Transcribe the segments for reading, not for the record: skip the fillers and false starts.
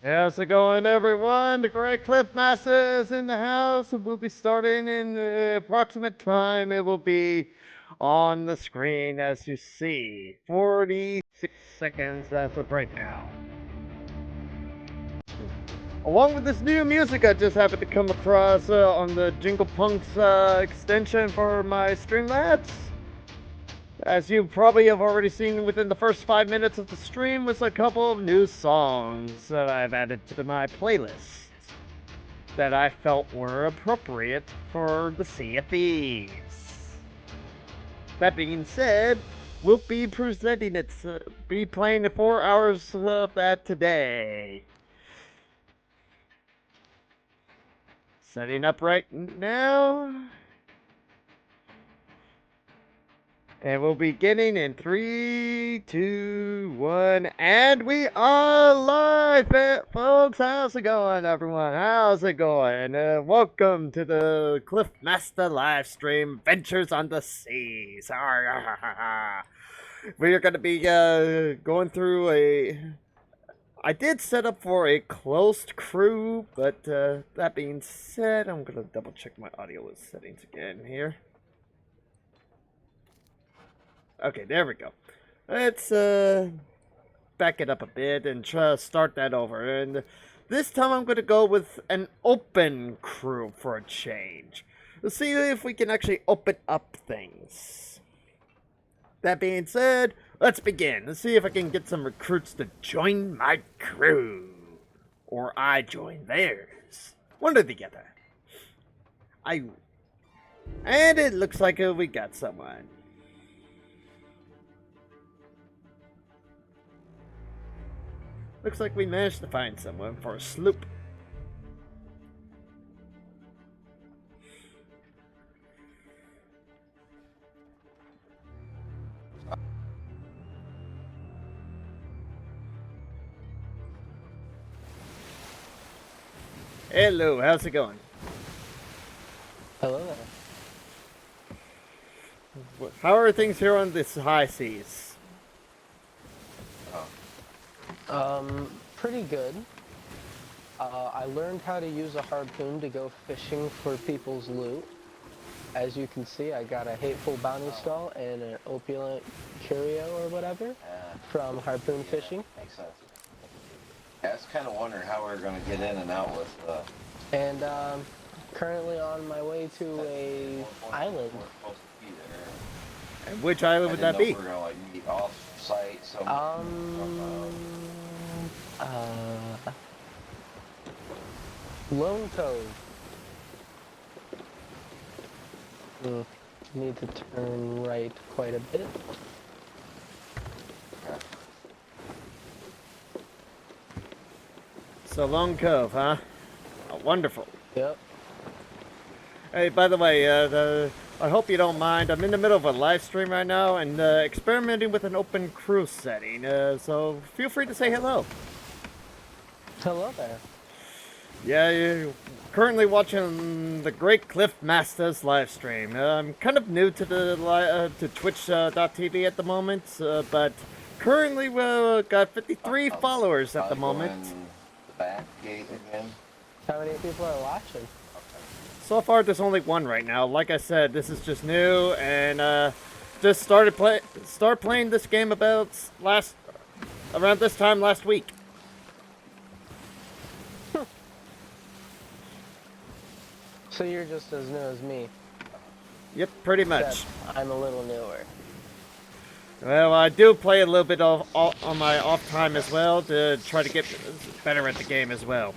How's it going, everyone? The Great Cliff Master is in the house. We'll be starting in the approximate time. It will be on the screen as you see. 46 seconds as of right now. Along with this new music I just happened to come across on the Jingle Punks extension for my Streamlabs. As you probably have already seen within the first 5 minutes of the stream was a couple of new songs that I've added to my playlist that I felt were appropriate for the Sea of Thieves. That being said, we'll be presenting it, be playing the 4 hours of that today. Setting up right now. And we'll be getting in 3, 2, 1, and we are live, folks. How's it going, everyone? How's it going? Welcome to the Cliffmaster live stream, Ventures on the Seas. We are going to be going through I did set up for a closed crew, but that being said, I'm going to double check my audio settings again here. Okay, there we go. Let's back it up a bit and try to start that over. And this time I'm going to go with an open crew for a change. Let's see if we can actually open up things. That being said, let's begin. Let's see if I can get some recruits to join my crew. Or I join theirs. One or the other. And it looks like we got someone. Looks like we managed to find someone for a sloop. Hello, how's it going? Hello there. How are things here on this high seas? Pretty good. I learned how to use a harpoon to go fishing for people's loot. As you can see, I got a hateful bounty skull and an opulent curio or whatever from harpoon fishing. Makes sense. Yeah, I was kind of wondering how we are going to get in and out with. And currently on my way to a island. We're supposed to be there. And which island would that be? We're going to like meet off site somewhere. Lone Cove. Need to turn right quite a bit. So Lone Cove, huh? Oh, wonderful. Yep. Hey, by the way, I hope you don't mind. I'm in the middle of a live stream right now and experimenting with an open crew setting. So feel free to say hello. Hello there. Yeah, you're currently watching the Great Cliff Masters live stream. I'm kind of new to the to Twitch.tv at the moment, but currently we've got 53 followers at the moment. The back gate again. How many people are watching? So far, there's only one right now. Like I said, this is just new, and just start playing this game about around this time last week. So you're just as new as me. Yep, pretty much. Except I'm a little newer. Well, I do play a little bit on my off time as well to try to get better at the game as well.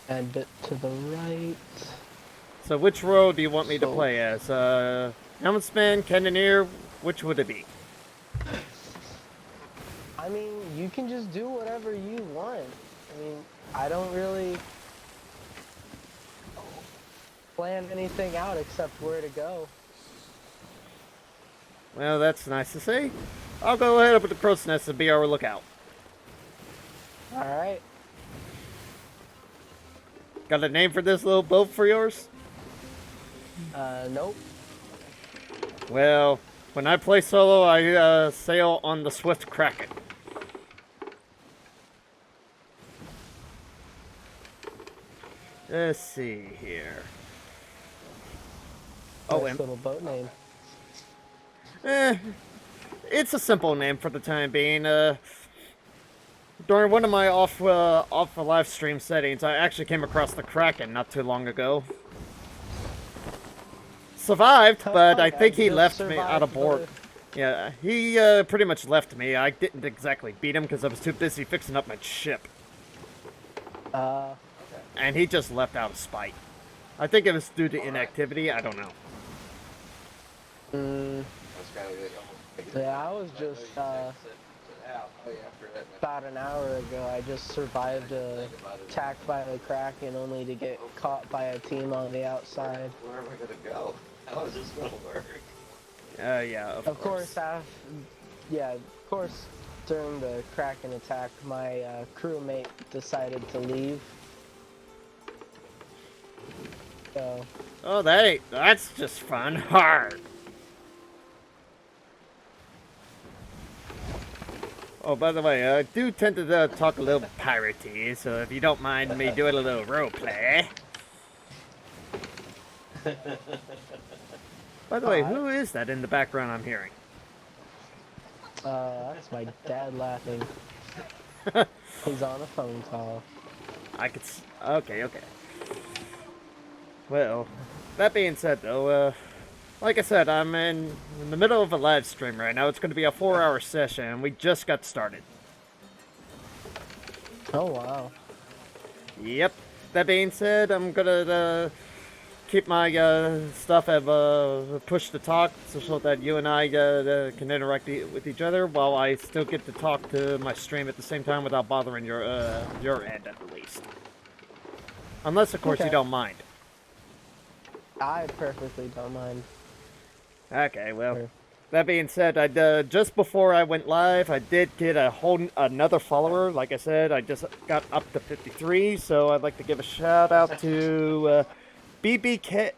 Add bit to the right. So which role do you want me to play as? Helmsman, Cannoneer, which would it be? I mean, you can just do whatever you want. I mean, I don't really plan anything out except where to go. Well, that's nice to see. I'll go ahead up with the crow's nest and be our lookout. Alright. Got a name for this little boat for yours? Nope. Well, when I play solo, I sail on the Swift Kraken. Let's see here. Oh, Nice little boat name. it's a simple name for the time being. During one of my off the live stream settings, I actually came across the Kraken not too long ago. Survived, but I think he left me out of board. Yeah, he pretty much left me. I didn't exactly beat him because I was too busy fixing up my ship. And he just left out of spite. I think it was due to inactivity. I don't know. Yeah, I was just about an hour ago. I just survived a attack by the Kraken only to get caught by a team on the outside. Where am I gonna go? How is this gonna work? Yeah, of course. Of course, during the Kraken attack, my crewmate decided to leave. So. Oh, that's just fun. Hard. Oh, by the way, I do tend to talk a little piratey, so if you don't mind me doing a little roleplay. By the way, who is that in the background I'm hearing? That's my dad laughing. He's on a phone call. Okay. Well, that being said, though, like I said, I'm in the middle of a live stream right now. It's going to be a 4-hour session, and we just got started. Oh, wow. Yep. That being said, I'm going to keep my stuff at push to talk so that you and I can interact with each other while I still get to talk to my stream at the same time without bothering your end at the least. Unless, of course, you don't mind. I perfectly don't mind. Okay, well, sure. That being said, just before I went live, I did get another follower. Like I said, I just got up to 53, so I'd like to give a shout out to BBK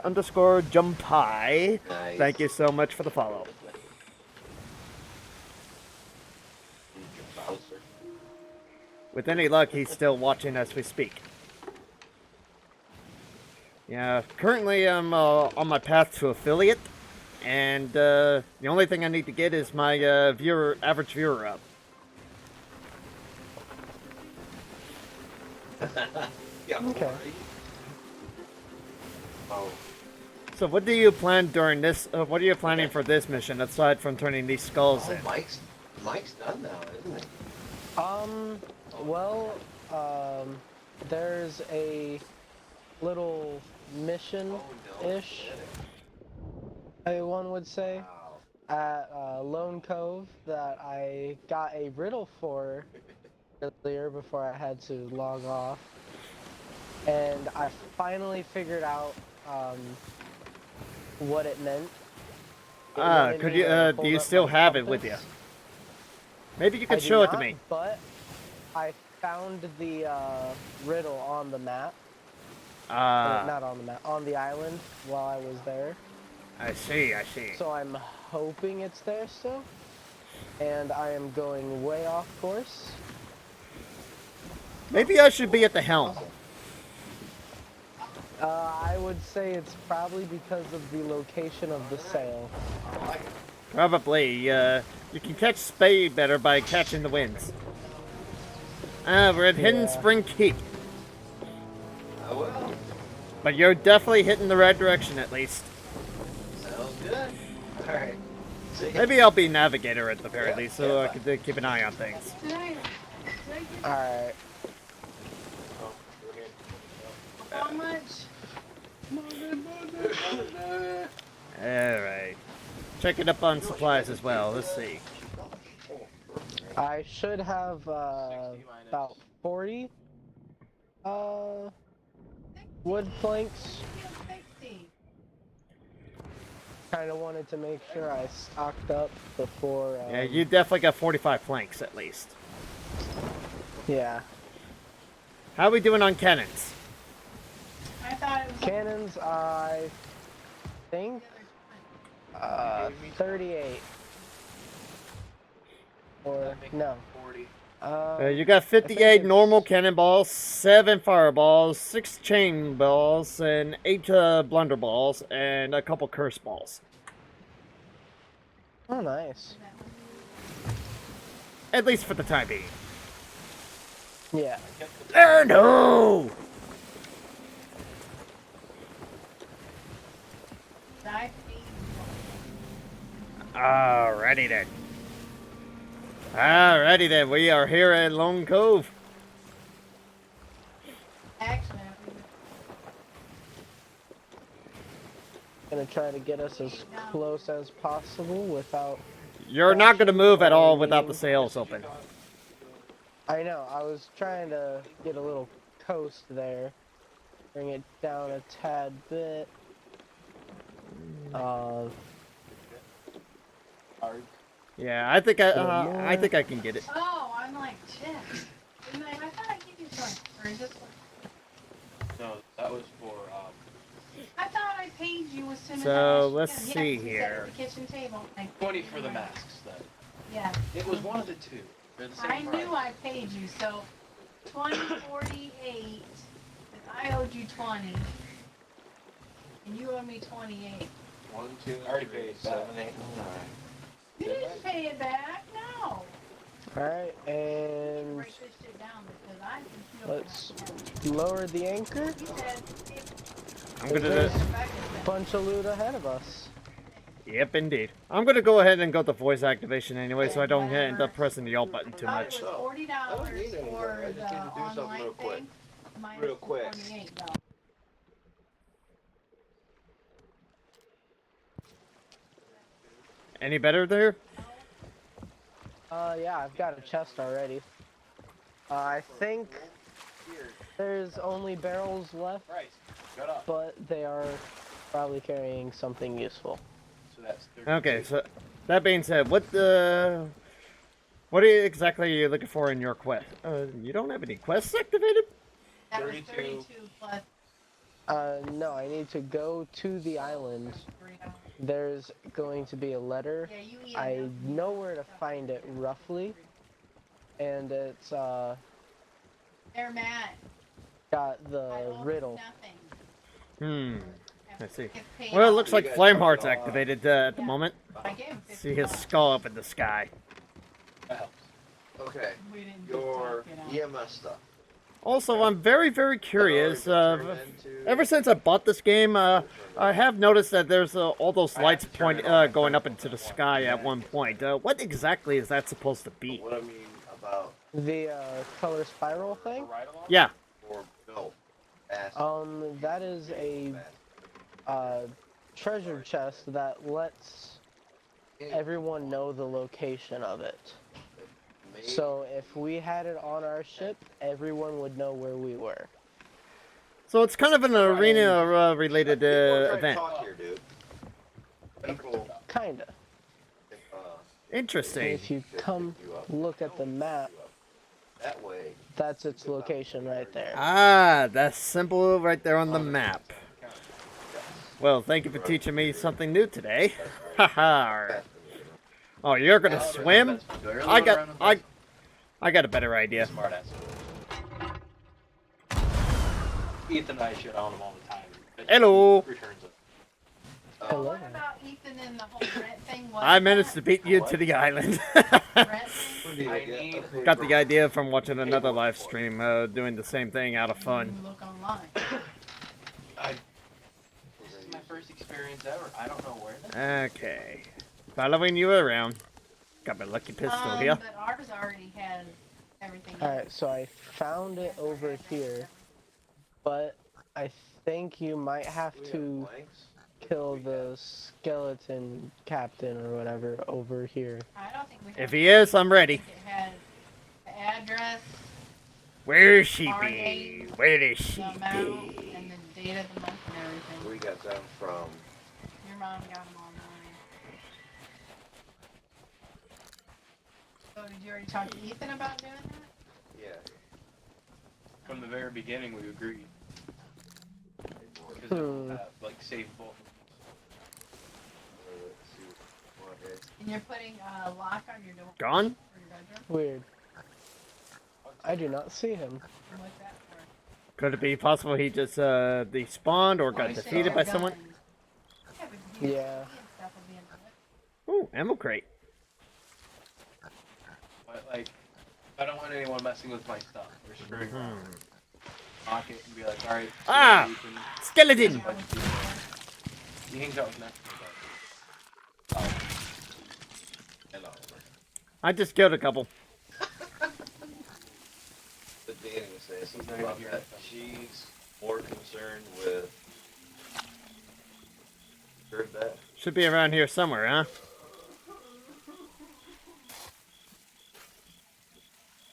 underscore Jumpai. Nice. Thank you so much for the follow. With any luck, he's still watching as we speak. Yeah, currently I'm on my path to affiliate, and the only thing I need to get is my average viewer up. Yeah, okay. Oh. So what do you plan during this? What are you planning for this mission aside from turning these skulls in? Mike's done now, isn't he? Well, there's a little mission-ish, one would say, at Lone Cove that I got a riddle for earlier before I had to log off, and I finally figured out what it meant. Could you do you still have it with you? Maybe you could show it to me. But I found the riddle on the map. Not on the map, on the island while I was there. I see. So I'm hoping it's there still. And I am going way off course. Maybe I should be at the helm. I would say it's probably because of the location of the sail. Probably. You can catch Spade better by catching the winds. We're at Hidden Spring Keep. Oh, well. But you're definitely hitting the right direction at least. Sounds good. Alright. Maybe I'll be navigator at the very least, so I can keep an eye on things. Alright. How much? Alright. Checking up on supplies as well. Let's see. I should have about 40 wood planks. Kind of wanted to make sure I stocked up before. Yeah, you definitely got 45 planks at least. Yeah. How are we doing on cannons? I thought it was Cannons, I think 38. Or no. 40. You got I think 58 normal it's- cannonballs, 7 fireballs, 6 chain balls, and 8 blunderballs, and a couple curse balls. Oh, nice. At least for the time being. Yeah. No! Alrighty then. Alrighty then, we are here at Lone Cove. Actually, Gonna try to get us as close as possible without. You're not going to move at all without the sails open. I know, I was trying to get a little coast there. Bring it down a tad bit. Yeah, I think I can get it. oh, I'm like, shit. I thought I'd give you some. Or is this one? No, that was for, I thought I paid you with cinnamon. So, let's yeah, see you said here. at the kitchen table. 20 for the masks, then. Yeah. It was one of the two. They're the same I price. knew I paid you, so 20.48. I owed you 20. And you owe me 28. 1, 2, I already paid 7, 7, 8, 9. You didn't pay it back, no. Alright, You and write this shit down because I think you don't let's have to. lower the anchor. You said I'm going There's to... a bunch of loot ahead of us. Yep, indeed. I'm going to go ahead and go to voice activation anyway, so I don't end up pressing the alt button too much. It was $40 I don't need any more. for I the just need to do something online real quick. thing. Minus Real quick. 28 though. Any better there? Yeah, I've got a chest already. I think there's only barrels left, Price. Shut up. but they are probably carrying something useful. So that's 32. Okay, so that being said, what exactly are you looking for in your quest? You don't have any quests activated? That was 32. 32 plus No, I need to go to the island. $3. There's going to be a letter. Yeah, you eat I it. know where to find it roughly, and it's There, Matt. got I the owe riddle. nothing. Let's see. Gets paid Well, it off. looks like Flameheart's activated at the Yeah. moment. I gave him 50 See his bucks. skull up in the sky. That helps. Okay, We didn't your talk it out. EMS stuff. Also, I'm very, very curious. Turn into- Ever since I bought this game, I have noticed that there's all those lights going up into the sky at one point. What exactly is that supposed to be? What I mean about The color spiral thing. Right along? Yeah. or no. Ask. That is a treasure chest that lets everyone know the location of it. Maybe- So if we had it on our ship, everyone would know where we were. So it's kind of an arena-related People are trying to event. talk here, dude. People, Kinda. if, Interesting. If you come look at the map, that way. that's its location right there. Ah, that's simple right there on the map. Well, thank you for teaching me something new today. Haha. Oh, you're gonna swim? I got a better idea. Smart ass. Ethan and I shit on him all the time. Hello. Returns it. Hello. What about Ethan and the whole rent thing? What I is managed that? to beat you to the island. Rent thing? I need. Got the idea from watching another live stream, doing the same thing out of You fun. look online. This is my first experience ever. I don't know where this. Okay. Following you around. Got my lucky pistol here. But ours already has everything. in it. Alright, so I found it over here, but I think you might have to kill the skeleton captain or whatever over here. I don't think we have If he is, I'm ready. It has the address, Where is she Our be? date, Where is she the amount, be? and the date of the month and everything. We got them from. Your mom got them online. So did you already talk to Ethan about doing that? Yeah. From the very beginning, we agreed. Because save both. Let's see what it is. And you're putting a lock on your door. Gone? For your bedroom? Weird. I do not see him. And what's that for? Could it be possible he just despawned or got Nice. defeated by someone? Yeah, but your Yeah. stuff will be in it. Ooh, ammo crate. But like, I don't want anyone messing with my stuff or screwing around. Lock it and be like, alright. Ah! You can, Skeleton! he hangs out with Max. Oh. Hello. I just killed a couple. But Danny was saying He's something not even about here. that. She's more concerned with. Heard that? Should be around here somewhere, huh?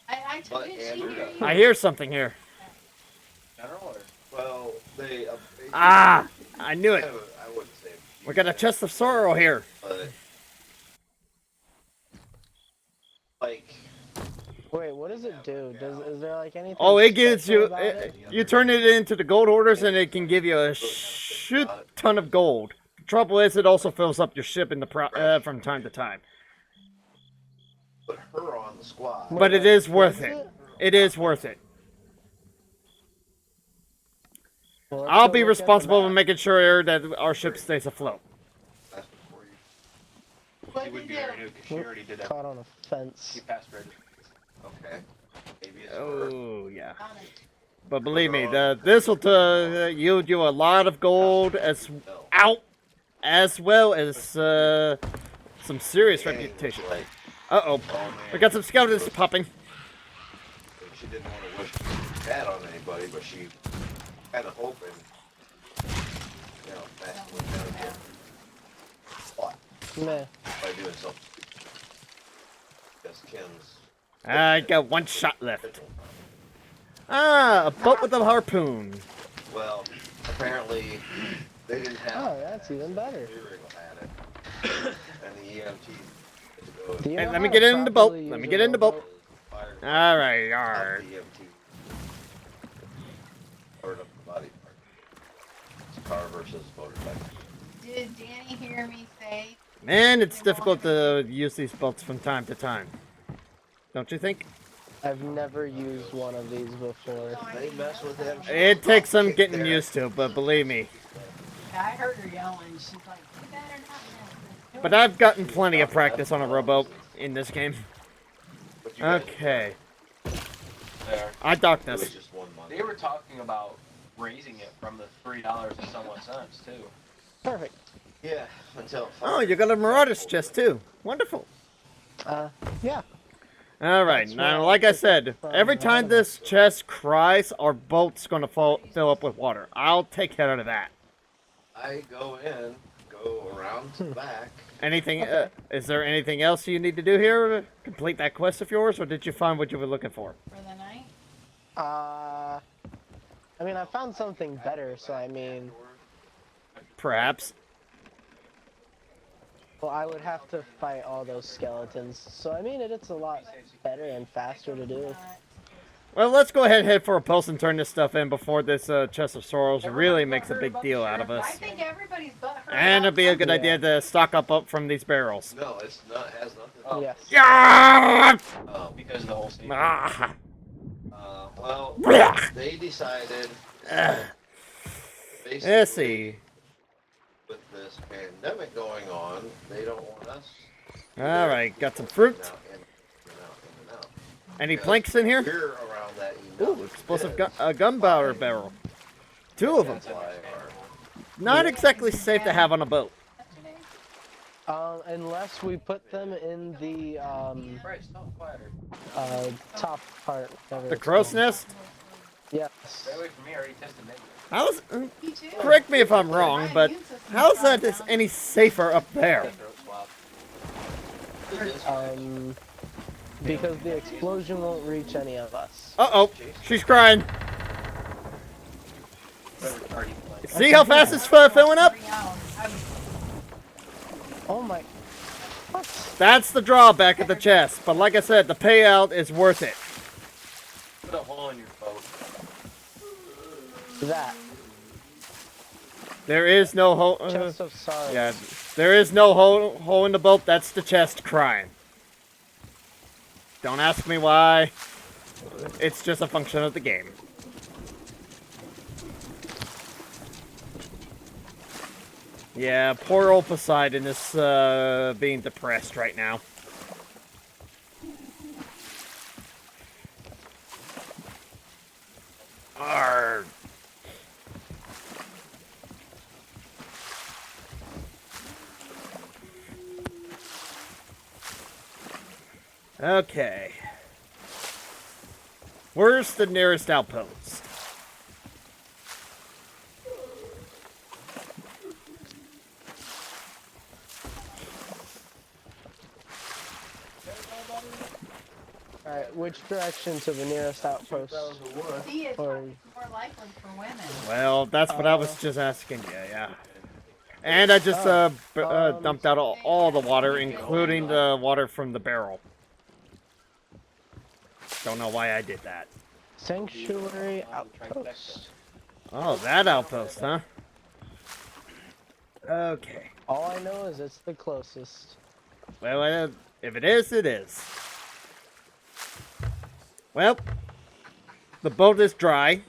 I took But it. She Andrew hear does. you. I hear something here. General or? Well, they. Ah! I knew it. I wouldn't say. We got a chest of sorrow here. But. Like. Wait, what does it do? Is there like anything? Oh, it gives special you. about it? You turn it into the gold orders and it can give you a shit ton of gold. The trouble is, it also fills up your ship in the from time to time. Put her on the squad. But it is worth it. It is worth it. Well, let's I'll go be look at the responsible for map. making sure that our ship stays afloat. That's before you. What She did would you be do? very new because she already did that. Caught on a fence. She passed ready. Okay. Maybe it's her. Oh yeah. On it. But believe me, this will yield you a lot of gold as No. well as some serious reputation. Like, Uh-oh. oh man. We got some skeletons popping. She didn't want to wish bad on anybody, but she had a hope and, that went down again. What? Meh. By doing something. Because Kim's. I got one shot left. Ah, a boat with a harpoon. Well, apparently they didn't have. Oh, that's even better. Earring had it. And the EMT. Do you Hey, know let me how get to in the boat. properly Let me use get a in the boat. rowboat? Fire. All right, all Not right. the EMT. Covered up the body part. It's car versus motorcycle. Did Danny hear me say? Man, it's difficult to use these boats from time to time. Don't you think? I've never used one of these before. They mess with them. It takes some Kick getting their used to, but believe me. I heard her yelling. She's like, "You better not mess But I've gotten plenty of practice on a rowboat in this game. But you guys- Okay. There. I docked It was this. just 1 month. They were talking about raising it from the $3 and somewhat cents too. Perfect. Yeah, until. Oh, you got a Marauder's chest too. Wonderful. Yeah. All right. That's Now, where I like I took it said, from. every time this chest cries, our boat's gonna fill up with water. I'll take care of that. I go in, go around to the back. Anything? Is there anything else you need to do here to complete that quest of yours, or did you find what you were looking for? for the night." I mean, I found something better, so I mean, Perhaps. well, I would have to fight all those skeletons. So I mean, it's a lot better and faster to do. Well, let's go ahead and head for a pulse and turn this stuff in before this chest of sorrows really makes a big deal out of I us. think everybody's butt hurt. And it'd be a good Yeah. idea to stock up from these barrels. No, it's not. It has nothing. Oh. Yes. Yeah! Because of the whole safety. Ah! Well, they decided. Basically, Let's see. with this pandemic going on, they don't want us. All right, got some fruit. In and out. Any planks in here? We're around that. Ooh, explosive gunpowder barrel. Two of them. That's why Not exactly safe to have on a boat. Unless we put them in the Bryce, don't quieter. top part. whatever The it's crow's called. nest? Yes. Stay away from me, I already tested it. How's, Me too. correct me if I'm wrong, but how's that is any safer up there? Throat swab. Because the explosion won't reach any of us. Uh-oh, she's crying. Whatever party plan. See how fast it's filling up? 3 hours. I was Oh my. What? That's the drawback of the chest, but like I said, the payout is worth it. Put a hole in your boat. That. There is no hole. Chest of sorrows. Yeah, there is no hole in the boat. That's the chest crying. Don't ask me why. It's just a function of the game. Yeah, poor old Poseidon is being depressed right now. Arrgh. Okay. Where's the nearest outpost? Alright, which direction to the nearest outpost? See, it's Or- more likely for women. Well, that's what I was just asking you, yeah. And I just dumped out all the water, including the water from the barrel. Don't know why I did that. Sanctuary outpost. Oh, that outpost, huh? Okay. All I know is it's the closest. Well, if it is, it is. Well, the boat is dry,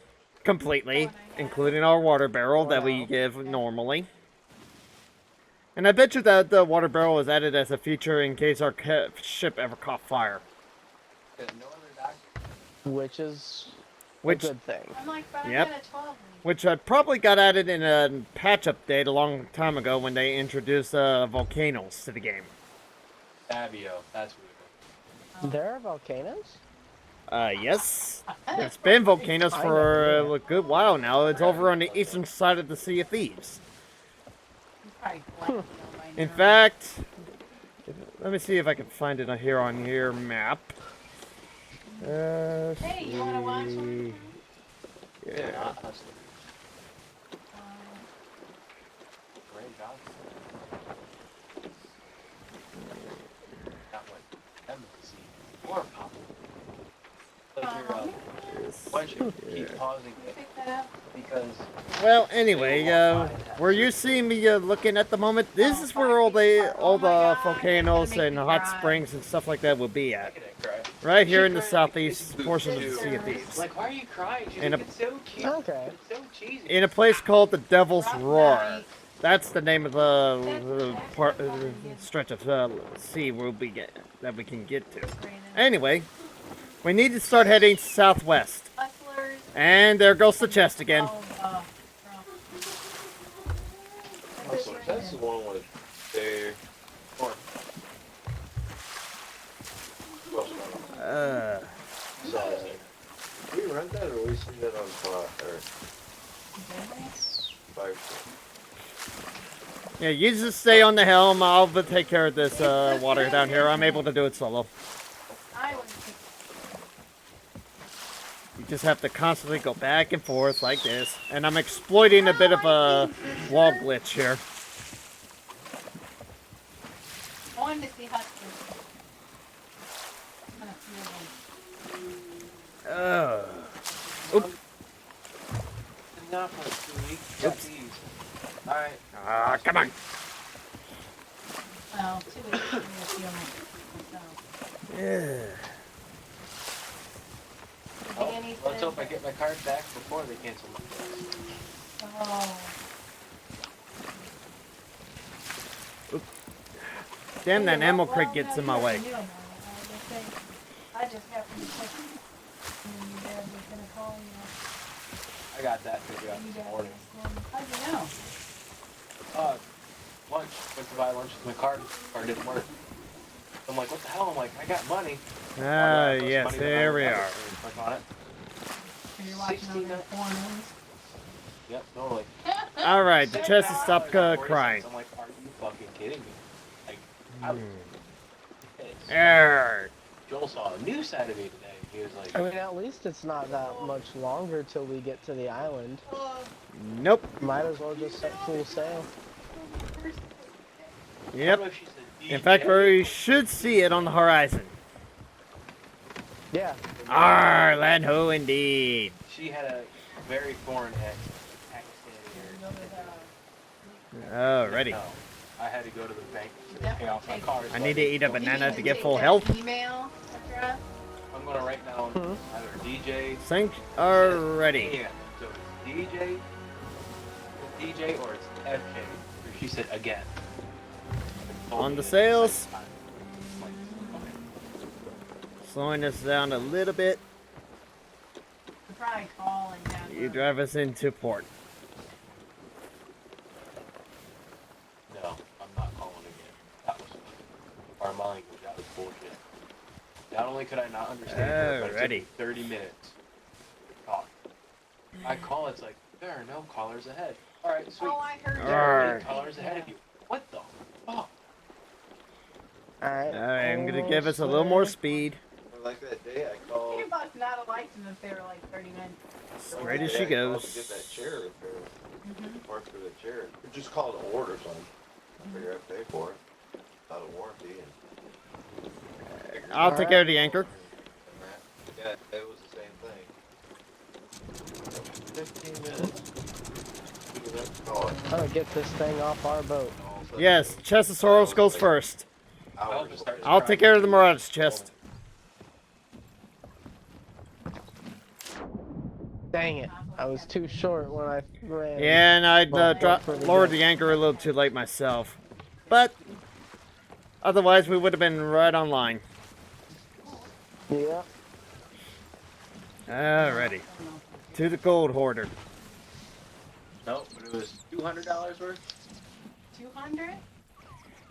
completely, including our water barrel that we give normally. And I bet you that the water barrel was added as a feature in case our ship ever caught fire. Which is Which, a good thing. I'm like, but Yep. I got a 12. which probably got added in a patch update a long time ago when they introduced volcanoes to the game. Fabio, that's weird. There are volcanoes? Yes. It's been volcanoes for a good while now. It's over on the eastern side of the Sea of Thieves. He's probably blanking on my In nerve. fact, let me see if I can find it here on your map. Hey, you wanna watch one? Yeah. Great job. That one. That was easy. More pop. Why don't you keep pausing it? Pick that up. Because Well, anyway, where you see me looking at the moment, this is where all the volcanoes and hot springs and stuff like that will be at. Right here in the southeast portion of the Sea of Thieves. like, why are you crying? She's In like, a- it's so cute. Okay. It's so cheesy. In a place called the Devil's Rough Roar. night. That's the name of the stretch of sea where that we can get to. Anyway, we need to start heading southwest. Hustlers. And there goes the chest again. Oh, That's the one with their. So, we rent that or we see that on spot or five. Yeah, you just stay on the helm. I'll take care of this water down here. I'm able to do it solo. I would You just have to constantly go back and forth like this. And I'm exploiting a bit of a wall glitch here. I wanted to see hustlers. Kind of feel like- Enough for 2 weeks. Oops. Jeez. Alright. Ah, come on. Well, 2 weeks. I feel myself. Yeah. Oh, Danny let's said hope I get my card back before they cancel my price. Oh. Damn, that Hey, ammo well, crate gets no, in my you way. already knew about it. I just happened to check it. And your dad was gonna call you. I got that figured out You this got morning. this one. How'd you know? Lunch. Went to buy lunch with my card didn't work. I'm like, what the hell? I'm like, I got money. Ah, Plus yes, money that here I we have. are. Click on it. Are you watching on the 69. pornos? Yep, totally. Alright, the chest has stopped crying. I'm like, are you fucking kidding me? Like, I was pissed. Err. Joel saw a new side of me today. He was like, I mean, at least it's not that much longer till we get to the island. Nope. Might as well just set full sail. I Yep. don't know if she said In fact, DJ. we should see it on the horizon. Yeah. Arr, land ho indeed. She had a very foreign accent here. Alrighty. No, I had to go to the bank to pay Definitely off my take- car. I so need to eat a You need banana to get take full that health. Email address. I'm gonna write down either DJ. Alrighty. Yeah. So it's DJ or it's FK. Or she said again. Told On me the it sales. second time. Like, okay. Slowing this down a little bit. You're probably calling down. You drive us into port. No, I'm not calling again. That was Armand. That was bullshit. Not only could I not understand her, but it took me Alrighty. 30 minutes to talk. I call, it's like, there are no callers ahead. Alright, sweet. Oh, I heard There are Alright. 8 callers ahead of you. What the fuck? Alright. Alright, I'm gonna give us a little more speed. Like that day I called. You must not have liked them if they were like 30 minutes. Straight as Yeah, she I called goes. to get that chair repaired. Mm-hmm. Parts for the chair. Or just called to order something. I figure I'd pay for it. Out of warranty and I'll take care of the anchor. that. Yeah, it was the same thing. 15 minutes. Look at that call. I'm gonna get this thing off our boat. All of a sudden, Yes, Chestosaurus goes first. hours just start- later. I'll take care of the Mirage chest. Dang it. I was too short when I ran. Yeah, and I Well, lowered the anchor a little too late myself. But otherwise, we would have been right on line. Yeah. Alrighty. To the gold hoarder. No, but it was $200 worth. 200?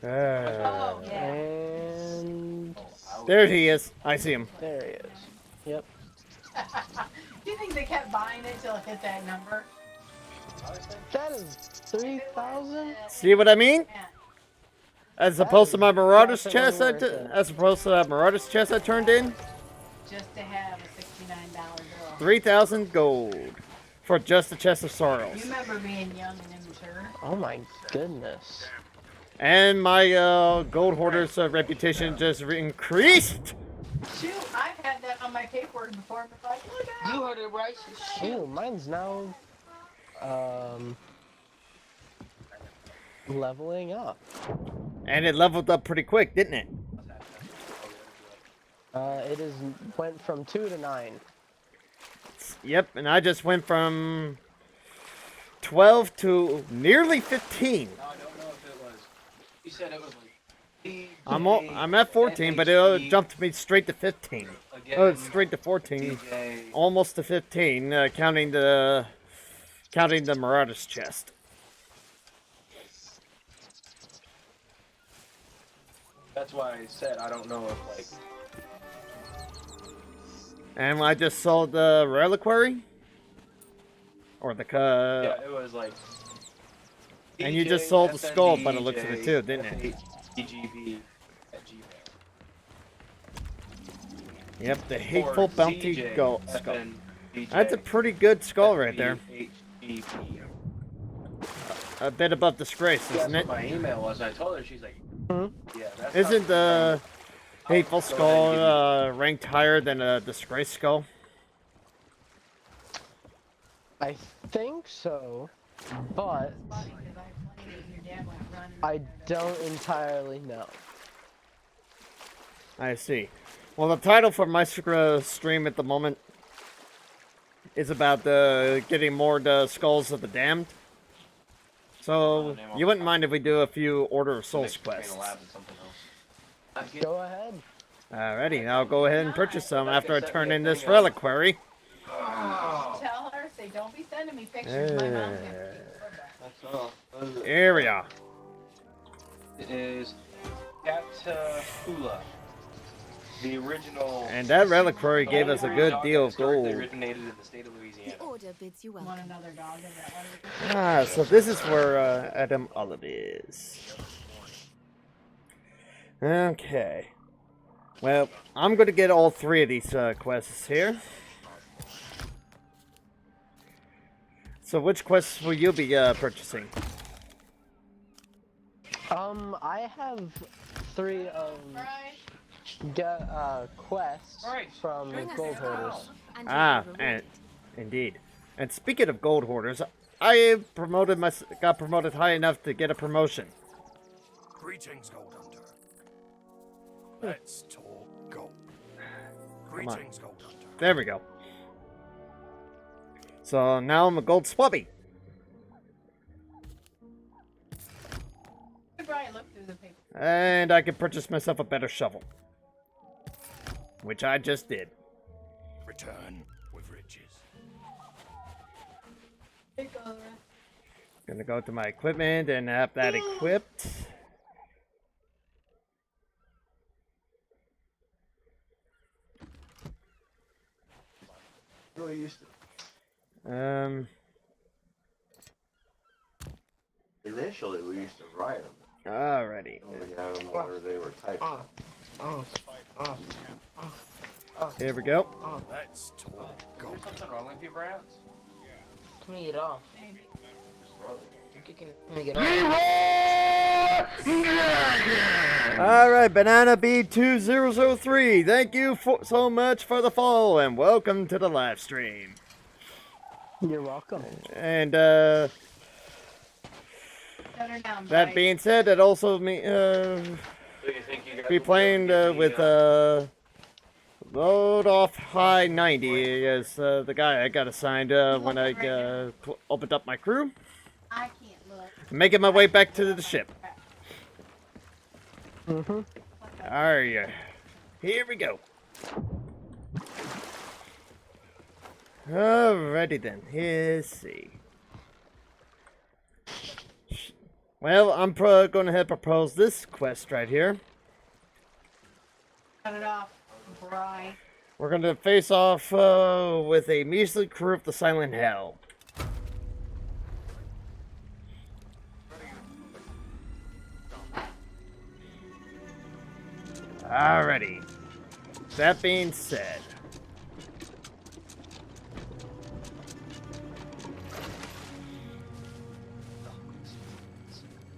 Uh, Oh, yeah. And there he is. I see him. there he is. Yep. Do you think they kept buying it till it hit that number? That is 3,000? See what I mean? Yeah. As opposed to my Marauders definitely chest, worth it. as opposed to that Marauders chest I turned in, Just to have a $69 bill. 3,000 gold for just a chest of You sorrows. remember being young and immature? Oh my goodness. And my gold hoarder's reputation just increased. Shoot, I've had that on my paperwork before. And been like, look out! You heard it right. Ooh, mine's now leveling up. And it leveled up pretty quick, didn't it? It is went from 2 to 9. Yep, and I just went from 12 to nearly 15. No, I don't know if it was. You said it was like. I'm at 14, but it jumped me straight to 15. Again, Oh, it's straight to 14, DJ. almost to 15, counting the Marauders chest. That's why I said I don't know if like. And I just sold the reliquary, or the Yeah, it was like. And you just DJ, sold the skull by the looks of it FNDJ, too, didn't it? DGB at Gmail. Yep, the hateful Or bounty CJ, skull. FNDJ, That's a pretty good skull right there. FBHGB. A bit above disgrace, That's isn't it? what my email was. And I told her, she's like, Hmm? yeah, that's Isn't not- the hateful Go ahead skull and give ranked higher than a disgrace skull? I think so, but Funny, 'cause I played it and your dad went running. I don't entirely know. I see. Well, the title for my stream at the moment is about getting more the skulls of the damned. So you wouldn't mind if we do a few Order of Souls Mix between a quests. lab and something else. Go ahead. Alrighty, I'll go ahead and purchase some after I turn in this reliquary. Tell her, say, don't be sending me pictures. My mom's gonna be That's all. Here we are. It is Catapula. The original. And that reliquary gave us a good deal of historically gold. originated in the state of Louisiana. The order bids you Want welcome. another dog in that one? Ah, so this is where Adam Olive is. Okay. Well, I'm going to get all three of these quests here. So which quests will you be purchasing? I have 3 Right. quests Right. from Bring us gold the skull, hoarders. and you Ah, will reward and it. indeed. And speaking of gold hoarders, got promoted high enough to get a promotion. Greetings, Gold Hunter. Let's talk gold. Come on. Greetings, Gold Hunter. There we go. So now I'm a gold swabby. Brian, look through the paper. And I can purchase myself a better shovel. Which I just did. Return with riches. Here you go, the rest. Gonna go to my equipment and have that equipped. Really used to. Initially, we used to write them. Alrighty. We had them where they were typed. Here we go. Let's talk gold. Something wrong with you, Browns? Let me get off. Maybe. Let me get off. Alright, Banana B2003. Thank you so much for the follow and welcome to the live stream. You're welcome. And Shut her down, that Brian. being said, it also me So you think you guys be will playing be able to with load off high 90 as the guy I got assigned when I opened up my crew. I can't look. Making my way back to the ship. Mm-hmm. Alright, here we go. Alrighty then, let's see. Well, I'm going to propose this quest right here. Shut it off, Brian. We're going to face off with a measly crew of the Silent Hell. Alrighty. That being said.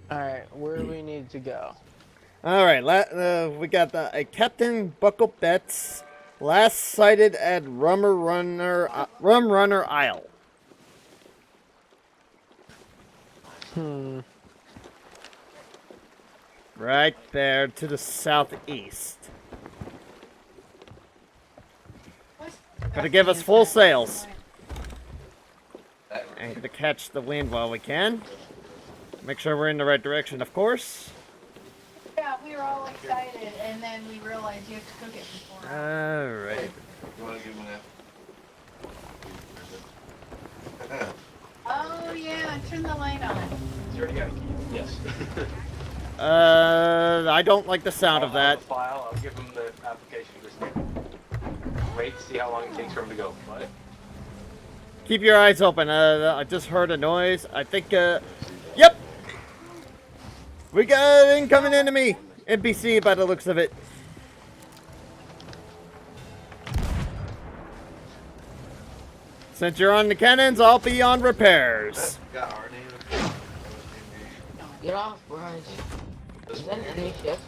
Alright, where do we need to go? Alright, we got Captain Buckle Betts, last sighted at Rum Runner Isle. Right there to the southeast. Gonna give us full sails. And gonna catch the wind while we can. Make sure we're in the right direction, of course. Yeah, we were all excited, and then we realized you have to cook it before. Alright. You want to give them Oh yeah, turn the light on. You already got a key. Yes. I don't like the sound of that. File. I'll give him the application just now. Wait to see how long it takes for him to go. What? Keep your eyes open. I just heard a noise. I think, yep! We got an incoming enemy! NPC by the looks of it. Since you're on the cannons, I'll be on repairs. Got our name. Get off, Bryce. Is that an enemy ship?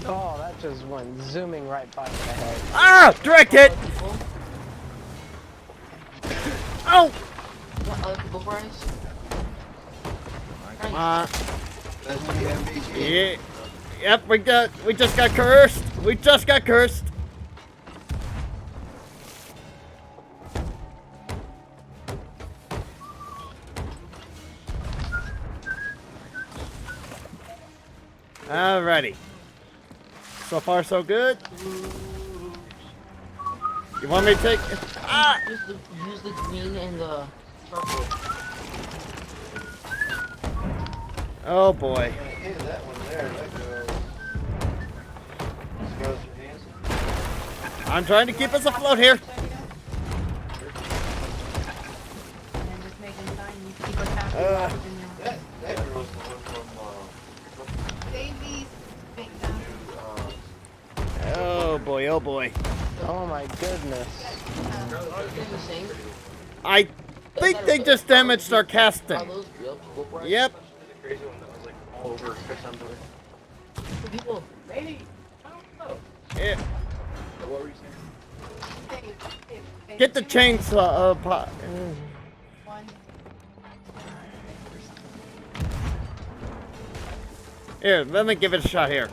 Oh, that just went zooming right by my head. Ah! Direct hit! Oh! What other people, Bryce? Come on. That's the MVP. Yeah. Yep, we just got cursed. We just got cursed. Alrighty. So far, so good. You want me to take? Ah! Use the green and the purple. Oh boy. Hey, that one there. That goes Johansson. I'm trying to keep us afloat here. And just making time you keep us happy. while we're in there. That girl's the one from Davies, big time. Oh boy, oh boy. Oh my goodness. Are they the same? I think they just damaged our Are casting. those real people, Bryce? Yep. The crazy one that was like all over Chris Hunter. The people. Maybe. I don't know. Yeah. What were you saying? Get the chainsaw. One. Here, let me give it a shot here.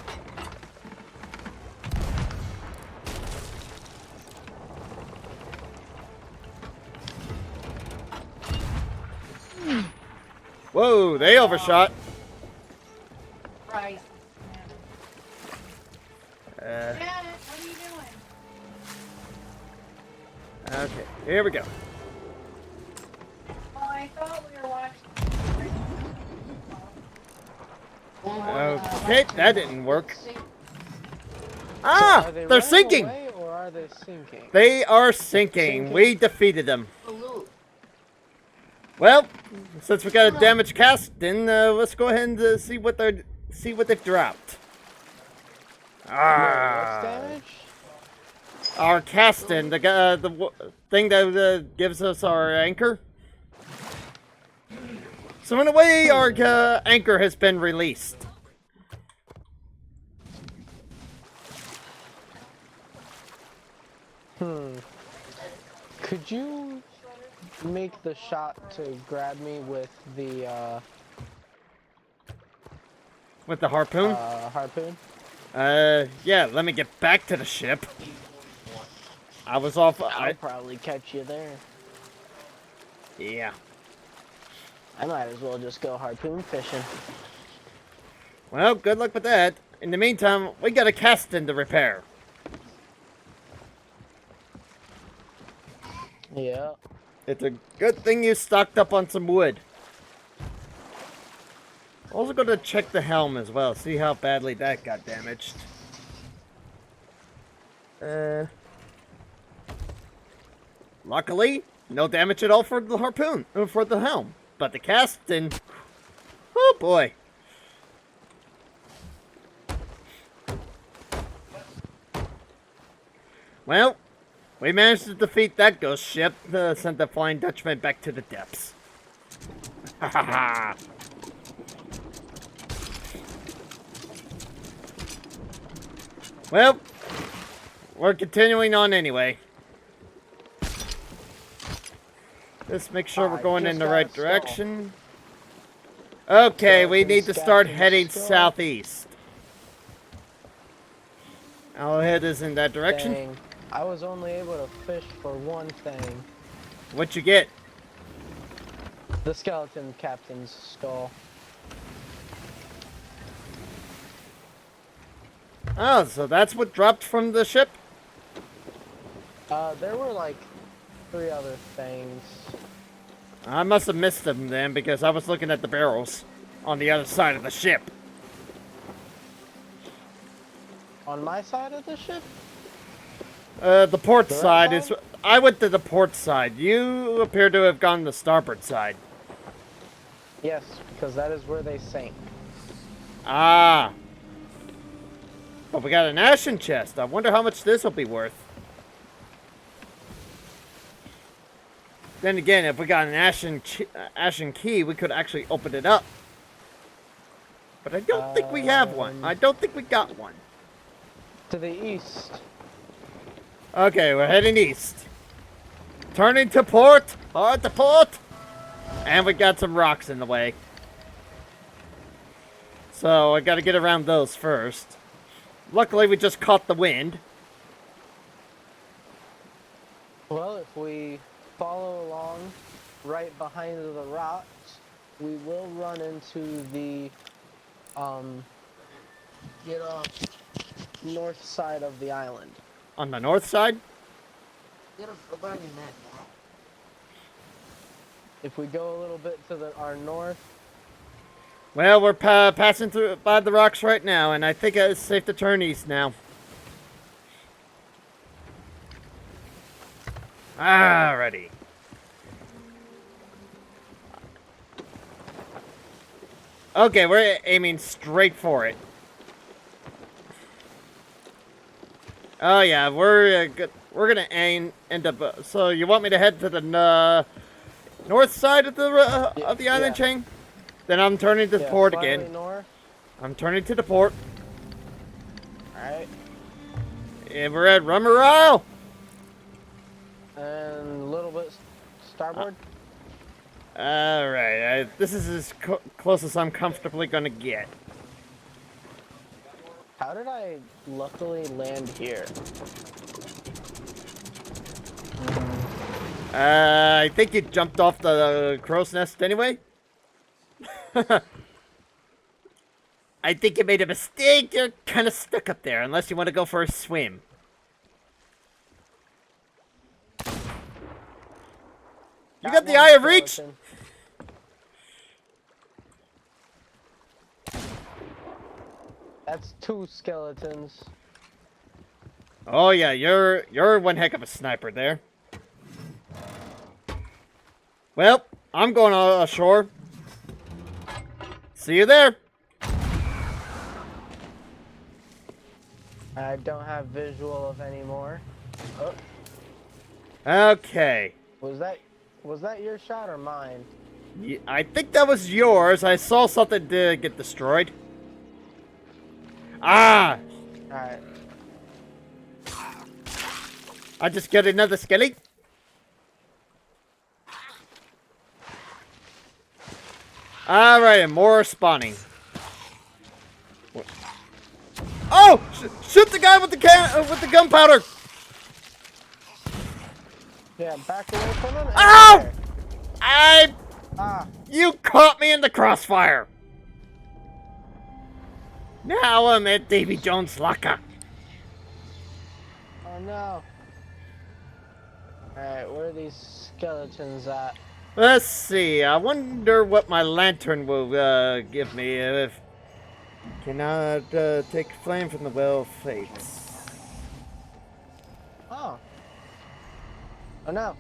Whoa, they overshot. Right. Uh, Janet, what are you doing? okay, here we go. Oh, I thought we were watching. Okay, that didn't work. So Ah, are they they're running sinking. away or are they sinking? They are sinking. Sinking. We defeated them. The loot. Well, since we got a damaged cast, then let's go ahead and see what they've dropped. What's Ah, damage? our casting, the thing that gives us our anchor. So in a way, our anchor has been released. Could you make the shot to grab me with the With the harpoon? harpoon? Yeah, let me get back to the ship. I was off. I'll probably catch you there. Yeah. I might as well just go harpoon fishing. Well, good luck with that. In the meantime, we got a casting to repair. Yeah. It's a good thing you stocked up on some wood. Also going to check the helm as well, see how badly that got damaged. Luckily, no damage at all for the harpoon, for the helm. But the casting, oh boy. Well, we managed to defeat that ghost ship, sent the Flying Dutchman back to the depths. Ha ha ha! Well, we're continuing on anyway. Let's make sure we're going in the right direction. Okay, we need to start heading southeast. I'll head us in that direction. Dang. I was only able to fish for one thing. What you get? The skeleton captain's skull. Oh, so that's what dropped from the ship? There were like 3 other things. I must have missed them then because I was looking at the barrels on the other side of the ship. On my side of the ship? The port The right side is... side? I went to the port side. You appear to have gone the starboard side. Yes, because that is where they sank. Ah. But we got an ashen chest. I wonder how much this will be worth. Then again, if we got an ashen key, we could actually open it up. But I don't think we have one. I don't think we got one. To the east. Okay, we're heading east. Turning to port. Hard to port. And we got some rocks in the way. So I got to get around those first. Luckily, we just caught the wind. Well, if we follow along right behind the rocks, we will run into the Get off. north side of the island. On the north side? Get off the burning man. If we go a little bit to our north, Well, we're passing through by the rocks right now, and I think it's safe to turn east now. Alrighty. Okay, we're aiming straight for it. Oh yeah, we're gonna end up. So you want me to head to the north side of the island yeah. chain? Then I'm turning to the yeah, port slightly again. north. I'm turning to the port. Alright. And we're at rum morale. And a little bit starboard. All right. This is as close as I'm comfortably gonna get. How did I luckily land here? I think you jumped off the crow's nest anyway. I think you made a mistake. You're kind of stuck up there, unless you want to go for a swim. You got the one eye of reach. skeleton. That's 2 skeletons. Oh yeah, you're one heck of a sniper there. Well, I'm going ashore. See you there. I don't have visual of any more. Oh, Okay. was that your shot or mine? I think that was yours. I saw something get destroyed. Ah! Alright. I just get another skelly. Alright, and more spawning. Oh! Shoot the guy with the with the gunpowder! Yeah, back away from him. And Ow! there. I... You caught me in the crossfire! Now I'm at Davy Jones' locker. Oh no. Alright, where are these skeletons at? Let's see. I wonder what my lantern will give me if cannot take flame from the well of fates. Oh. Oh no.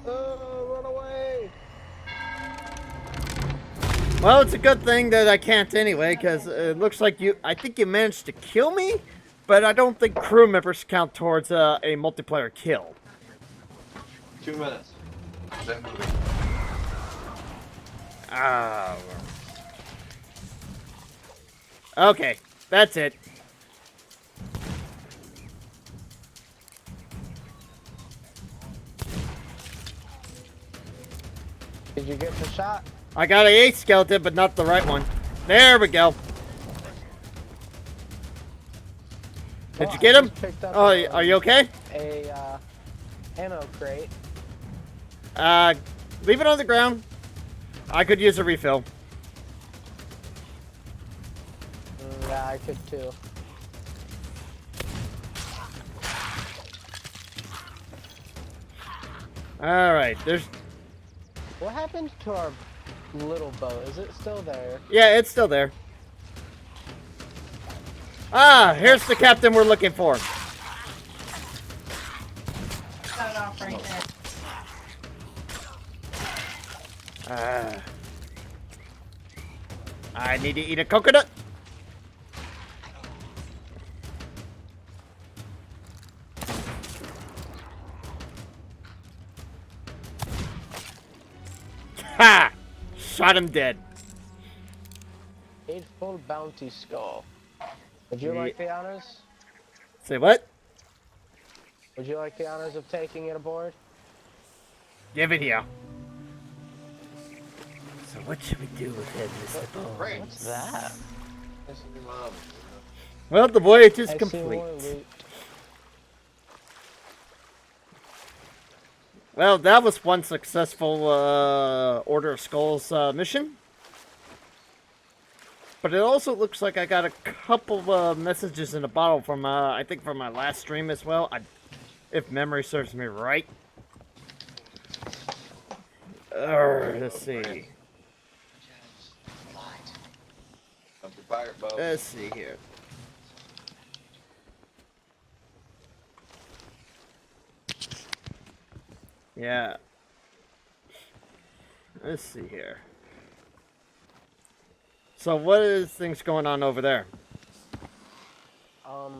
Oh, run away! Well, it's a good thing that I can't anyway, because it looks like I think you managed to kill me, but I don't think crew members count towards a multiplayer kill. 2 minutes. Is that moving? Ah. Okay, that's it. Did you get the shot? I got a 8 skeleton, but not the right one. There we go. Did you get him? Oh, are you okay? A ammo crate. Leave it on the ground. I could use a refill. Yeah, I could too. Alright, there's... What happened to our little boat? Is it still there? Yeah, it's still there. Ah, here's the captain we're looking for. Cut it off right there. I need to eat a coconut. Ha! Shot him dead. Faithful bounty skull. Would you like the honors? Say what? Would you like the honors of taking it aboard? Give it here. So what should we do with it, Mr. Bones? Great. What's that? This is your mom. Well, the voyage is I see complete. more loot. Well, that was one successful Order of Skulls mission. But it also looks like I got a couple of messages in a bottle from, I think from my last stream as well. If memory serves me right. Let's see. Up your pirate boat. Let's see here. Yeah. Let's see here. So what is things going on over there?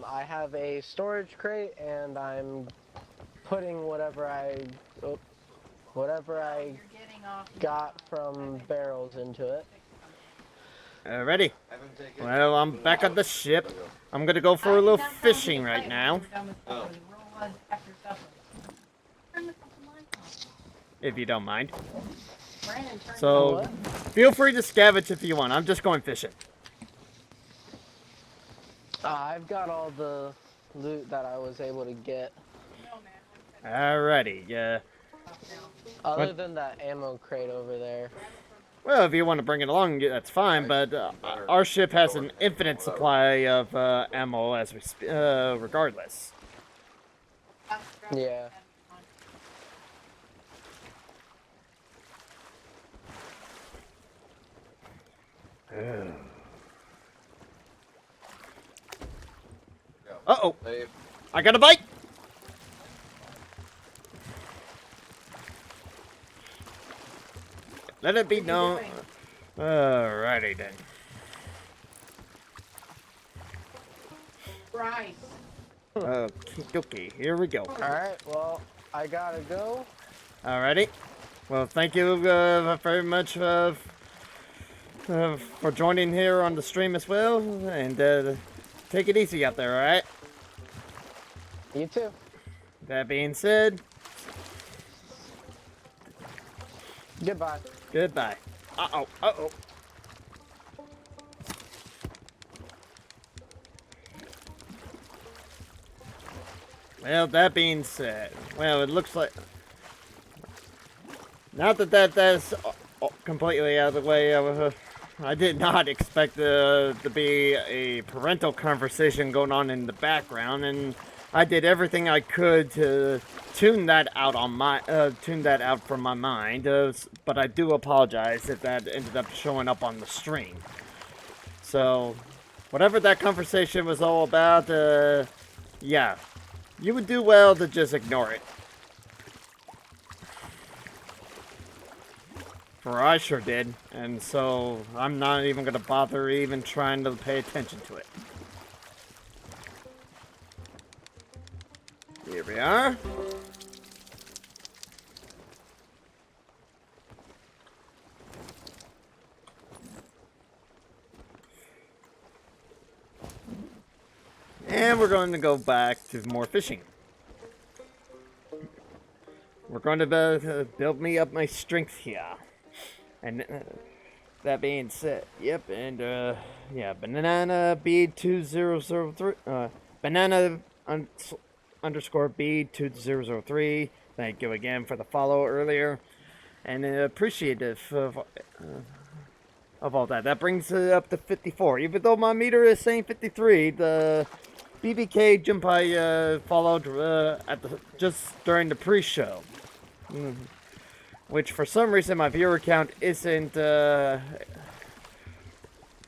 I have a storage crate and I'm putting whatever I You're getting off. got from barrels into it. Ready? Haven't taken Well, I'm back on the ship. I'm gonna go for a little fishing right now, Oh. if you don't mind. Brandon turned So, What? feel free to scavenge if you want. I'm just going fishing. I've got all the loot that I was able to get. No, man. Alrighty, yeah. Other What? than that ammo crate over there. Well, if you want to bring it along, yeah, that's fine. But our ship has an infinite supply of ammo, as we regardless. Yeah. Uh-oh, Save. I got a bite! Let it be known. Alrighty then. Bryce. Okay, here we go. Alright, well, I gotta go. Alrighty. Well, thank you very much for joining here on the stream as well. And take it easy out there, alright? You too. That being said, Goodbye. goodbye. Uh-oh, uh-oh. Well, that being said, well, it looks like... Not that's completely out of the way. I did not expect to be a parental conversation going on in the background, and I did everything I could to tune that out from my mind. But I do apologize if that ended up showing up on the stream. So, whatever that conversation was all about, yeah, you would do well to just ignore it. For I sure did, and so I'm not even gonna bother even trying to pay attention to it. Here we are. And we're going to go back to more fishing. We're going to build me up my strength here. And that being said, yep, and yeah, banana B2003, banana underscore B2003. Thank you again for the follow earlier, and appreciative of all that. That brings it up to 54. Even though my meter is saying 53, the BBK Junpai followed just during the pre-show. Which, for some reason, my viewer count isn't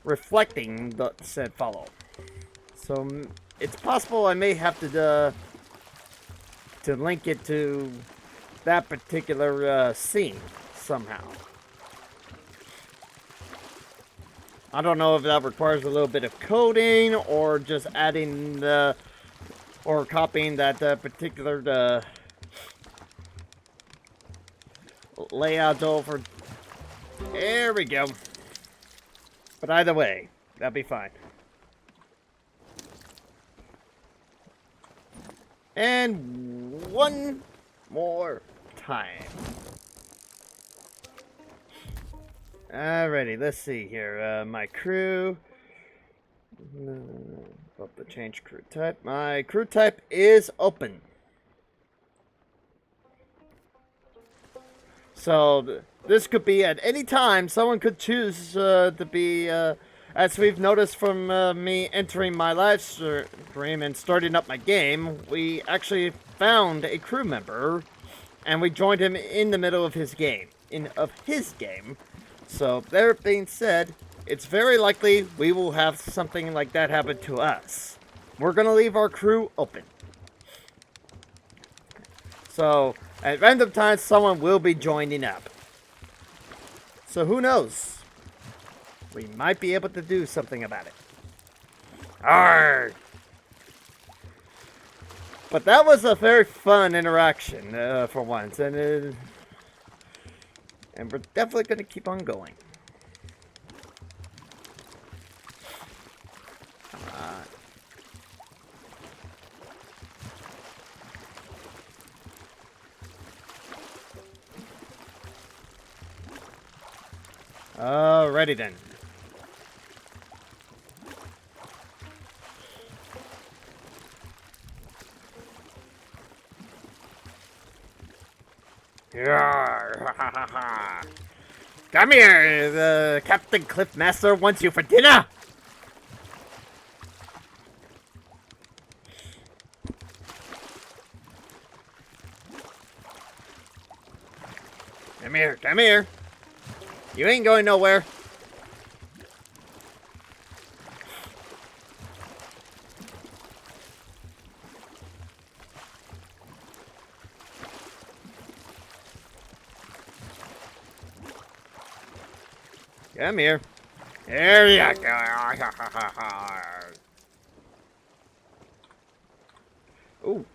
reflecting the said follow. So, it's possible I may have to link it to that particular scene somehow. I don't know if that requires a little bit of coding or just adding or copying that particular layout over. There we go. But either way, that'll be fine. And one more time. Alrighty, let's see here. My crew. About to change crew type. My crew type is open. So this could be at any time. Someone could choose to be, as we've noticed from me entering my live stream and starting up my game, we actually found a crew member, and we joined him in the middle of his game. So that being said, it's very likely we will have something like that happen to us. We're gonna leave our crew open. So at random times, someone will be joining up. So who knows? We might be able to do something about it. Arrgh! But that was a very fun interaction for once, and we're definitely going to keep on going. Alrighty then. Yeah. Come here, the Captain Cliffmaster wants you for dinner. Come here, come here. You ain't going nowhere. Come here. There you go. Ooh.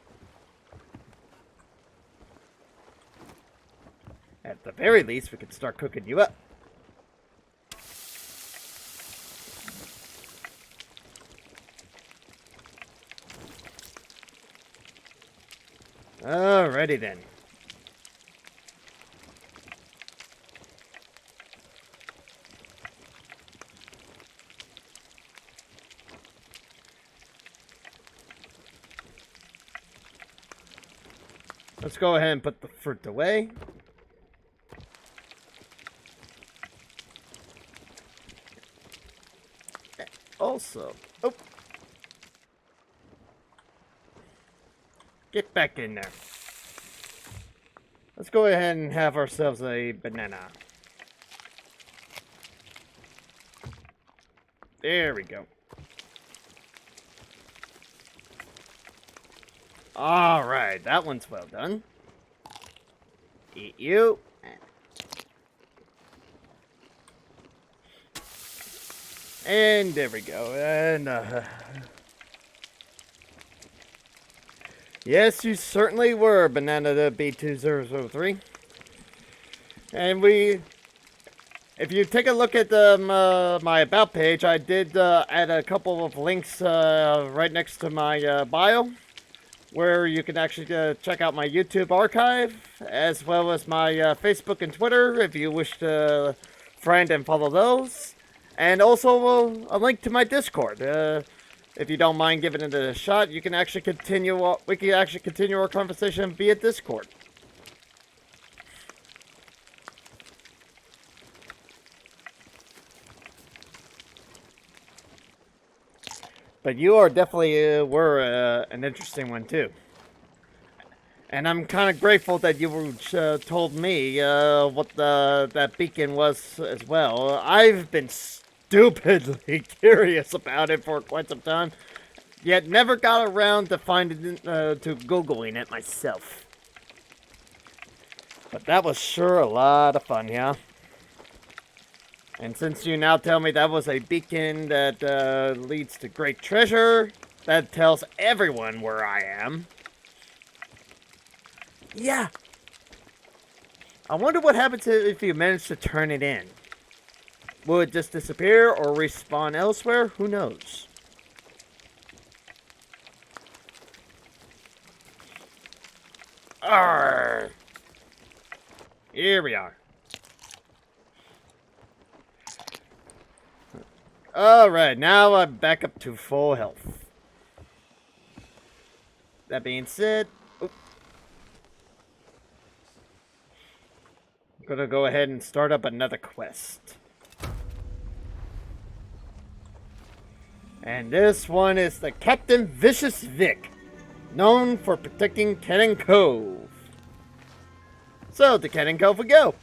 At the very least, we could start cooking you up. Alrighty then. Let's go ahead and put the fruit away. Also, oh, get back in there. Let's go ahead and have ourselves a banana. There we go. Alright, that one's well done. Eat you. And there we go. And, yes, you certainly were, Banana the B2003. And if you take a look at my About page, I did add a couple of links right next to my bio, where you can actually check out my YouTube archive, as well as my Facebook and Twitter, if you wish to friend and follow those. And also a link to my Discord. If you don't mind giving it a shot, you can actually we can actually continue our conversation via Discord. But you are definitely were an interesting one too. And I'm kind of grateful that you told me what that beacon was as well. I've been stupidly curious about it for quite some time, yet never got around to to Googling it myself. But that was sure a lot of fun, yeah? And since you now tell me that was a beacon that leads to great treasure, that tells everyone where I am. Yeah. I wonder what happens if you manage to turn it in. Will it just disappear or respawn elsewhere? Who knows? Arrgh. Here we are. Alright, now I'm back up to full health. That being said, I'm gonna go ahead and start up another quest. And this one is the Captain Vicious Vic, known for protecting Cannon Cove. So, to Cannon Cove we go.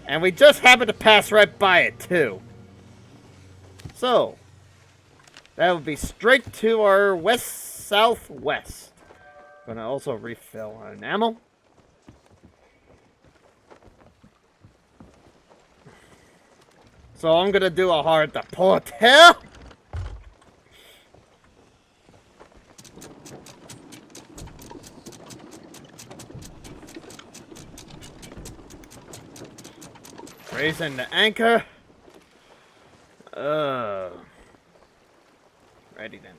And we just happened to pass right by it, too. So, that would be straight to our west-southwest. Gonna also refill on ammo. So I'm gonna do a hard deporter. Raising the anchor. Ready then.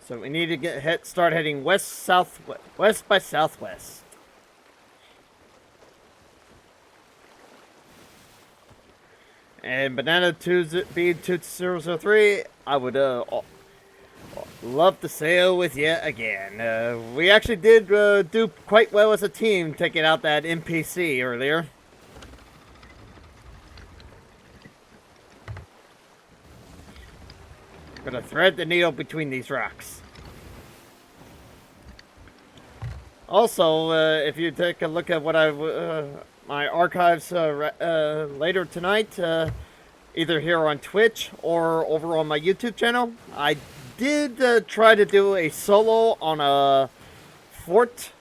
So we need to start heading west by southwest. And Banana 2B2003, I would love to sail with you again. We actually did do quite well as a team taking out that NPC earlier. Gonna thread the needle between these rocks. Also, if you take a look at what my archives later tonight, either here on Twitch or over on my YouTube channel, I did try to do a solo on a fort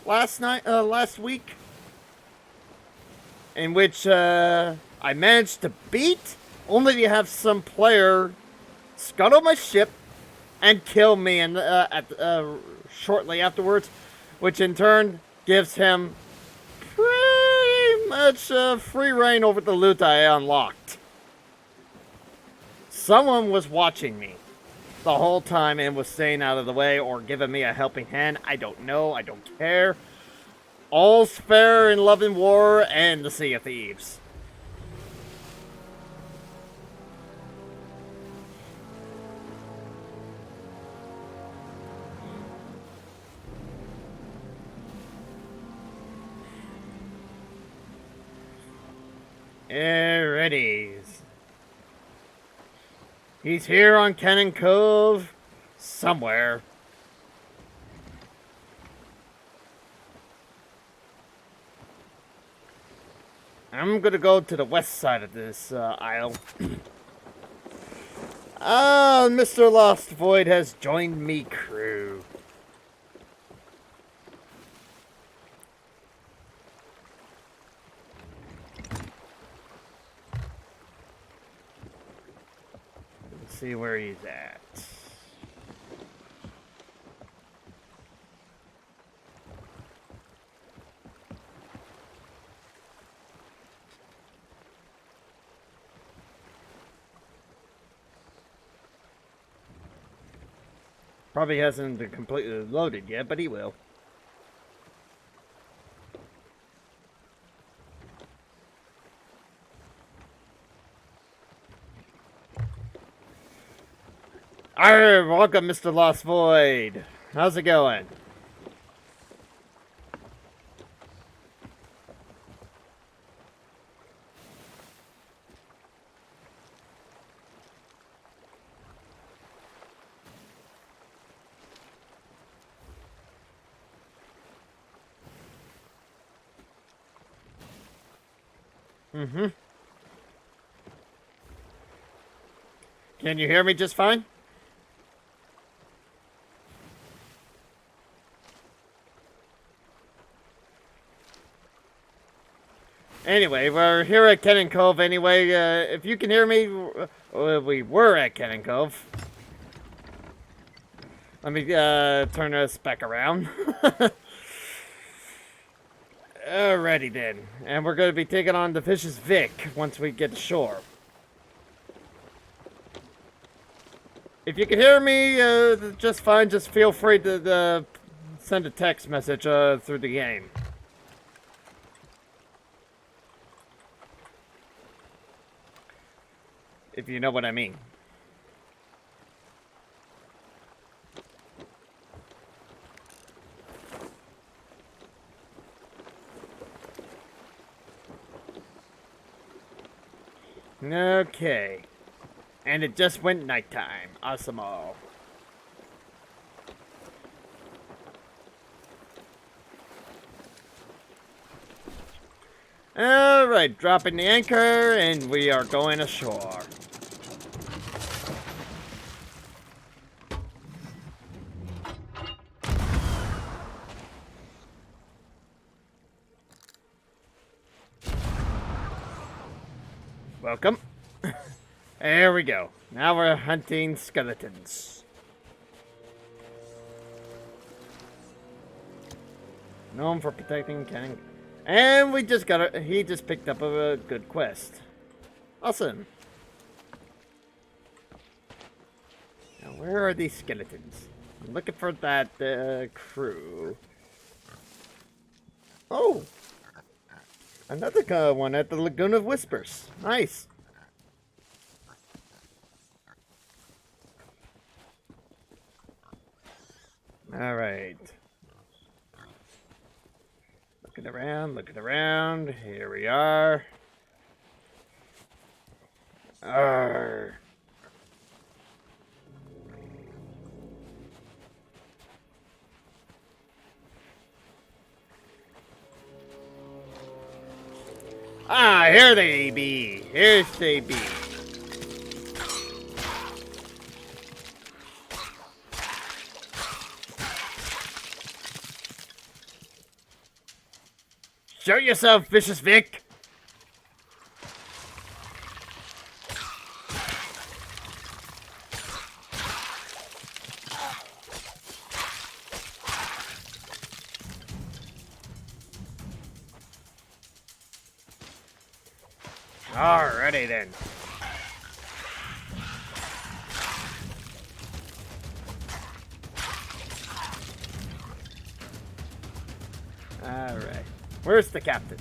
last week, in which I managed to beat, only to have some player scuttle my ship and kill me shortly afterwards, which in turn gives him pretty much free reign over the loot I unlocked. Someone was watching me the whole time and was staying out of the way or giving me a helping hand. I don't know. I don't care. All's fair in love and war and the Sea of Thieves. Alrighty. He's here on Cannon Cove somewhere. I'm gonna go to the west side of this isle. Mr. Lost Void has joined me crew. Let's see where he's at. Probably hasn't been completely loaded yet, but he will. Arr, welcome, Mr. Lost Void. How's it going? Mm-hmm. Can you hear me just fine? Anyway, we're here at Cannon Cove anyway. If you can hear me, we were at Cannon Cove. Let me turn this back around. Alrighty then. And we're going to be taking on the Vicious Vic once we get ashore. If you can hear me just fine, just feel free to send a text message through the game. If you know what I mean. Okay. And it just went nighttime. Awesome all. Alright, dropping the anchor and we are going ashore. Welcome. There we go. Now we're hunting skeletons. Known for protecting Cannon. And we just he just picked up a good quest. Awesome. Now where are these skeletons? I'm looking for that crew. Oh! Another one at the Lagoon of Whispers. Nice. Alright. Looking around, looking around. Here we are. Arr. Ah, here they be. Here they be. Show yourself, Vicious Vic. Alrighty then. Alright. Where's the captain?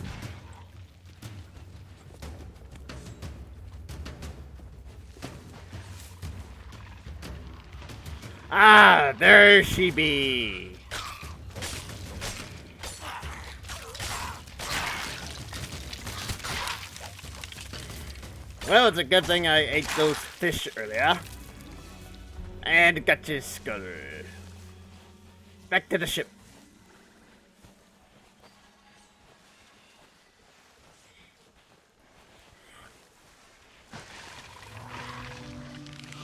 Ah, there she be. Well, it's a good thing I ate those fish earlier. And got your skull. Back to the ship.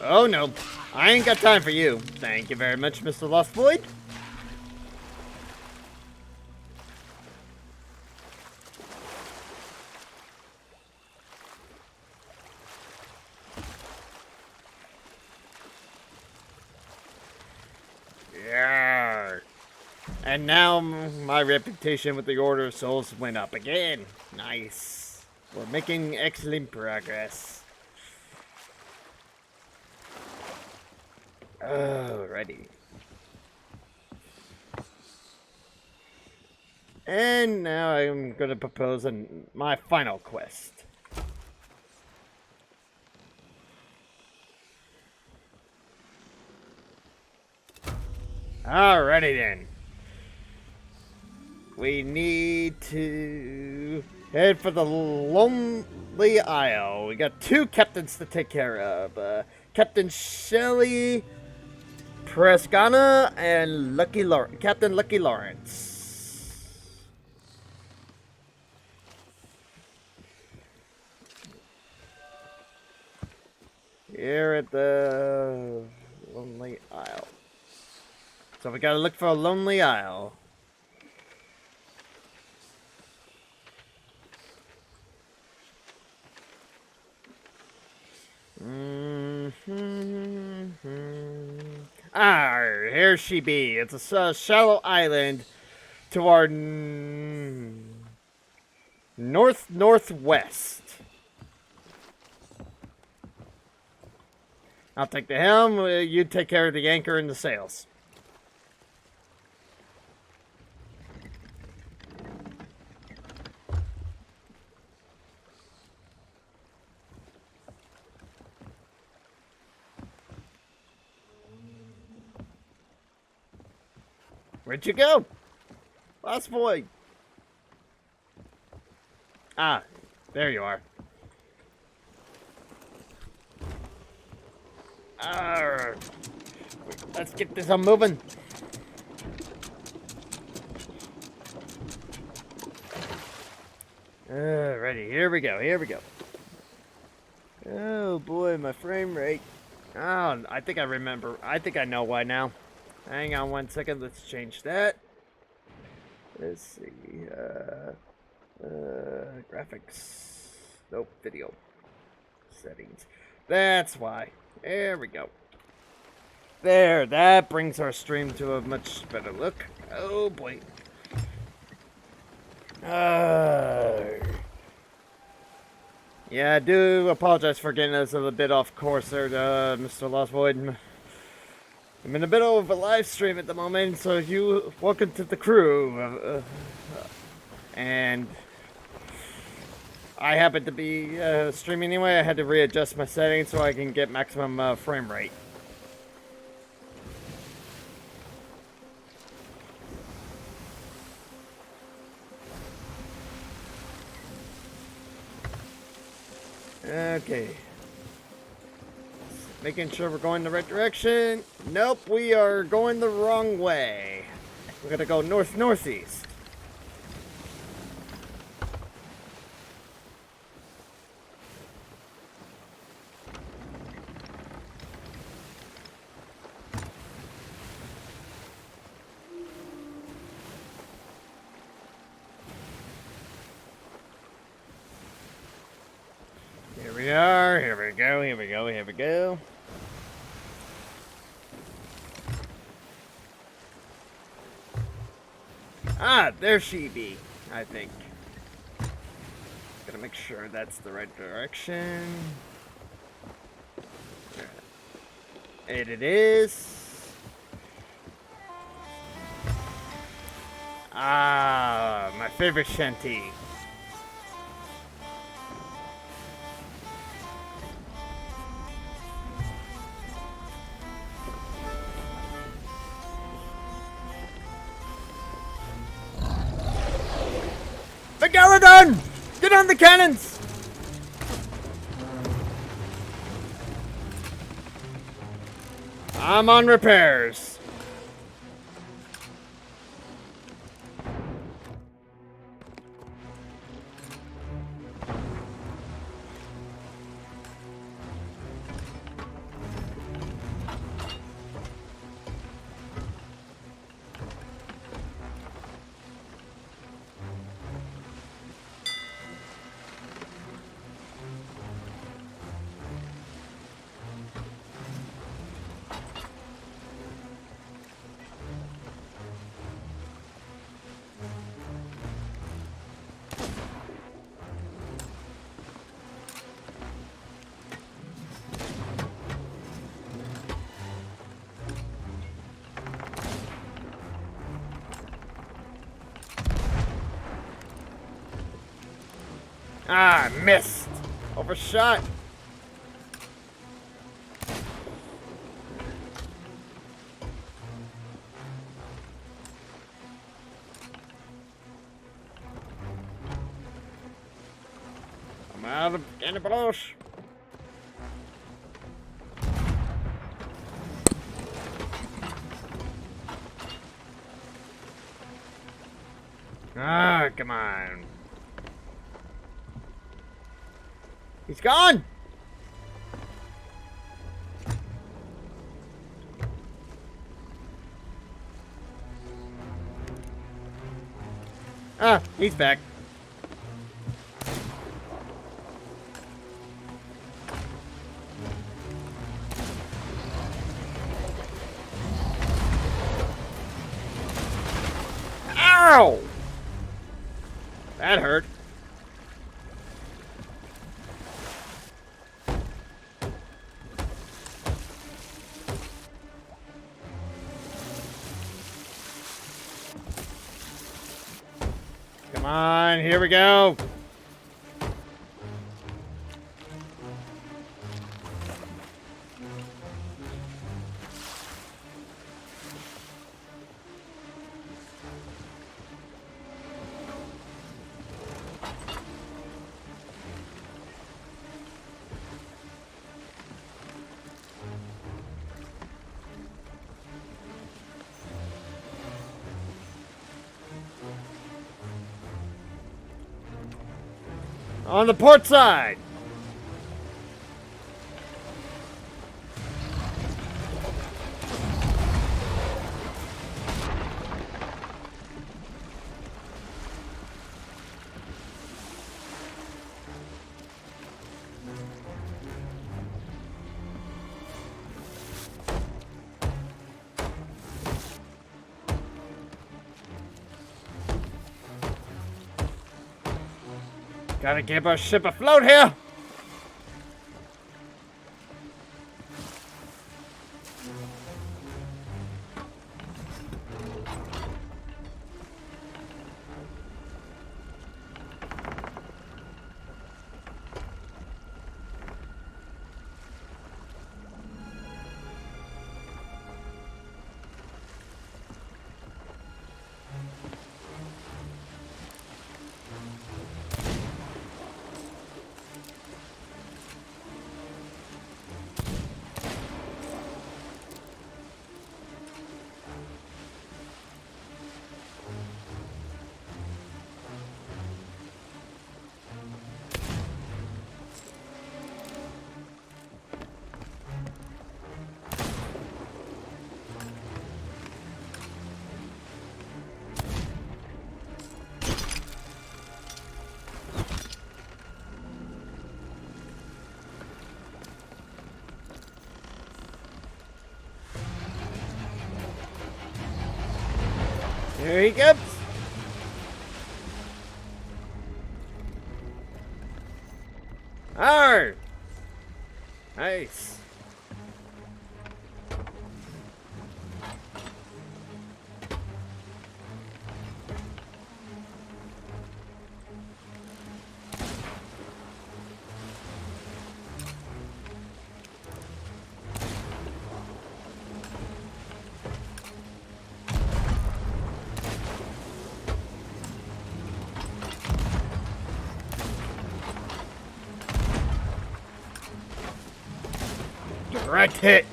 Oh no, I ain't got time for you. Thank you very much, Mr. Lost Void. Yeah. And now my reputation with the Order of Souls went up again. Nice. We're making excellent progress. Alrighty. And now I'm going to propose my final quest. Alrighty then. We need to head for the Lonely Isle. We got 2 captains to take care of. Captain Shelley Prescana and Captain Lucky Lawrence. Here at the Lonely Isle. So we gotta look for a Lonely Isle. Ah, here she be. It's a shallow island to our northwest. I'll take the helm. You take care of the anchor and the sails. Where'd you go? Lost Void. Ah, there you are. Arr. Let's get this on moving. Alrighty, here we go, here we go. Oh boy, my frame rate. Oh, I think I remember. I think I know why now. Hang on 1 second, let's change that. Let's see, graphics. Nope, video. Settings. That's why. There we go. There, that brings our stream to a much better look. Oh boy. Yeah, I do apologize for getting us a little bit off course there, Mr. Lost Void. I'm in a bit of a live stream at the moment, so welcome to the crew. And I happen to be streaming anyway. I had to readjust my settings so I can get maximum frame rate. Okay. Making sure we're going the right direction. Nope, we are going the wrong way. We're gonna go north-northeast. Here we are, here we go, here we go, here we go. Ah, there she be, I think. Gotta make sure that's the right direction. And it is. Ah, my favorite shanty. The Galadon! Get on the cannons! I'm on repairs. Ah, missed. Overshot. I'm out of cannibals. Ah, come on. He's gone! Ah, he's back. Ow! That hurt. Come on, here we go. On the port side. Gotta keep our ship afloat here. There he comes. Arr! Nice. Direct hit.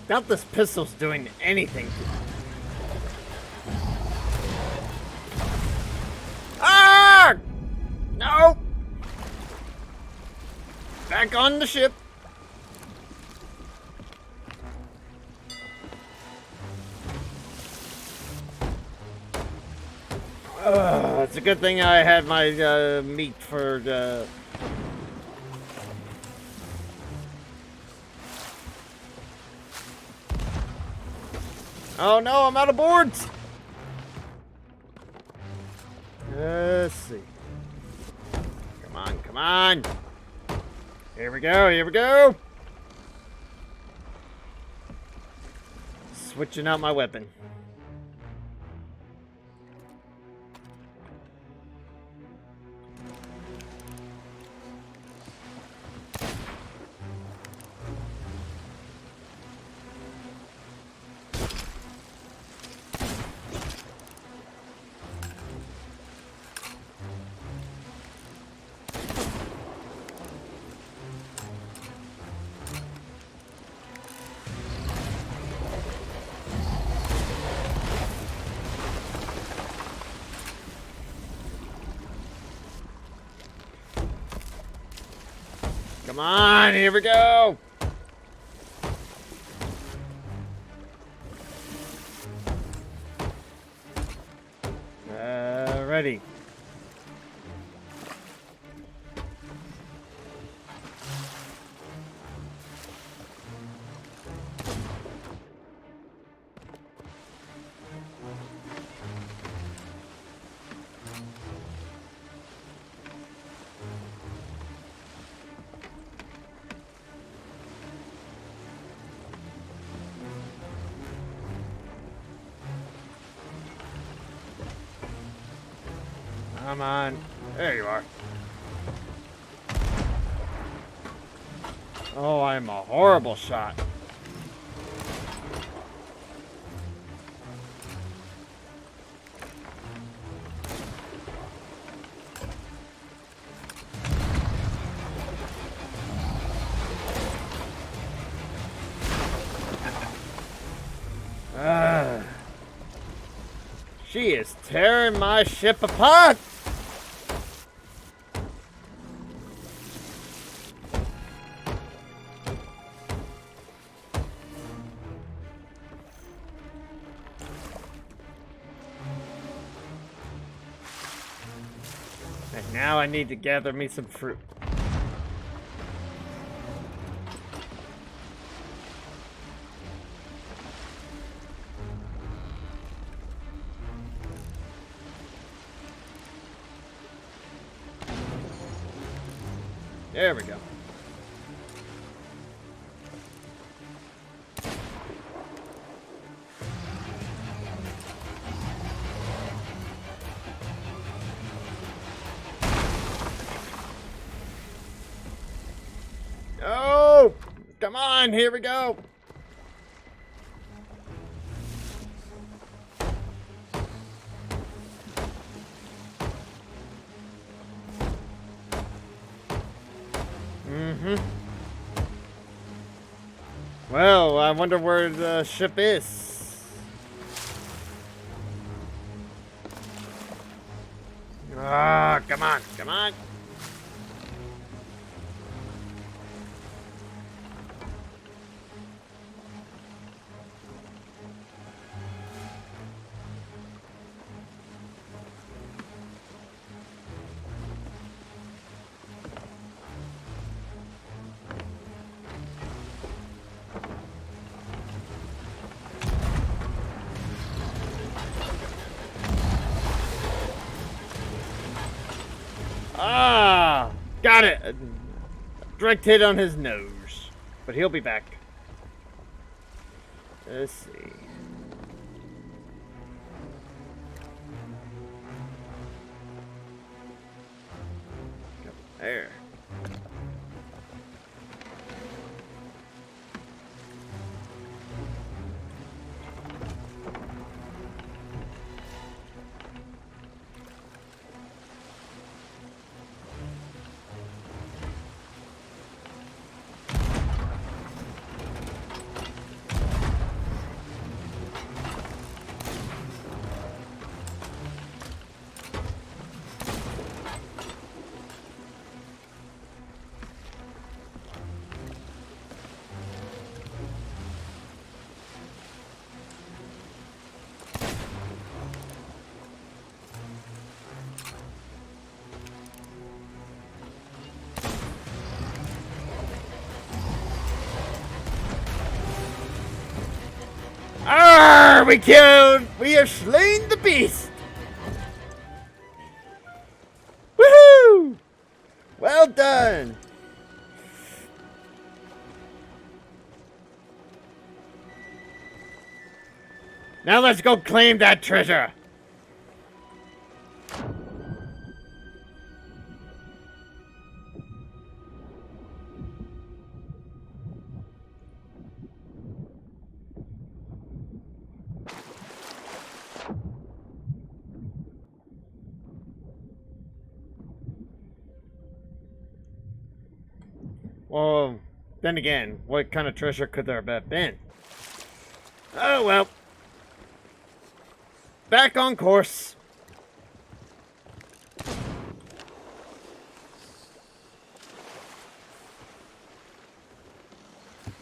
Doubt this pistol's doing anything to me. Ah! No! Back on the ship. It's a good thing I had my meat for the... Oh no, I'm out of boards! Let's see. Come on, come on! Here we go, here we go! Switching out my weapon. Come on, here we go! Ready. Come on. There you are. Oh, I'm a horrible shot. She is tearing my ship apart! And now I need to gather me some fruit. There we go. Oh, come on, here we go. Well, I wonder where the ship is. Ah, come on, come on. Ah! Got it! A direct hit on his nose. But he'll be back. Let's see. There. Arr! We have slain the beast! Woohoo! Well done! Now let's go claim that treasure! Well, then again, what kind of treasure could there have been? Oh well. Back on course.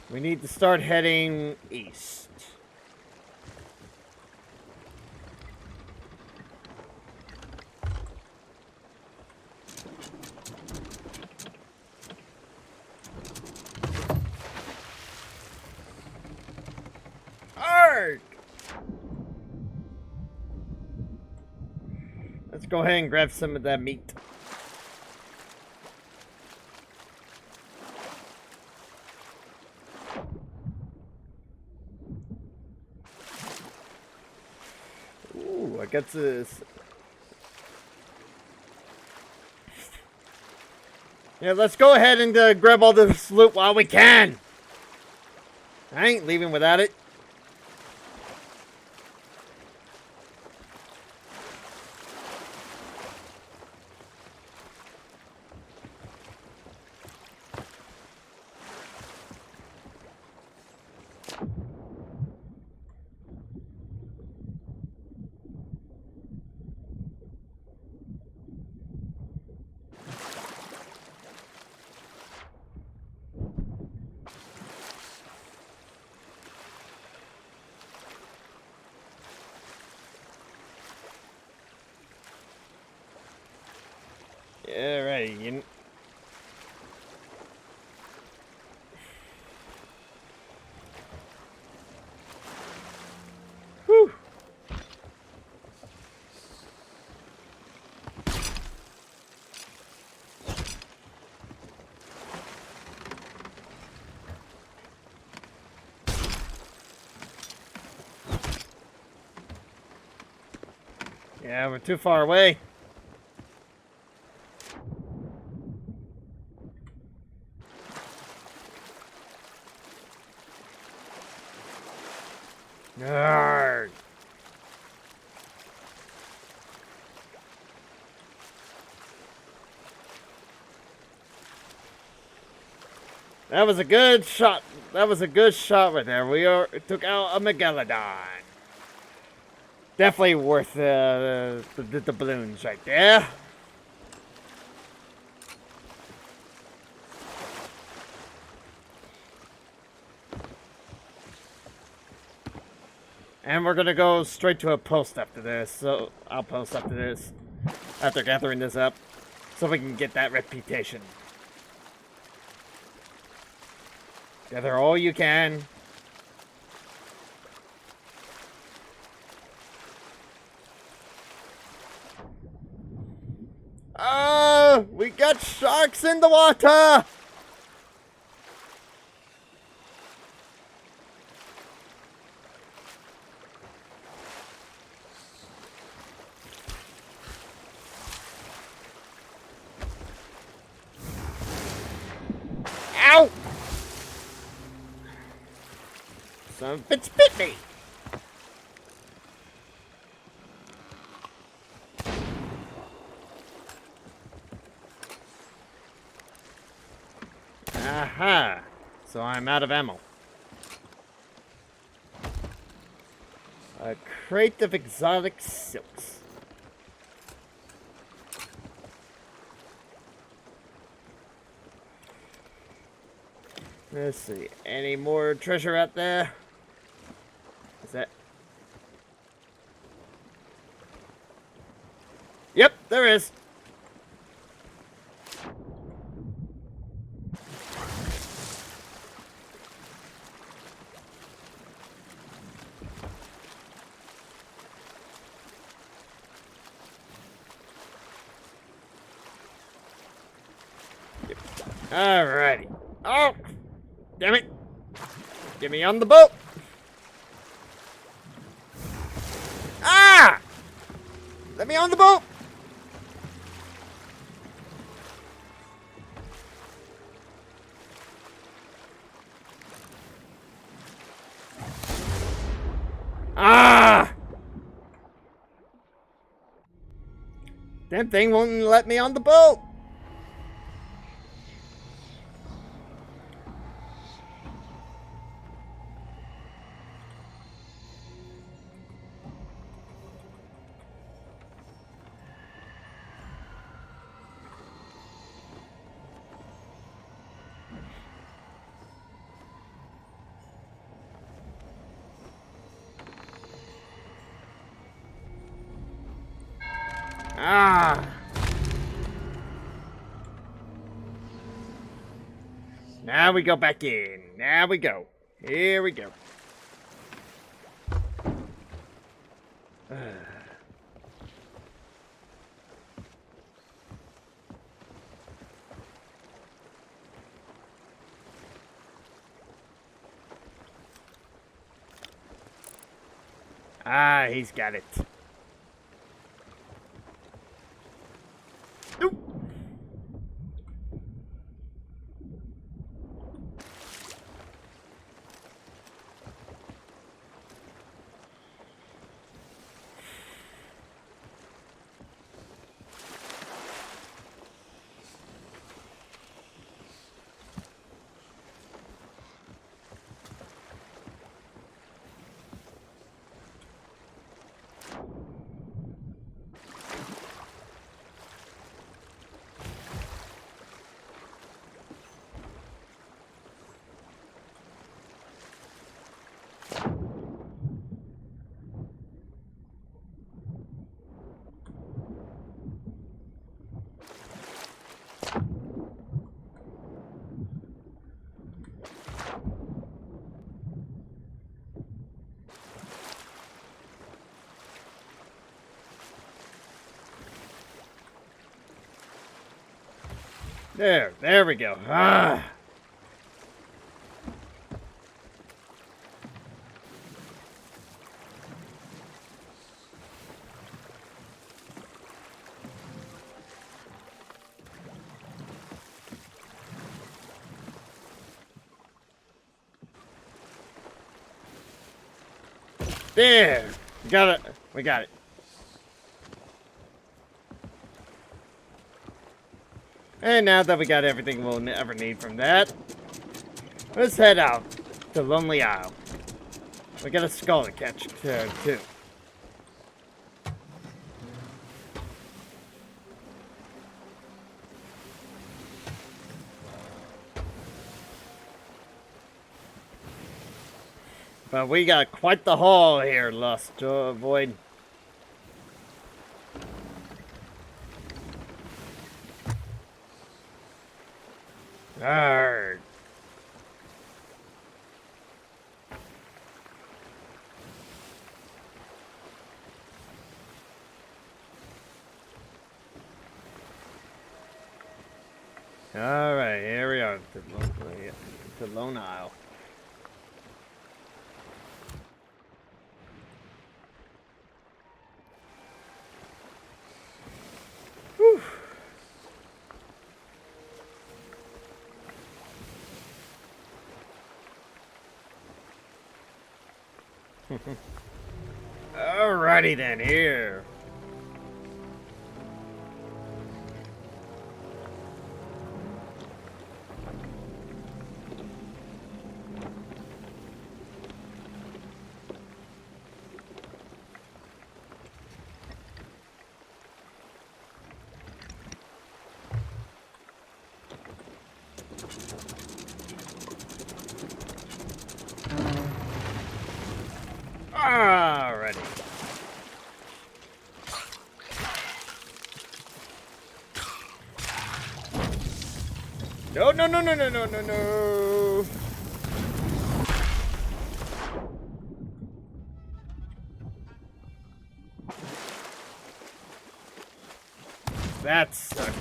We need to start heading east. Arg! Let's go ahead and grab some of that meat. Ooh, I got this. Yeah, let's go ahead and grab all this loot while we can. I ain't leaving without it. Yeah, right. Whew. Yeah, we're too far away. Arrgh. That was a good shot. That was a good shot right there. Took out a Megalodon. Definitely worth the balloons right there. And we're gonna go straight to a post after this. So I'll post after this, after gathering this up, so we can get that reputation. Gather all you can. Sharks in the water! Ow! Son of a bitch bit me! Aha! So I'm out of ammo. A crate of exotic silks. Let's see. Any more treasure out there? Is that... Yep, there is. Yep. Alrighty. Oh! Damn it! Get me on the boat! Ah! Let me on the boat! Ah! Damn thing won't let me on the boat! Ah! Now we go back in. Now we go. Here we go. Ah, he's got it. Oop. There we go. Ah. There. We got it. We got it. And now that we got everything we'll ever need from that, let's head out to Lonely Isle. We got a skull to catch, too. But we got quite the haul here, Lust to avoid. Arrgh. Alright, here we are. To Lone Isle. Whew. Alrighty then, here. Alrighty. No, no, no, no, no, no, no, no. That sucked.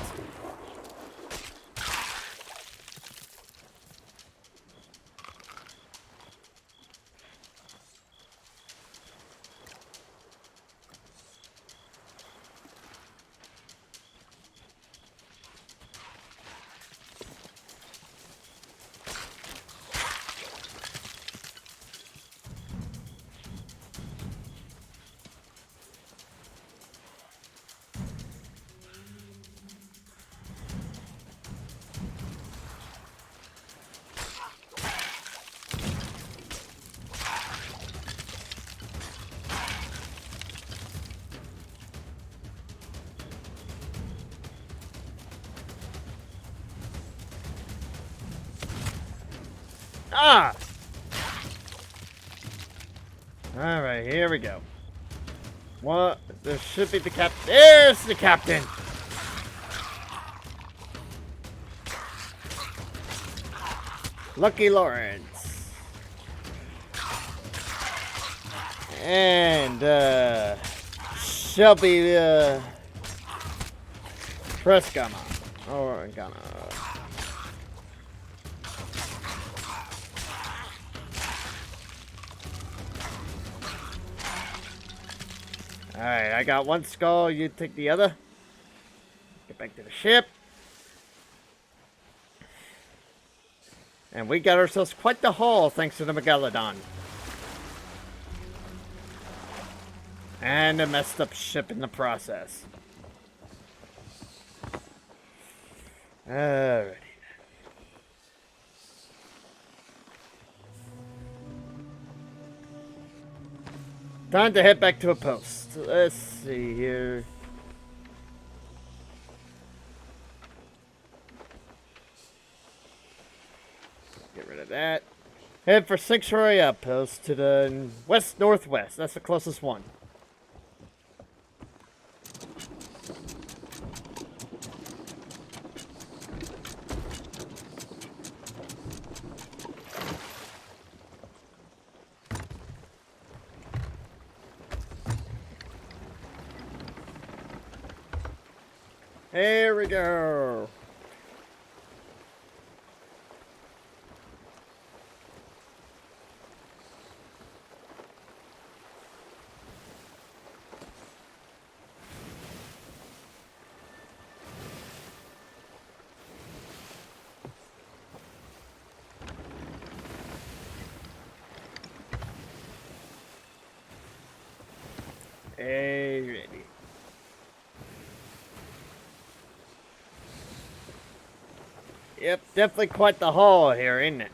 Ah! Alright, here we go. What? There should be the captain. There's the captain! Lucky Lawrence. And, Shelby, Prescama. Or Ghana. Alright, I got one skull, you take the other. Get back to the ship. And we got ourselves quite the haul thanks to the Megalodon. And a messed up ship in the process. Alrighty. Time to head back to a post. Let's see here. Get rid of that. Head for Sanctuary Outpost to the west-northwest. That's the closest one. Here we go. Alrighty. Yep, definitely quite the haul here, isn't it?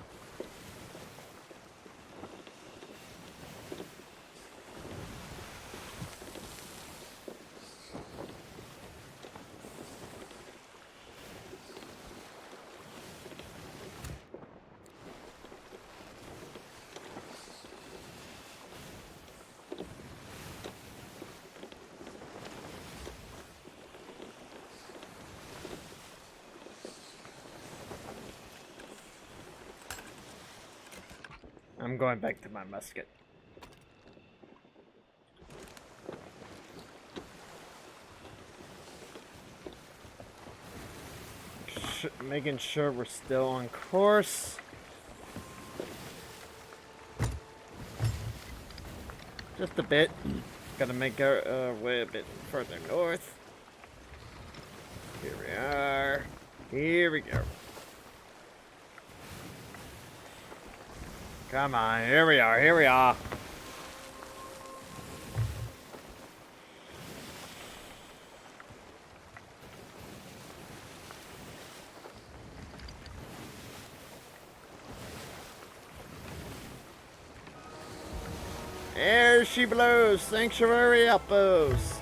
I'm going back to my musket. I'm making sure we're still on course. Just a bit. Gotta make our way a bit further north. Here we are. Here we go. Come on, here we are, here we are. There she blows, Sanctuary Outpost.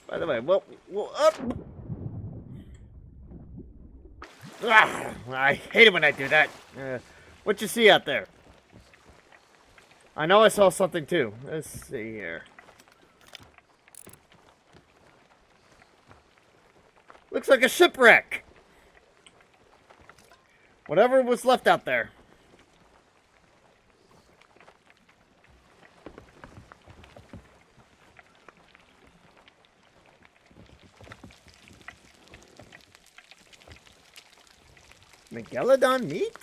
By the way, well up. I hate it when I do that. What you see out there? I know I saw something too. Let's see here. Looks like a shipwreck. Whatever was left out there. Megalodon meat?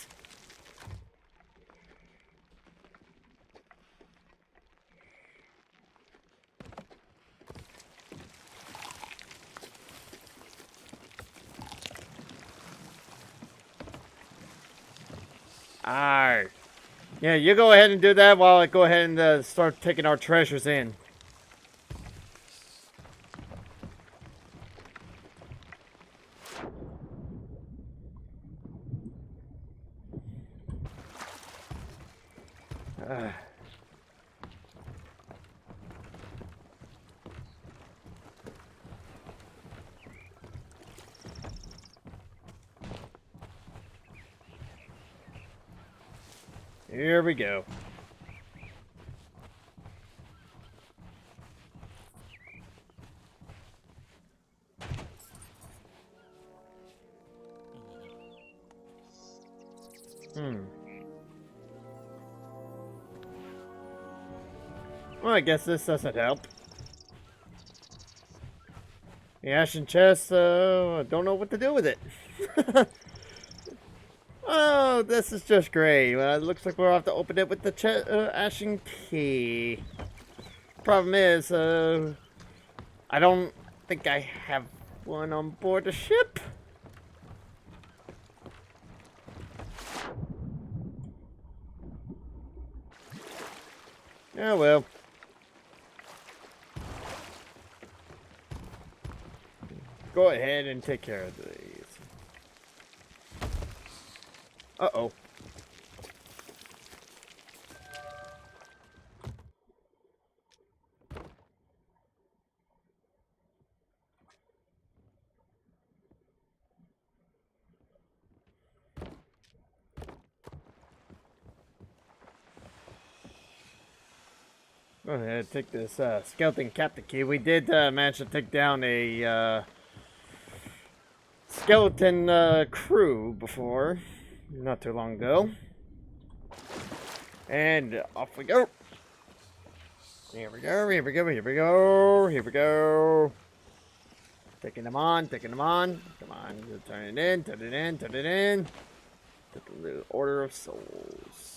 Alright. Yeah, you go ahead and do that while I go ahead and start taking our treasures in. Here we go. Well, I guess this doesn't help. The ashen chest, I don't know what to do with it. Oh, this is just great. It looks like we'll have to open it with the ashen key. Problem is, I don't think I have one on board the ship. Oh well. Go ahead and take care of these. Uh-oh. Go ahead, take this skeleton captain key. We did manage to take down a skeleton crew before, not too long ago. And off we go. Here we go, here we go, here we go, here we go. Taking them on, taking them on. Come on, turn it in, turn it in, turn it in. To the Order of Souls.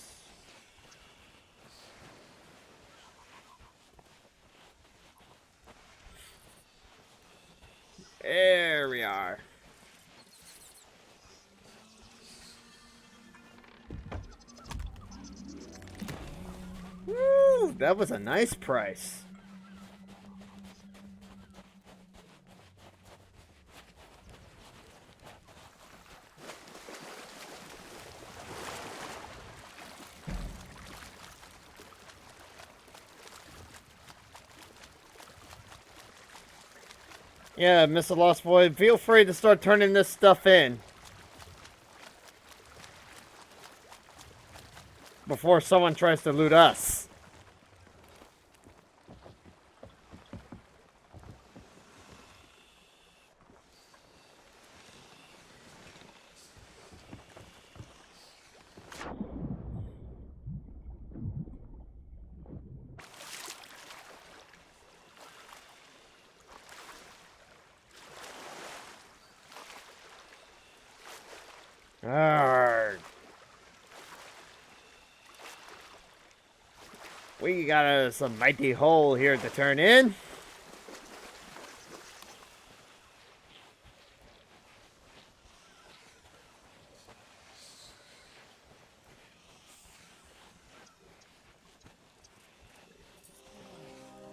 There we are. Woo, that was a nice price. Yeah, Mr. Lost Boy, feel free to start turning this stuff in. Before someone tries to loot us. Arrgh. We got us a mighty hole here to turn in.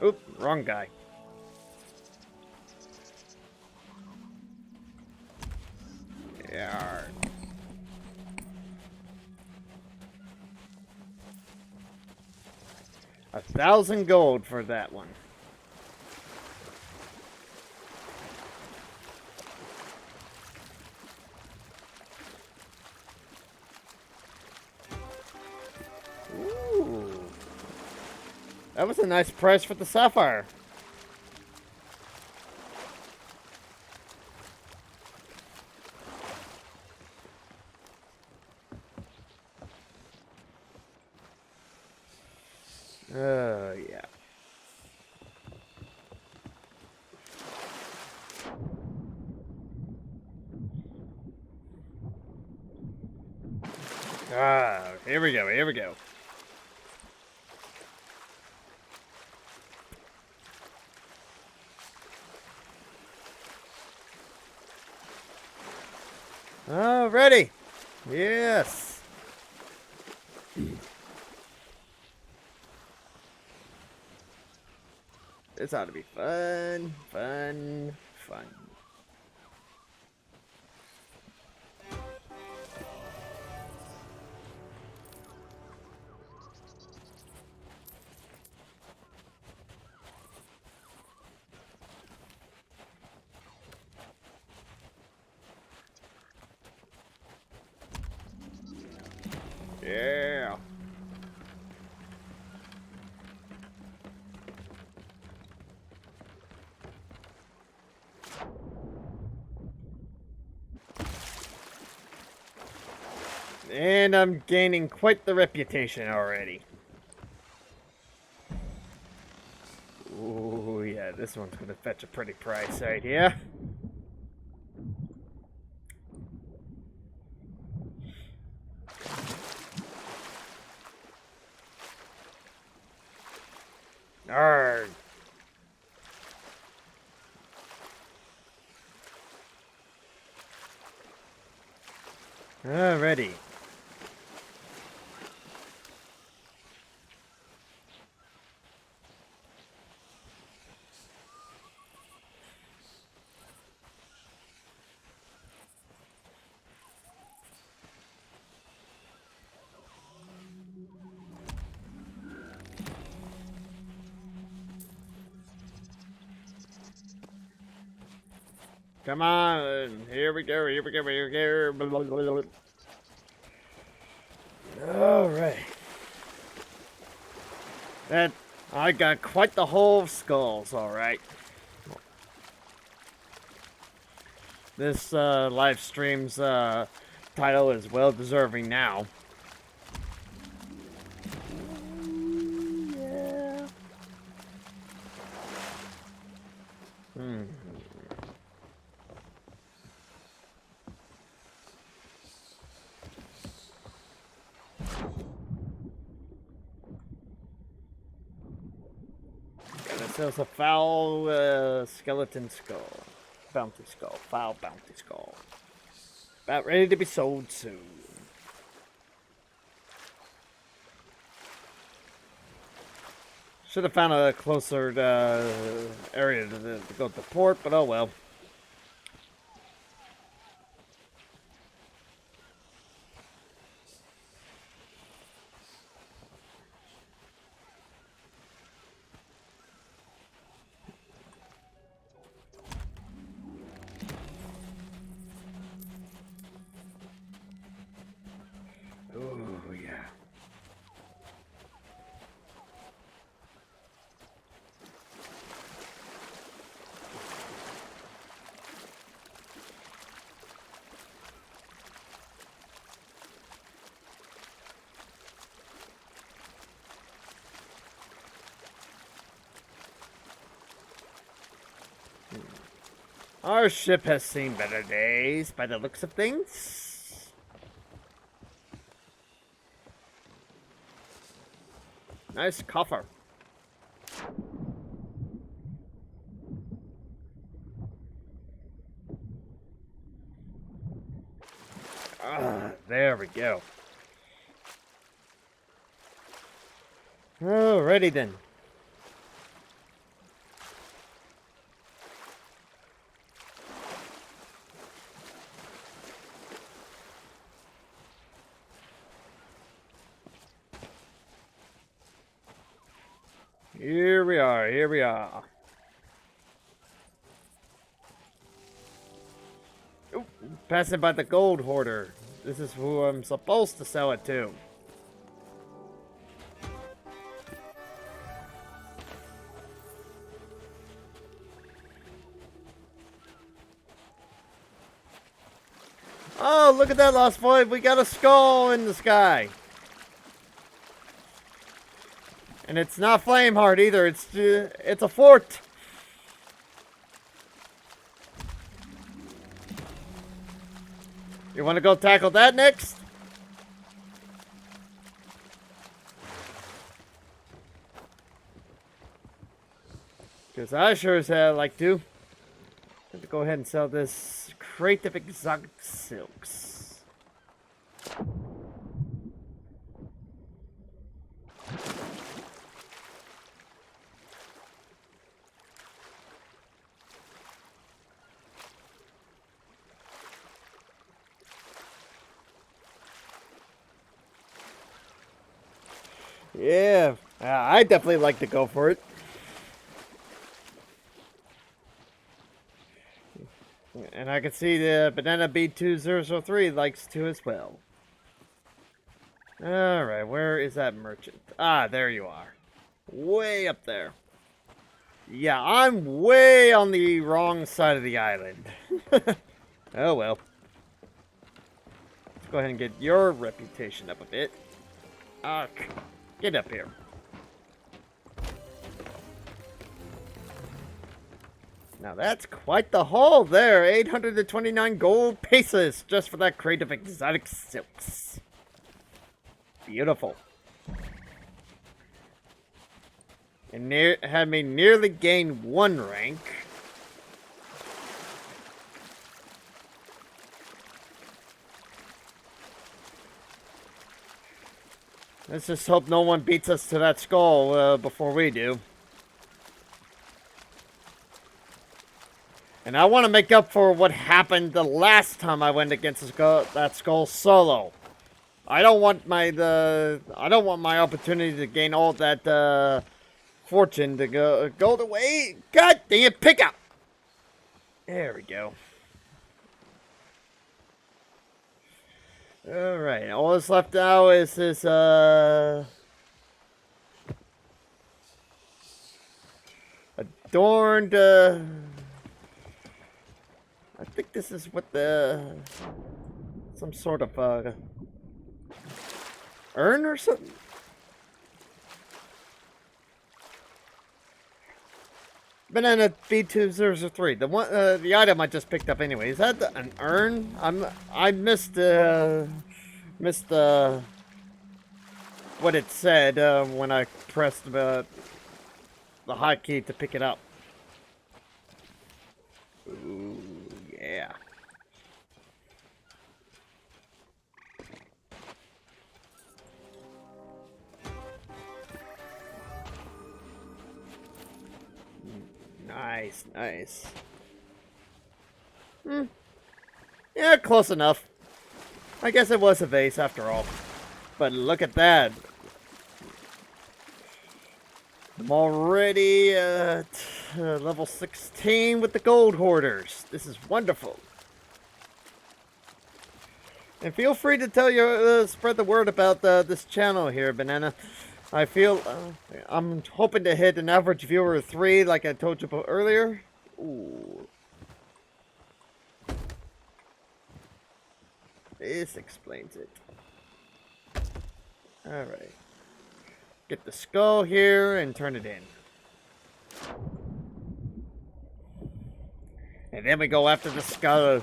Oop, wrong guy. Yeah. 1,000 gold for that one. Ooh. That was a nice price for the sapphire. Yeah. Ah, here we go, here we go. Alrighty. Yes. This ought to be fun, fun, fun. Yeah. And I'm gaining quite the reputation already. Ooh, yeah, this one's gonna fetch a pretty price right here. Arrgh. Alrighty. Come on, here we go, here we go, here we go. Blah, blah, blah, blah. All right. That I got quite the hole of skulls. All right. This live stream's title is well deserving now. Yeah. Hmm. This is a foul skeleton skull. Bounty skull. Foul bounty skull. About ready to be sold soon. Should have found a closer area to go to port, but oh well. Our ship has seen better days by the looks of things. Nice coffer. Ah, there we go. Alrighty then. Here we are, here we are. Oop, passing by the gold hoarder. This is who I'm supposed to sell it to. Oh, look at that, Lost Boy. We got a skull in the sky. And it's not Flameheart either. It's a fort. You want to go tackle that next? Because I sure as hell like to. Have to go ahead and sell this crate of exotic silks. Yeah, I definitely like to go for it. And I can see the Banana B2003 likes to as well. Alright, where is that merchant? Ah, there you are. Way up there. Yeah, I'm way on the wrong side of the island. Oh well. Let's go ahead and get your reputation up a bit. Ark, get up here. Now that's quite the haul there. 829 gold pieces just for that crate of exotic silks. Beautiful. And had me nearly gain 1 rank. Let's just hope no one beats us to that skull before we do. And I want to make up for what happened the last time I went against that skull solo. I don't want my opportunity to gain all that fortune to go away. God dang it, pick up. There we go. All right, all that's left now is this adorned. I think this is what some sort of urn or something. Banana B2003. The one, the item I just picked up anyway. Is that an urn? I missed what it said when I pressed the hotkey to pick it up. Ooh, yeah. Nice, nice. Yeah, close enough. I guess it was a vase after all. But look at that. I'm already at level 16 with the gold hoarders. This is wonderful. And feel free to tell your spread the word about this channel here, Banana. I feel I'm hoping to hit an average viewer of 3, like I told you about earlier. Ooh. This explains it. Alright. Get the skull here and turn it in. And then we go after the skull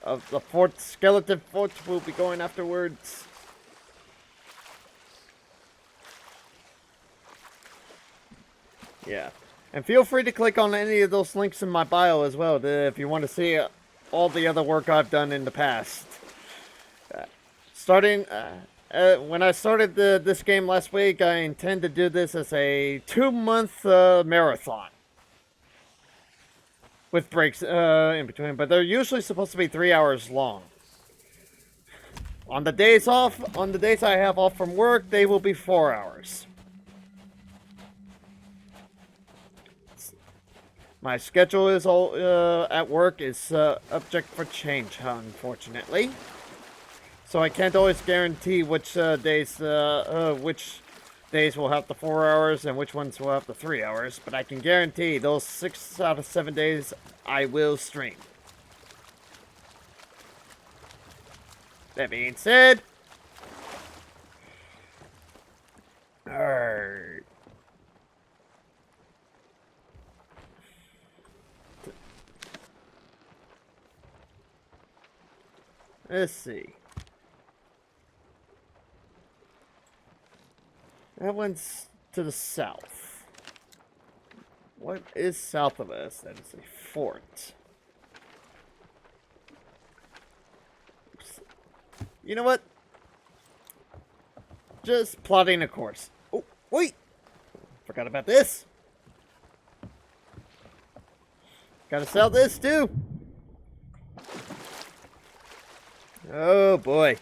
of the fort. Skeleton fort we'll be going afterwards. Yeah. And feel free to click on any of those links in my bio as well if you want to see all the other work I've done in the past. When I started this game last week, I intend to do this as a 2-month marathon. With breaks in between, but they're usually supposed to be 3 hours long. On the days I have off from work, they will be 4 hours. My schedule is all at work is subject for change, unfortunately. So I can't always guarantee which days will have the 4 hours and which ones will have the 3 hours. But I can guarantee those 6 out of 7 days I will stream. That being said, alright. Let's see. That one's to the south. What is south of us? That is a fort. Oops. You know what? Just plotting a course. Oh, wait! Forgot about this. Gotta sell this too. Oh boy.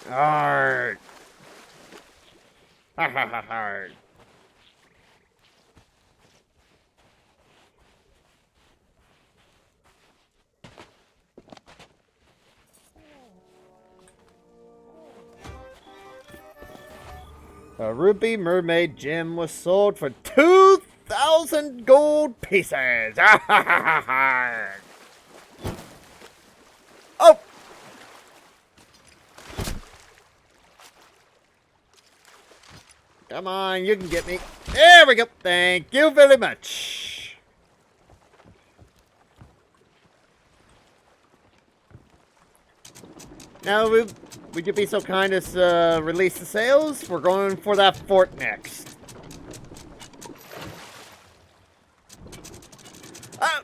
Arrgh. Ha ha ha ha. A ruby mermaid gem was sold for 2,000 gold pieces. Oh! Come on, you can get me. There we go. Thank you very much. Now, would you be so kind as release the sales? We're going for that fort next. Ah!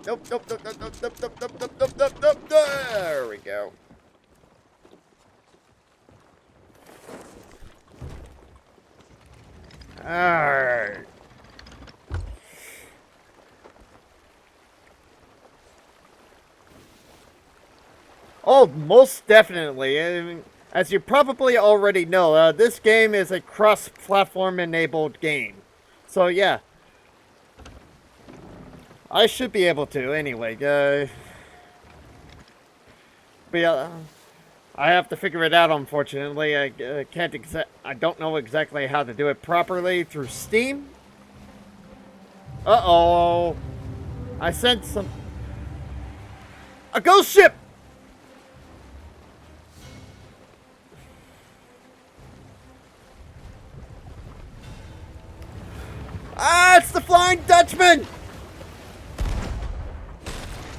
Nope, nope, nope, nope, nope, nope, nope, nope, nope, nope, nope, nope. There we go. Alright. Oh, most definitely. I mean, as you probably already know, this game is a cross-platform enabled game. So yeah. I should be able to, anyway. But yeah, I have to figure it out, unfortunately. I don't know exactly how to do it properly through Steam. Uh-oh. I sent some... A ghost ship! Ah, it's the Flying Dutchman!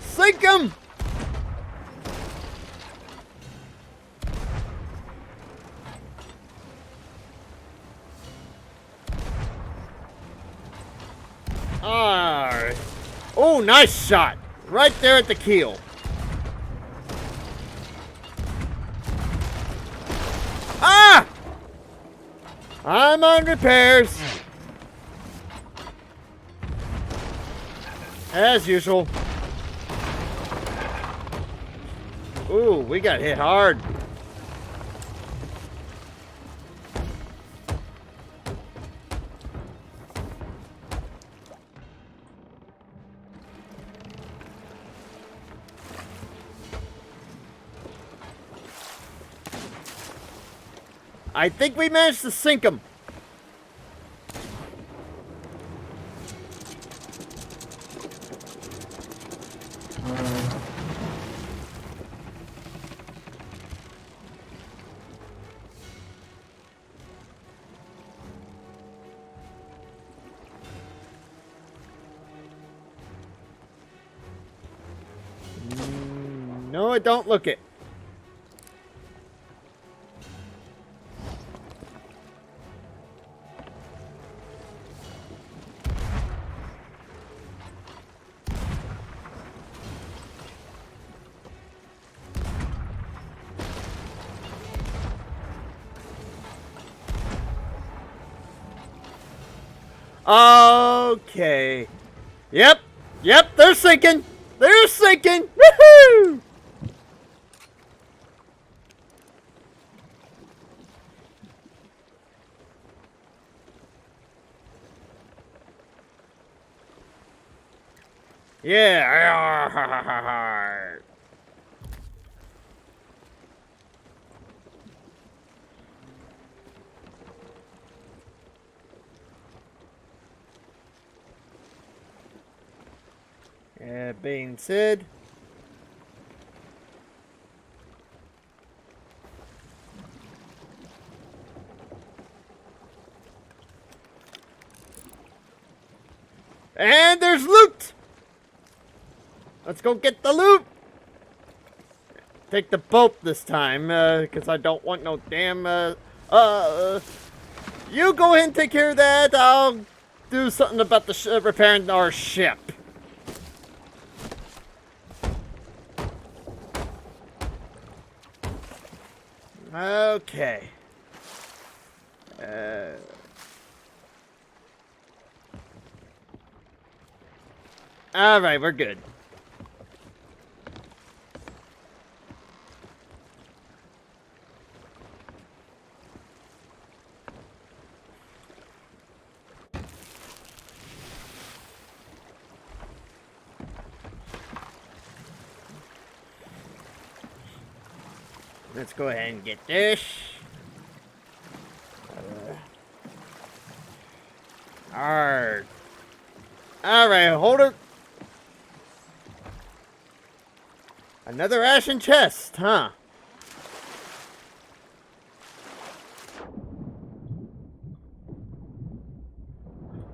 Sink him! Alright. Oh, nice shot! Right there at the keel. Ah! I'm on repairs. As usual. Ooh, we got hit hard. I think we managed to sink him. No, I don't look it. Okay. Yep. Yep, they're sinking. They're sinking. Woohoo! Yeah. Being said. And there's loot! Let's go get the loot! Take the boat this time, because I don't want no damn, you go ahead and take care of that. I'll do something about the repairing our ship. Okay. Alright, we're good. Let's go ahead and get this. Alright. Alright, hold her. Another ashen chest, huh?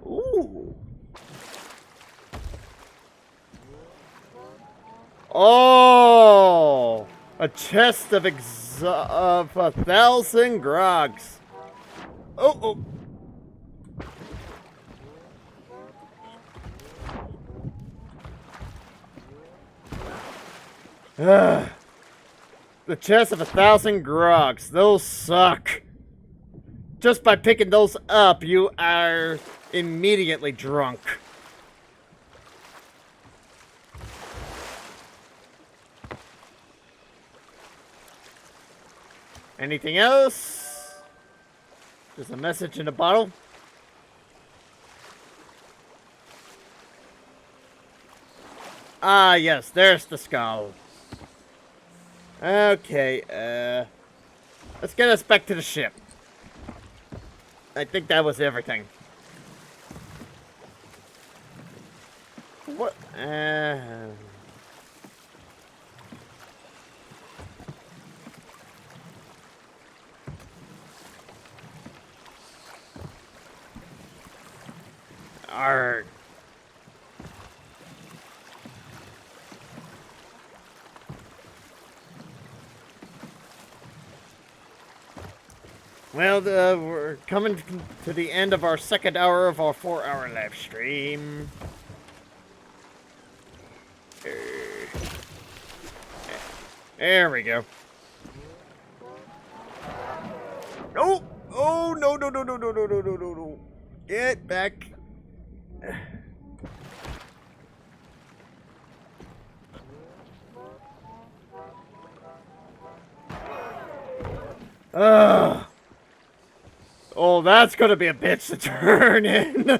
Ooh. Oh! A chest of 1,000 grogs. Oh, oh. The chest of 1,000 grogs. Those suck. Just by picking those up, you are immediately drunk. Anything else? There's a message in a bottle. Ah, yes, there's the skull. Okay, let's get us back to the ship. I think that was everything. What? Arrgh. Well, we're coming to the end of our second hour of our 4-hour live stream. There we go. Oh! Oh, no, no, no, no, no, no, no, no, no, no. Get back. Ugh. Oh, that's gonna be a bitch to turn in.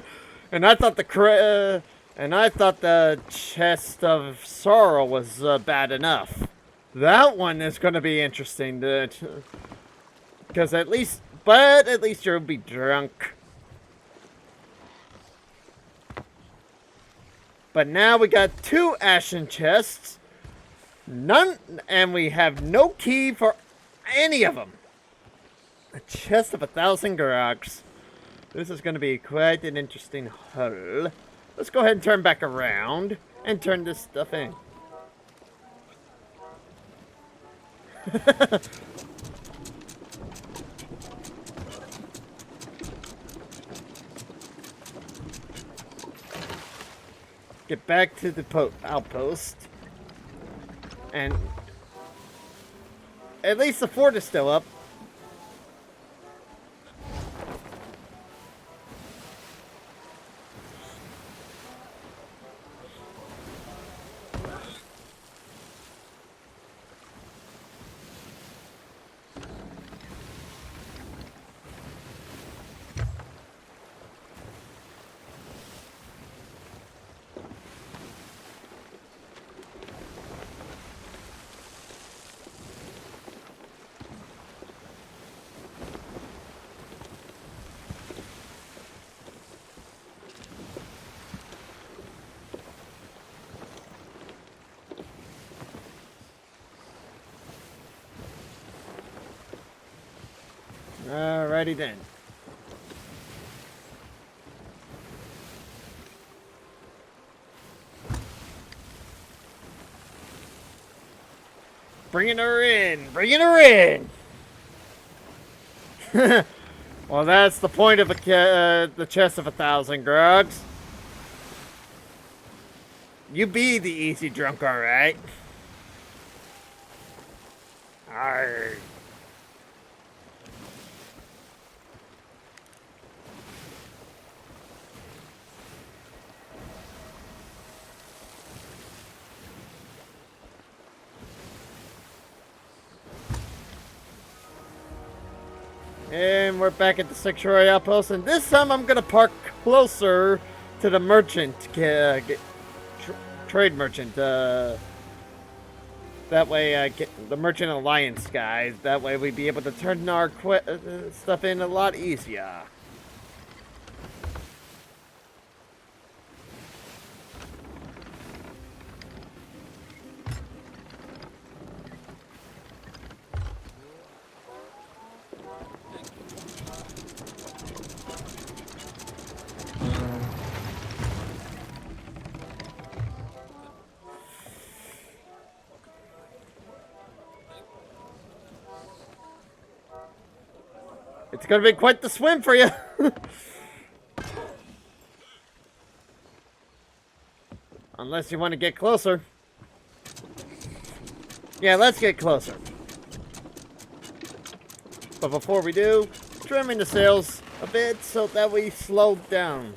And I thought the chest of sorrow was bad enough. That one is gonna be interesting because at least you'll be drunk. But now we got 2 ashen chests, and we have no key for any of them. A chest of 1,000 grogs. This is going to be quite an interesting hull. Let's go ahead and turn back around and turn this stuff in. Get back to the outpost. And at least the fort is still up. Alrighty then. Bringing her in! Bringing her in! Well, that's the point of the chest of 1,000 grogs. You be the easy drunk, alright? Arrgh. And we're back at the sanctuary outpost, and this time I'm gonna park closer to the merchant, trade merchant. That way, I get the merchant alliance guys. That way, we'd be able to turn our stuff in a lot easier. It's gonna be quite the swim for you. Unless you want to get closer. Yeah, let's get closer. But before we do, trimming the sails a bit so that we slow down.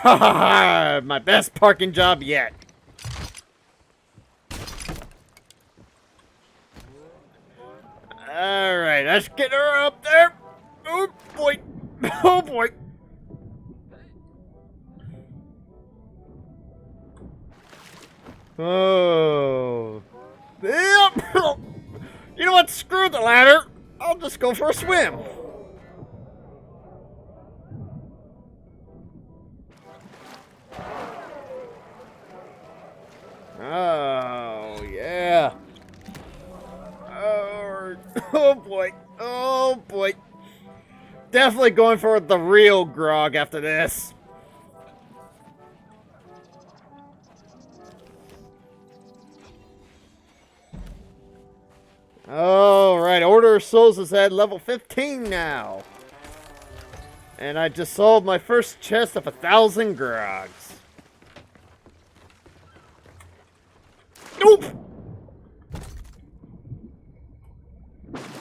Ah, my best parking job yet. Alright, let's get her up there. Oh boy. Oh boy. Oh. Yep. You know what? Screw the ladder. I'll just go for a swim. Oh, yeah. Oh, oh boy. Oh boy. Definitely going for the real grog after this. Alright, Order of Souls is at level 15 now. And I just sold my first chest of 1,000 grogs. Nope!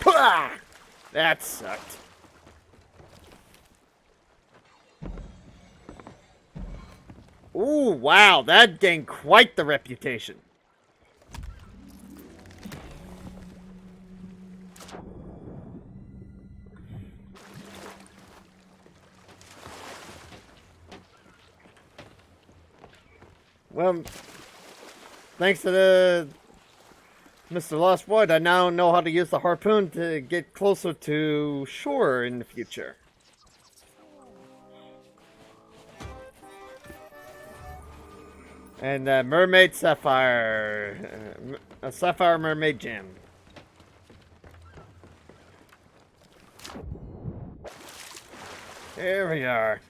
Pah! That sucked. Ooh, wow, that gained quite the reputation. Well, thanks to the Mr. Lost Wood, I now know how to use the harpoon to get closer to shore in the future. And Mermaid Sapphire. A Sapphire Mermaid Gem. Here we are.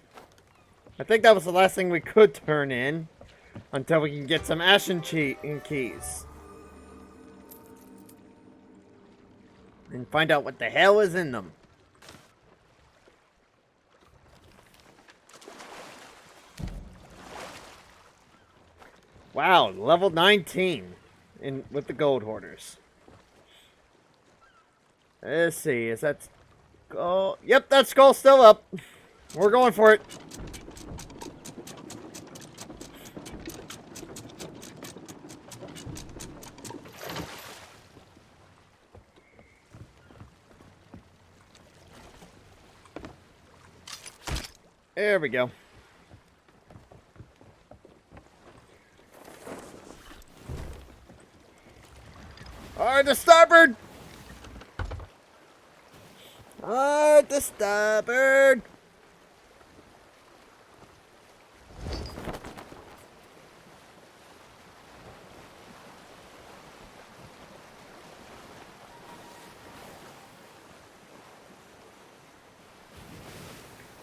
I think that was the last thing we could turn in. Until we can get some Ashen Keys. And find out what the hell is in them. Wow, level 19 with the gold hoarders. Let's see, is that skull? Yep, that skull's still up. We're going for it. There we go. Hard to starboard! Hard to starboard!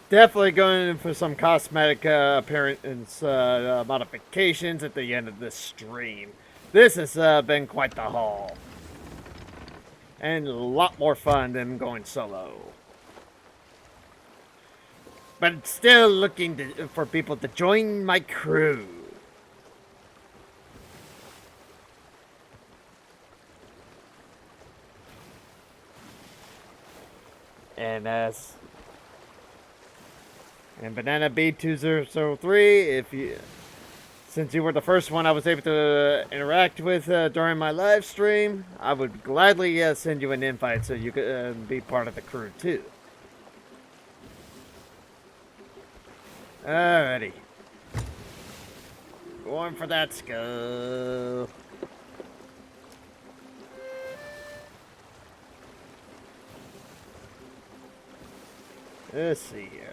Definitely going in for some cosmetic appearance modifications at the end of this stream. This has been quite the haul. And a lot more fun than going solo. But still looking for people to join my crew. And Banana B2003, since you were the first one I was able to interact with during my live stream, I would gladly send you an invite so you could be part of the crew too. Alrighty. Going for that skull. Let's see here.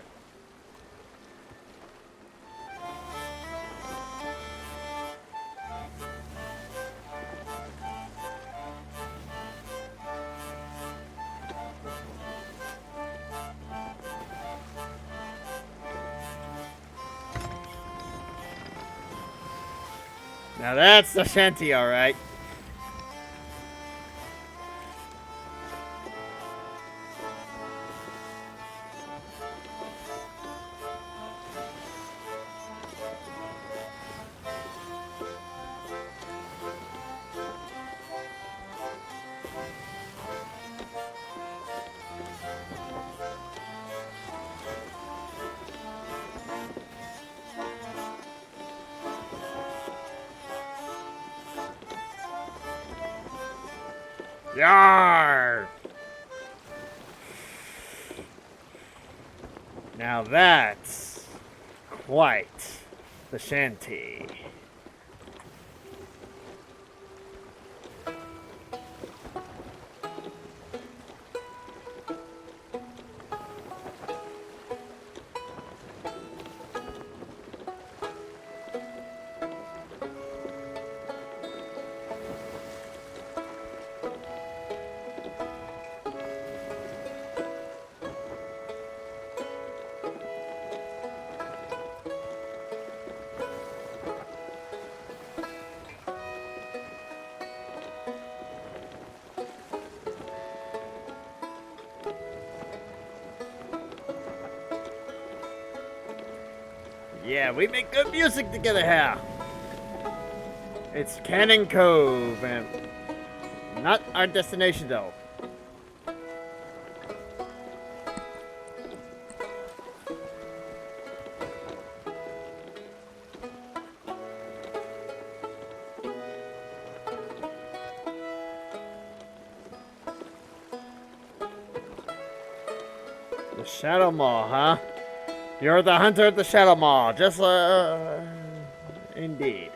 Now that's the shanty, alright. Yarr! Now that's quite the shanty. Yeah, we make good music together here. It's Cannon Cove, and not our destination though. The Shadow Maw, huh? You're the hunter of the Shadow Maw, just indeed.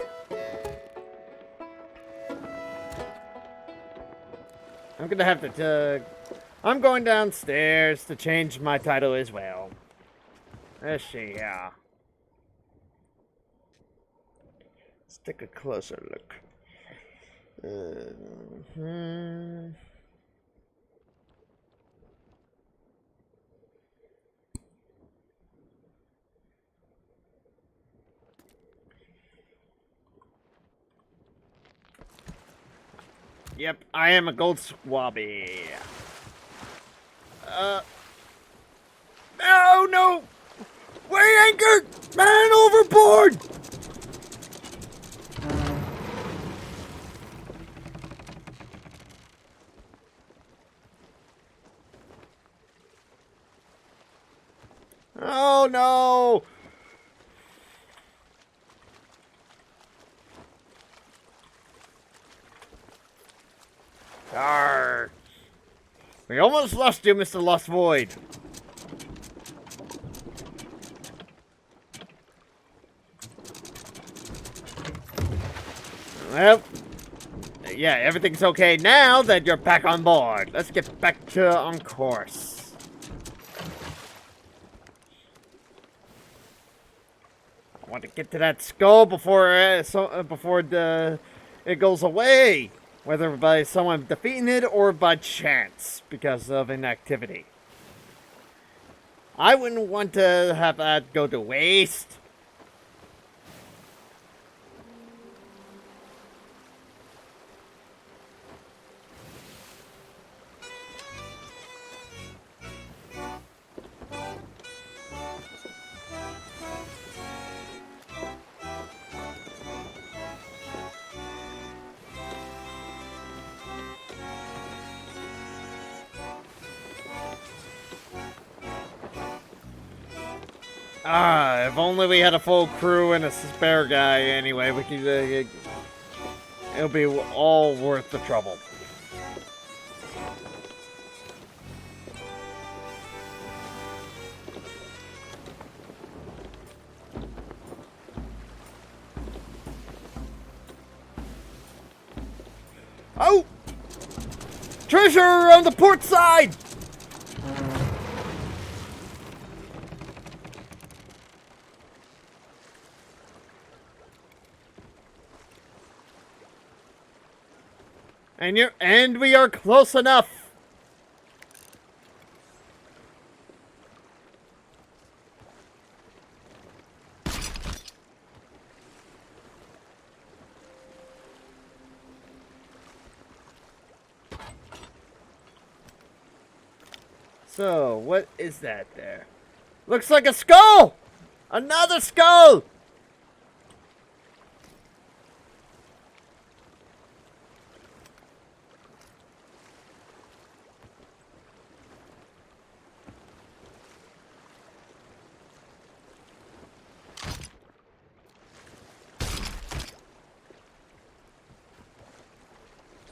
I'm gonna have to. I'm going downstairs to change my title as well. Let's see here. Let's take a closer look. Hmm. Yep, I am a gold swabby. No, no! Weigh anchor! Man overboard! Oh no! Arr. We almost lost you, Mr. Lost Void. Well, yeah, everything's okay now that you're back on board. Let's get back to on course. I want to get to that skull before it goes away, whether by someone defeating it or by chance because of inactivity. I wouldn't want to have that go to waste. Ah, if only we had a full crew and a spare guy anyway, we could, it'll be all worth the trouble. Oh! Treasure on the port side! And we are close enough. So, what is that there? Looks like a skull! Another skull!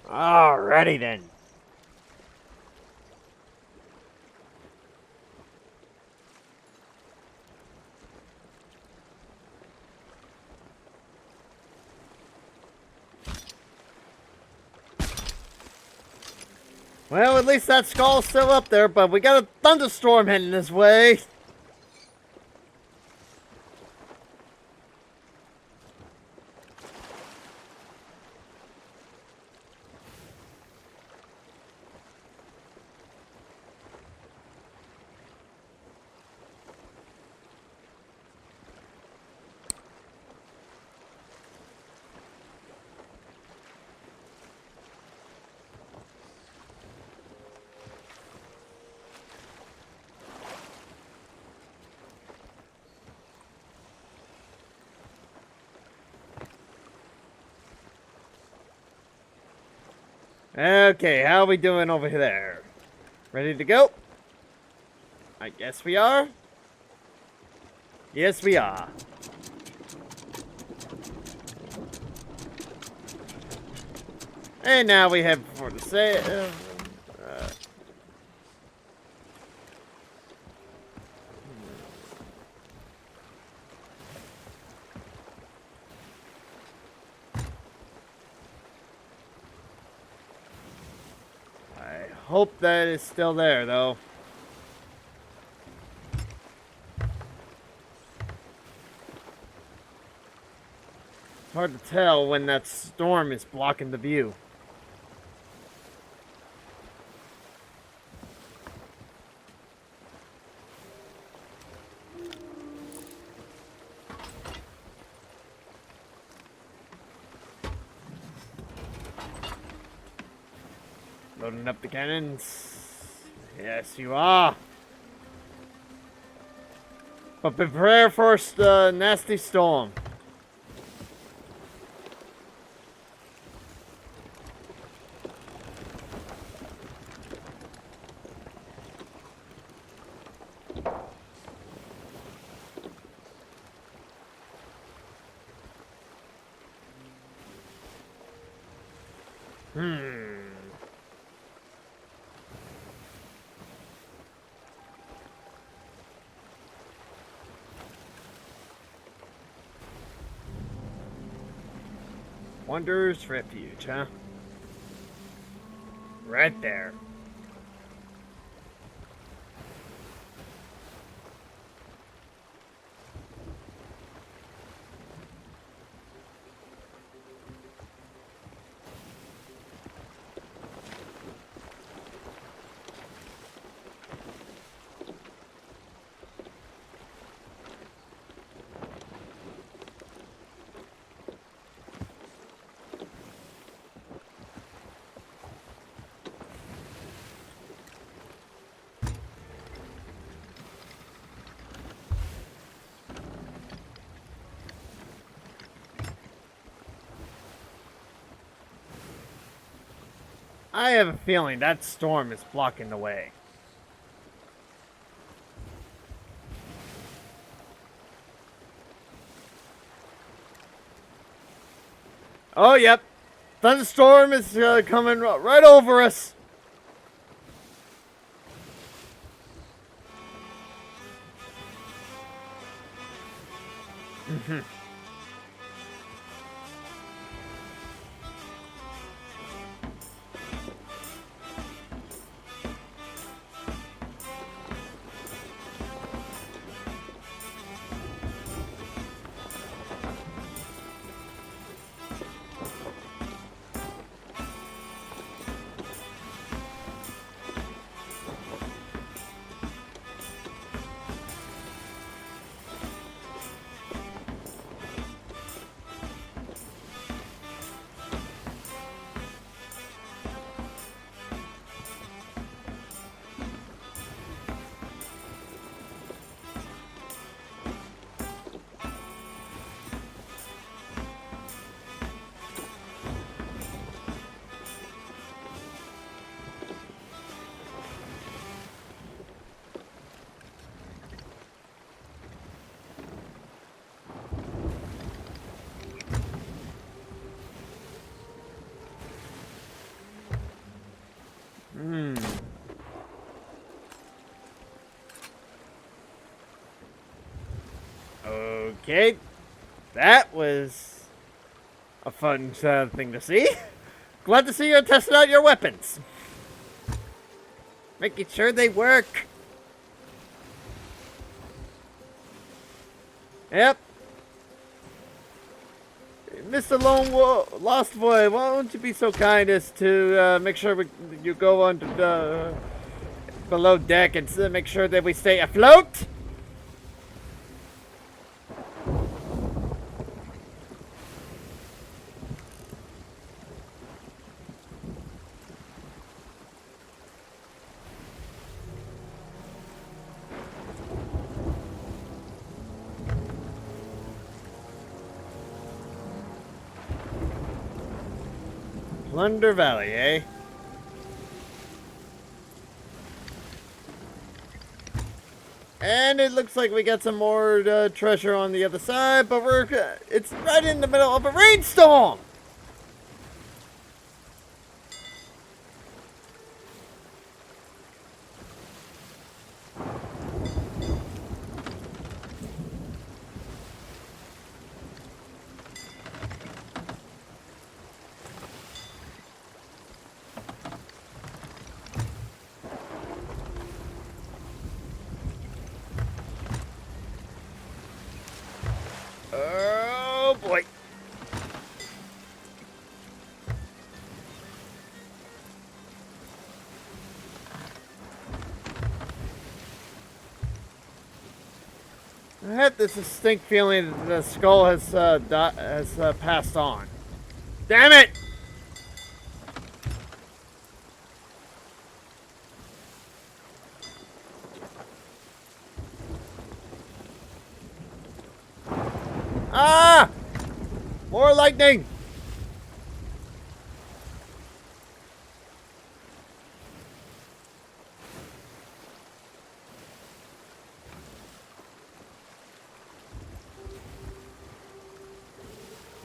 Alrighty then. Well, at least that skull's still up there, but we got a thunderstorm heading this way. Okay, how are we doing over there? Ready to go? I guess we are. Yes, we are. And now we head for the sail. hope that it's still there, though. It's hard to tell when that storm is blocking the view. Loading up the cannons. Yes, you are. But prepare for a nasty storm. Wanderer's Refuge, huh? Right there. I have a feeling that storm is blocking the way. Oh, yep. Thunderstorm is coming right over us. Okay, that was a fun thing to see. Glad to see you're testing out your weapons. Making sure they work. Yep. Mr. Lost Boy, why don't you be so kind as to make sure you go on to below deck and make sure that we stay afloat? Plunder Valley, eh? And it looks like we got some more treasure on the other side, but it's right in the middle of a rainstorm! I had this distinct feeling that the skull has passed on. Damn it! Ah! More lightning!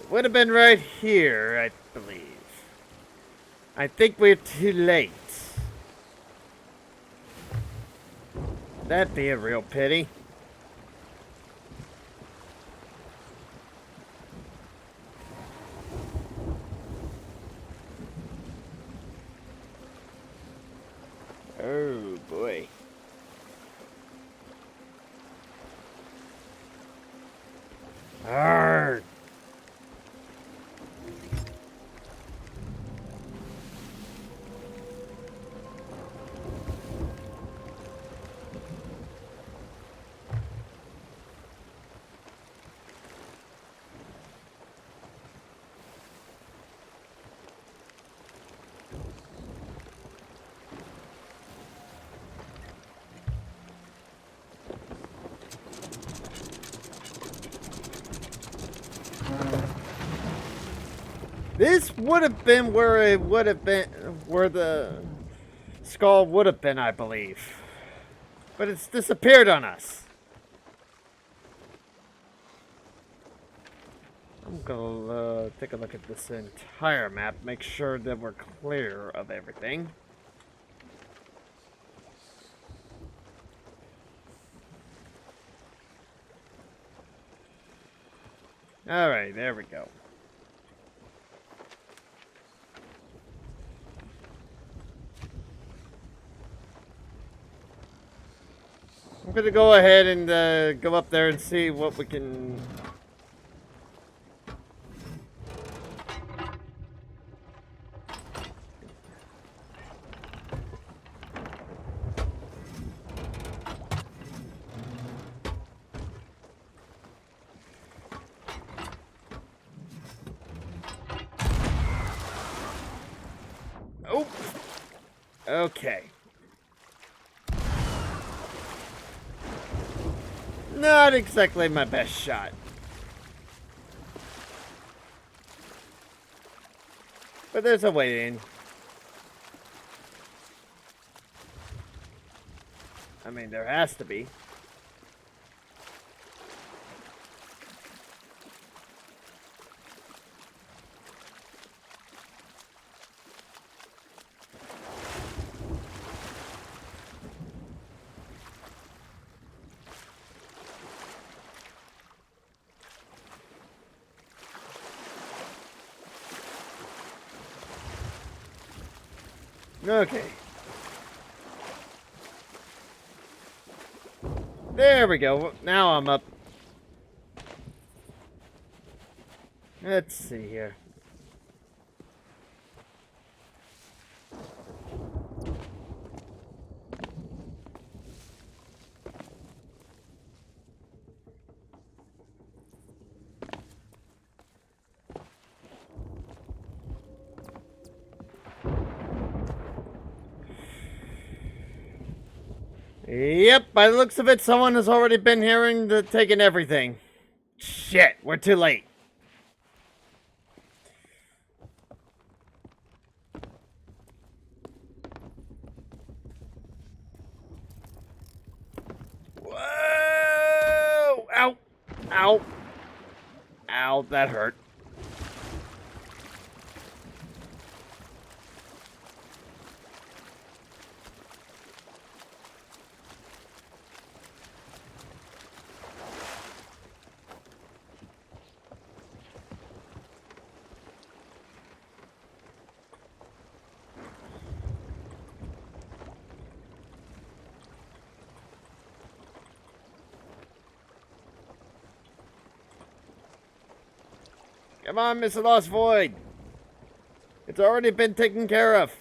Would have been right here, I believe. I think we're too late. That'd be a real pity. Oh boy. Arrgh. This would have been where it would have been, where the skull would have been, I believe. But it's disappeared on us. I'm gonna take a look at this entire map, make sure that we're clear of everything. Alright, there we go. I'm gonna go ahead and go up there and see what we can... Oh! Okay. Not exactly my best shot. But there's a way in. I mean, there has to be. Okay. There we go. Now I'm up. Let's see here. Yep, by the looks of it, someone has already been here and taken everything. Shit, we're too late. Whoa! Ow! Ow! Ow, that hurt. Come on, Mr. Lost Void. It's already been taken care of.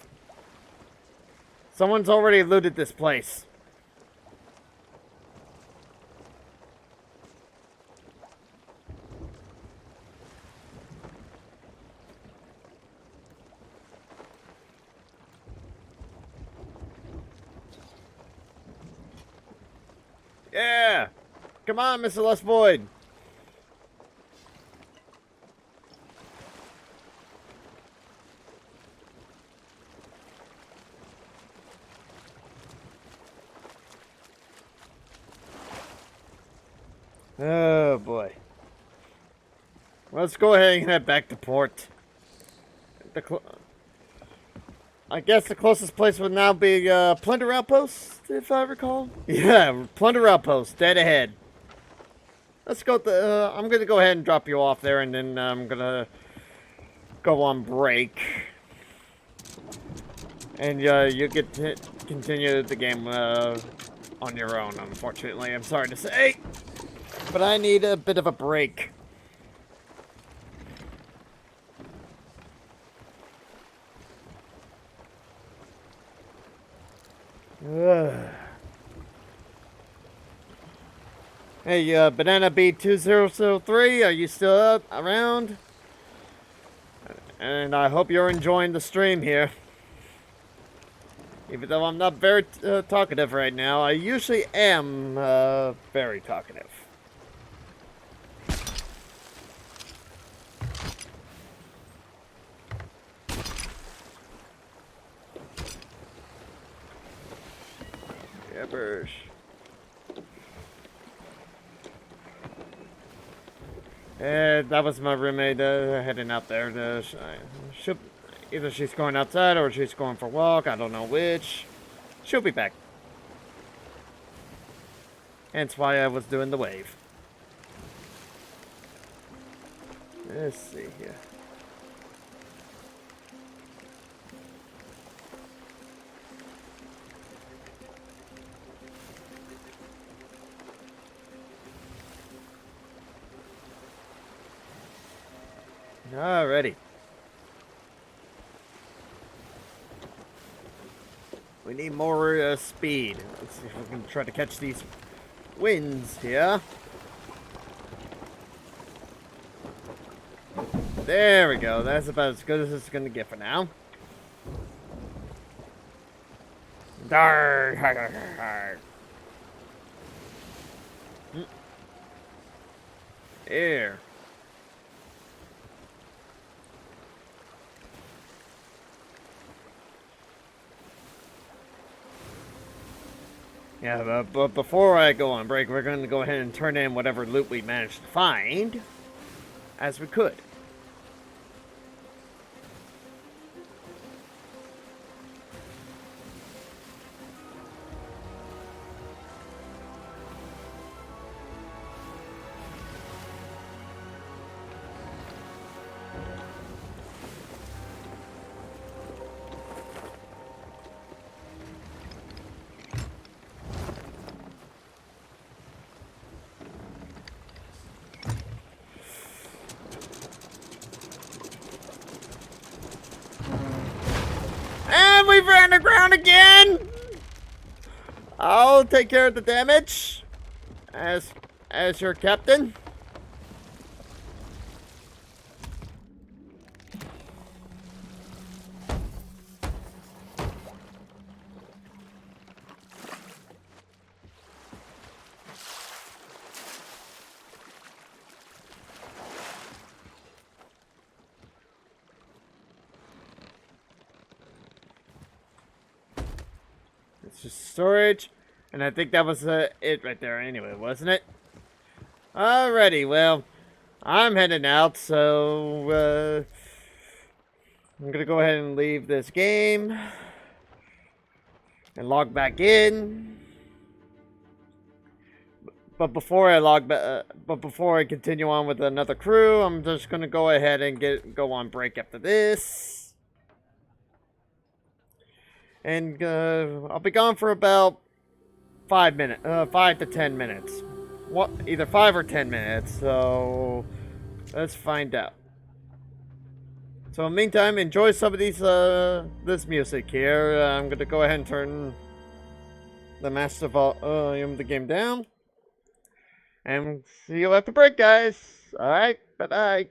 Someone's already looted this place. Yeah! Come on, Mr. Les Void! Oh boy. Let's go ahead and head back to port. I guess the closest place would now be Plunder Outpost, if I recall. Yeah, Plunder Outpost, dead ahead. Let's go. I'm gonna go ahead and drop you off there, and then I'm gonna go on break, and you get to continue the game on your own. Unfortunately, I'm sorry to say, but I need a bit of a break. Hey, Banana B2003, are you still around? And I hope you're enjoying the stream here. Even though I'm not very talkative right now, I usually am very talkative. Yappers. That was my roommate heading out there. Either she's going outside or she's going for a walk. I don't know which. She'll be back. Hence why I was doing the wave. Let's see here. Alrighty. We need more speed. Let's see if we can try to catch these winds here. There we go. That's about as good as it's going to get for now. Here. Yeah, but before I go on break, we're going to go ahead and turn in whatever loot we managed to find, as we could. And we ran aground again! I'll take care of the damage as your captain. It's just storage, and I think that was it right there anyway, wasn't it? Alrighty, well, I'm heading out, so I'm gonna go ahead and leave this game and log back in. But before I before I continue on with another crew, I'm just gonna go ahead and go on break after this. And I'll be gone for about 5 minutes, 5 to 10 minutes. What? Either 5 or 10 minutes. So let's find out. So in the meantime, enjoy some of these this music here. I'm gonna go ahead and turn the master volume of the game down. And see you after break, guys. All right, bye bye.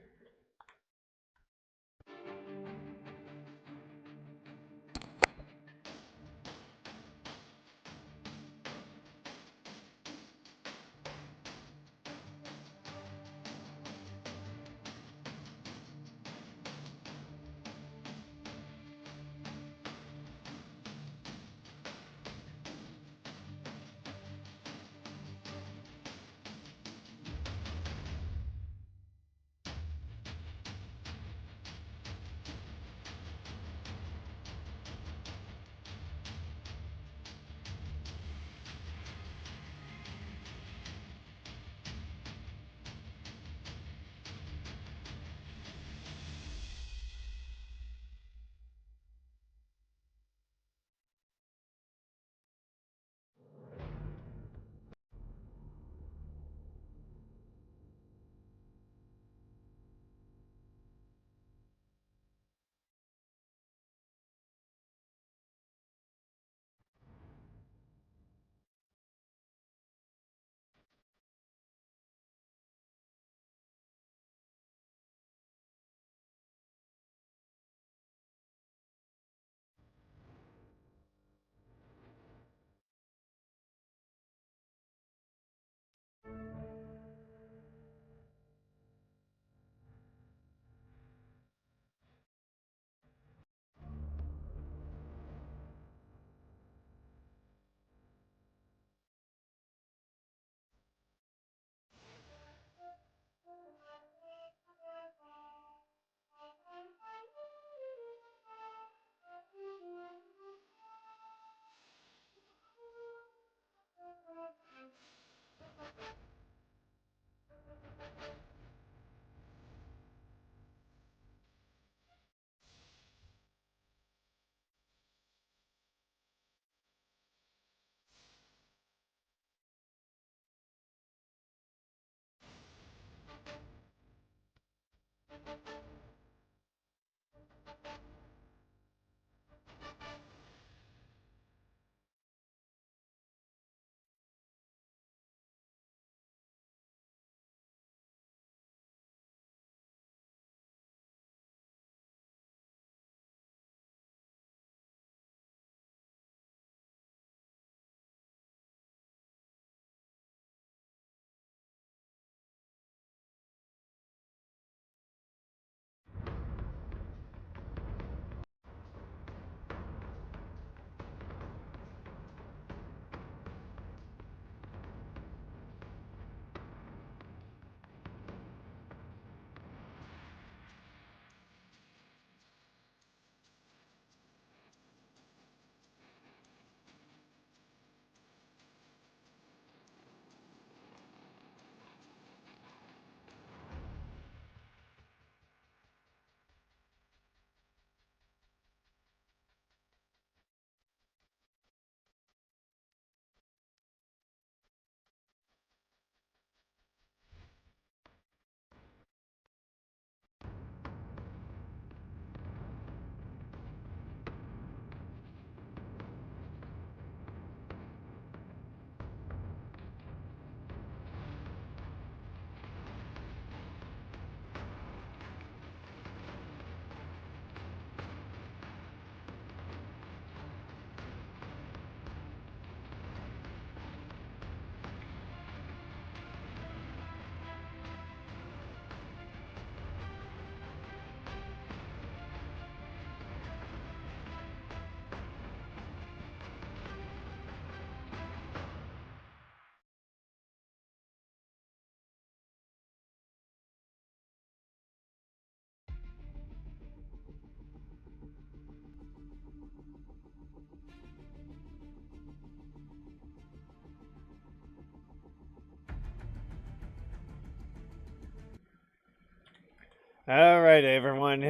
All right, everyone.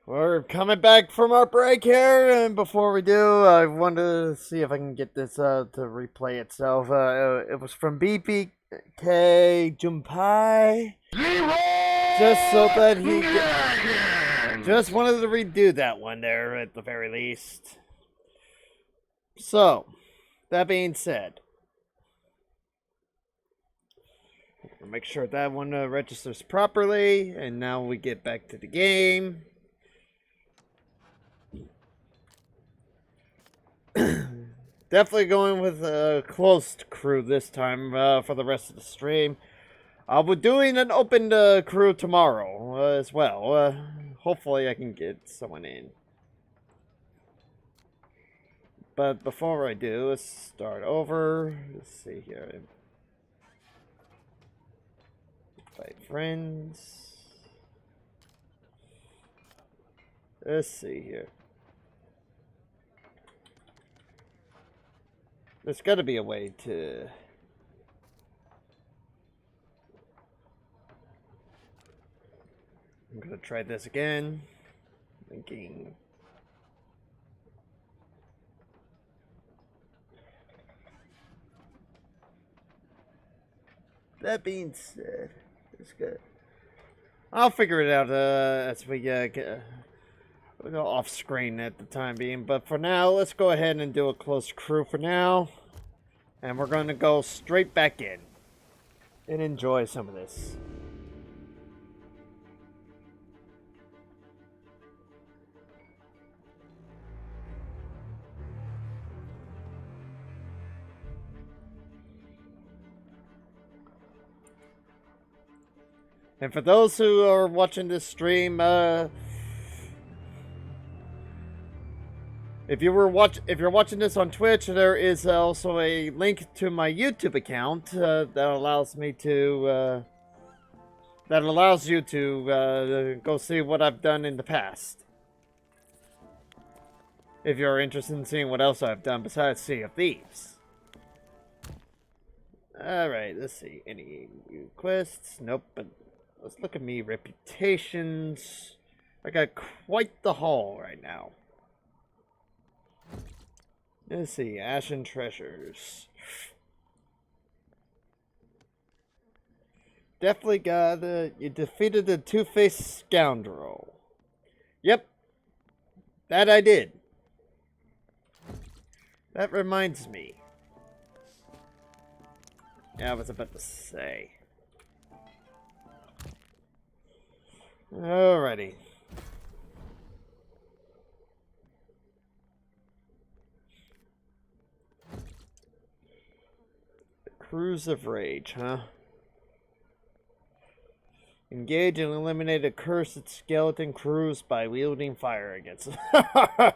We're coming back from our break here, and before we do, I want to see if I can get this to replay itself. It was from BPK Jumpai. Just so that just wanted to redo that one there at the very least. So, that being said, make sure that one registers properly, and now we get back to the game. Definitely going with a closed crew this time for the rest of the stream. We're doing an open crew tomorrow as well. Hopefully I can get someone in. But before I do, let's start over. Let's see here. Invite friends. Let's see here. There's got to be a way to... I'm going to try this again. Thinking... That being said, it's good. I'll figure it out as we get... We'll go off screen at the time being, but for now, let's go ahead and do a close crew for now. And we're going to go straight back in and enjoy some of this. And for those who are watching this stream, if you're watching this on Twitch, there is also a link to my YouTube account that allows you to go see what I've done in the past. If you're interested in seeing what else I've done besides Sea of Thieves. Alright, let's see. Any new quests? Nope, but let's look at me. Reputations. I got quite the haul right now. Let's see. Ashen Treasures. Definitely got you defeated the two-faced scoundrel. Yep. That I did. That reminds me. Yeah, I was about to say. Alrighty. The Cruise of Rage, huh? Engage and eliminate a cursed skeleton cruise by wielding fire against.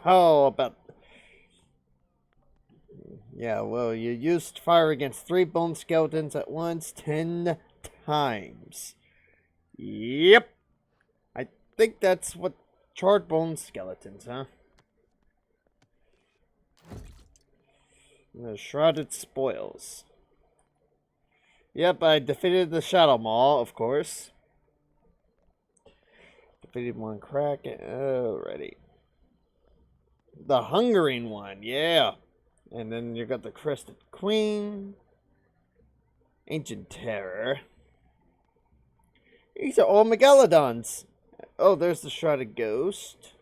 Oh, about. Yeah, well, you used fire against 3 bone skeletons at once 10 times. Yep. I think that's what charred bone skeletons, huh? The Shrouded Spoils. Yep, I defeated the Shadow Maw, of course. Defeated one Kraken. Alrighty. The Hungering one, yeah. And then you got the Crested Queen. Ancient Terror. These are all Megalodons. Oh, there's the Shrouded Ghost.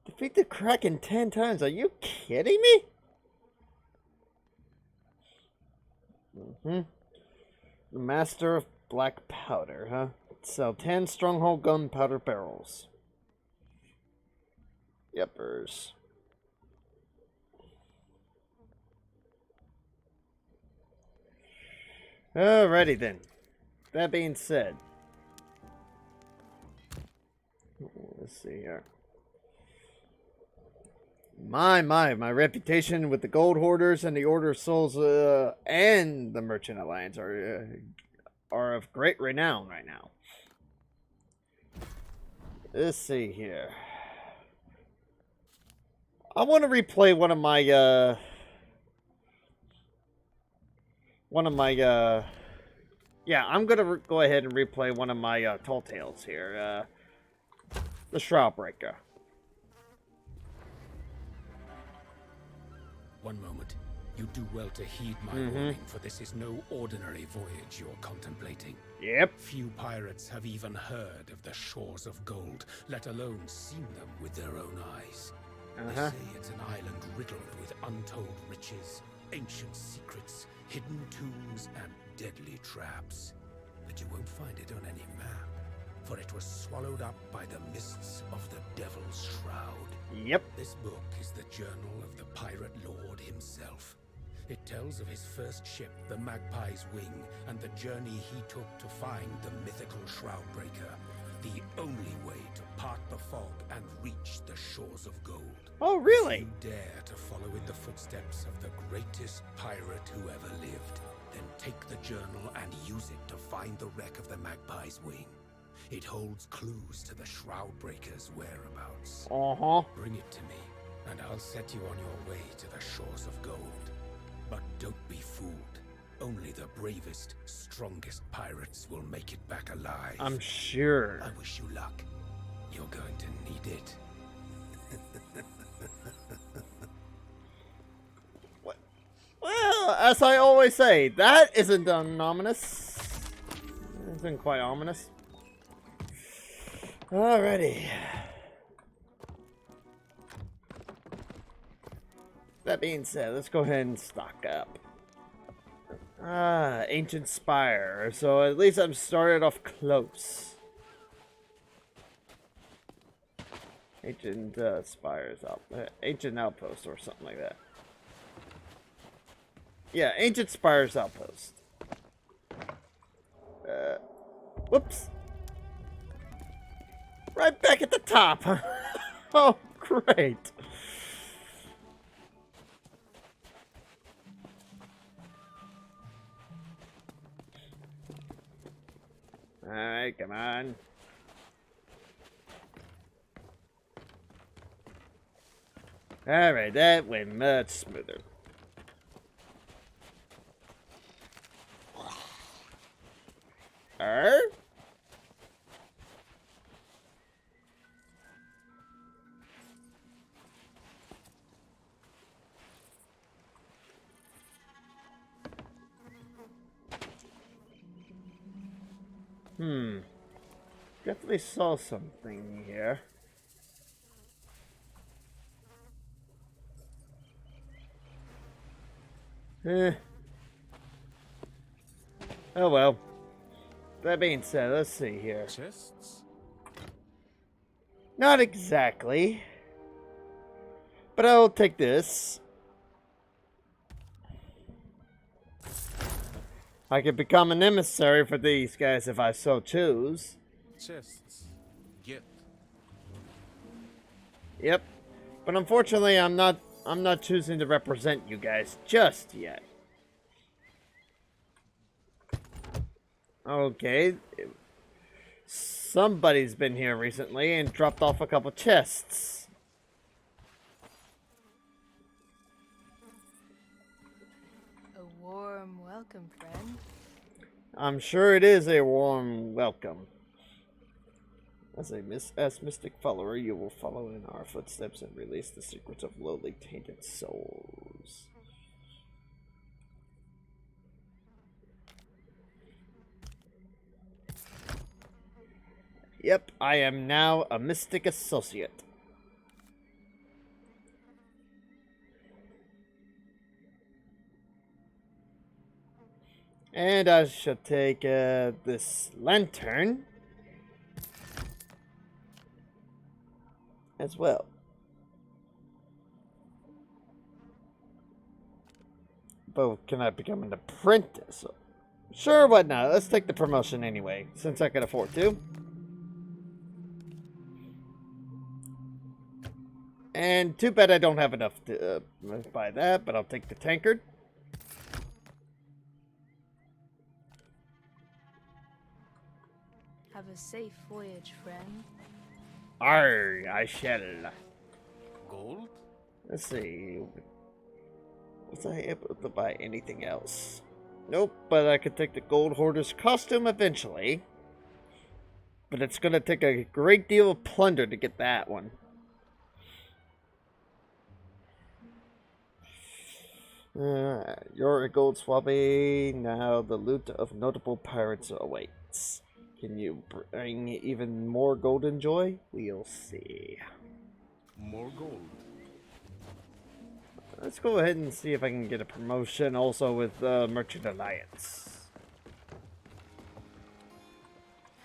Defeat the Kraken 10 times. Are you kidding me? The Master of Black Powder, huh? Sell 10 Stronghold gunpowder barrels. Yepers. Alrighty then. That being said. Let's see here. My reputation with the Gold Hoarders and the Order of Souls and the Merchant Alliance are of great renown right now. Let's see here. I want to replay one of my yeah, I'm gonna go ahead and replay one of my Tall Tales here. The Shroudbreaker. One moment. You do well to heed my warning, for this is no ordinary voyage you're contemplating. Yep. Few pirates have even heard of the shores of gold, let alone seen them with their own eyes. They say it's an island riddled with untold riches, ancient secrets, hidden tombs, and deadly traps. But you won't find it on any map, for it was swallowed up by the mists of the Devil's Shroud. Yep. This book is the journal of the pirate lord himself. It tells of his first ship, the Magpie's Wing, and the journey he took to find the mythical Shroudbreaker, the only way to part the fog and reach the shores of gold. Oh, really? If you dare to follow in the footsteps of the greatest pirate who ever lived, then take the journal and use it to find the wreck of the Magpie's Wing. It holds clues to the Shroudbreaker's whereabouts. Bring it to me, and I'll set you on your way to the shores of gold. But don't be fooled. Only the bravest, strongest pirates will make it back alive. I'm sure. I wish you luck. You're going to need it. Well, as I always say, that isn't ominous. Isn't quite ominous. Alrighty. That being said, let's go ahead and stock up. Ancient Spire. So at least I'm started off close. Ancient Spires out. Ancient Outpost or something like that. Yeah, Ancient Spires Outpost. Whoops. Right back at the top. Oh, great. Alright, come on. Alright, that went much smoother. Er? Definitely saw something here. Eh. Oh well. That being said, let's see here. Chests? Not exactly. But I'll take this. I could become an emissary for these guys if I so choose. Chests. Get. Yep. But unfortunately, I'm not choosing to represent you guys just yet. Okay. Somebody's been here recently and dropped off a couple chests. A warm welcome, friend. I'm sure it is a warm welcome. As mystic follower, you will follow in our footsteps and release the secrets of lowly tainted souls. Yep, I am now a mystic associate. And I shall take this lantern as well. But can I become an apprentice? Sure, why not? Let's take the promotion anyway, since I can afford to. And too bad I don't have enough to buy that, but I'll take the tankard. Have a safe voyage, friend. Arr, I shall. Gold? Let's see. Was I able to buy anything else? Nope, but I could take the Gold Hoarder's costume eventually. But it's gonna take a great deal of plunder to get that one. You're a gold swabby. Now the loot of notable pirates awaits. Can you bring even more golden joy? We'll see. More gold. Let's go ahead and see if I can get a promotion also with the Merchant Alliance.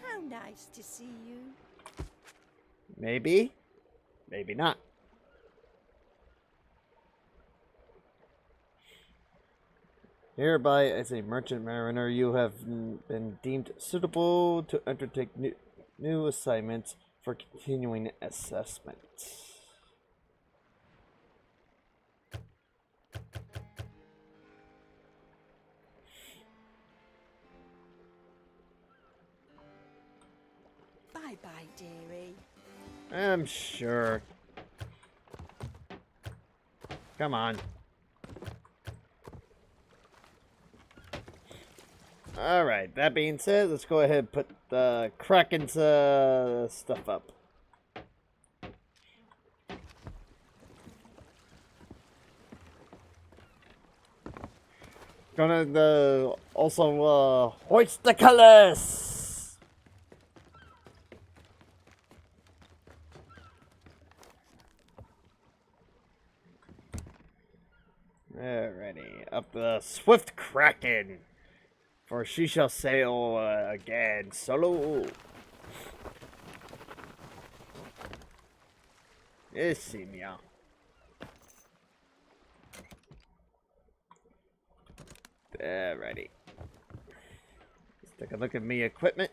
How nice to see you. Maybe. Maybe not. Hereby, as a merchant mariner, you have been deemed suitable to undertake new assignments for continuing assessment. Bye-bye, dearie. I'm sure. Come on. Alright, that being said, let's go ahead and put the Kraken's stuff up. Gonna also hoist the colors! Alrighty, up the Swift Kraken! For she shall sail again solo. Let's see, meow. Alrighty. Let's take a look at me equipment.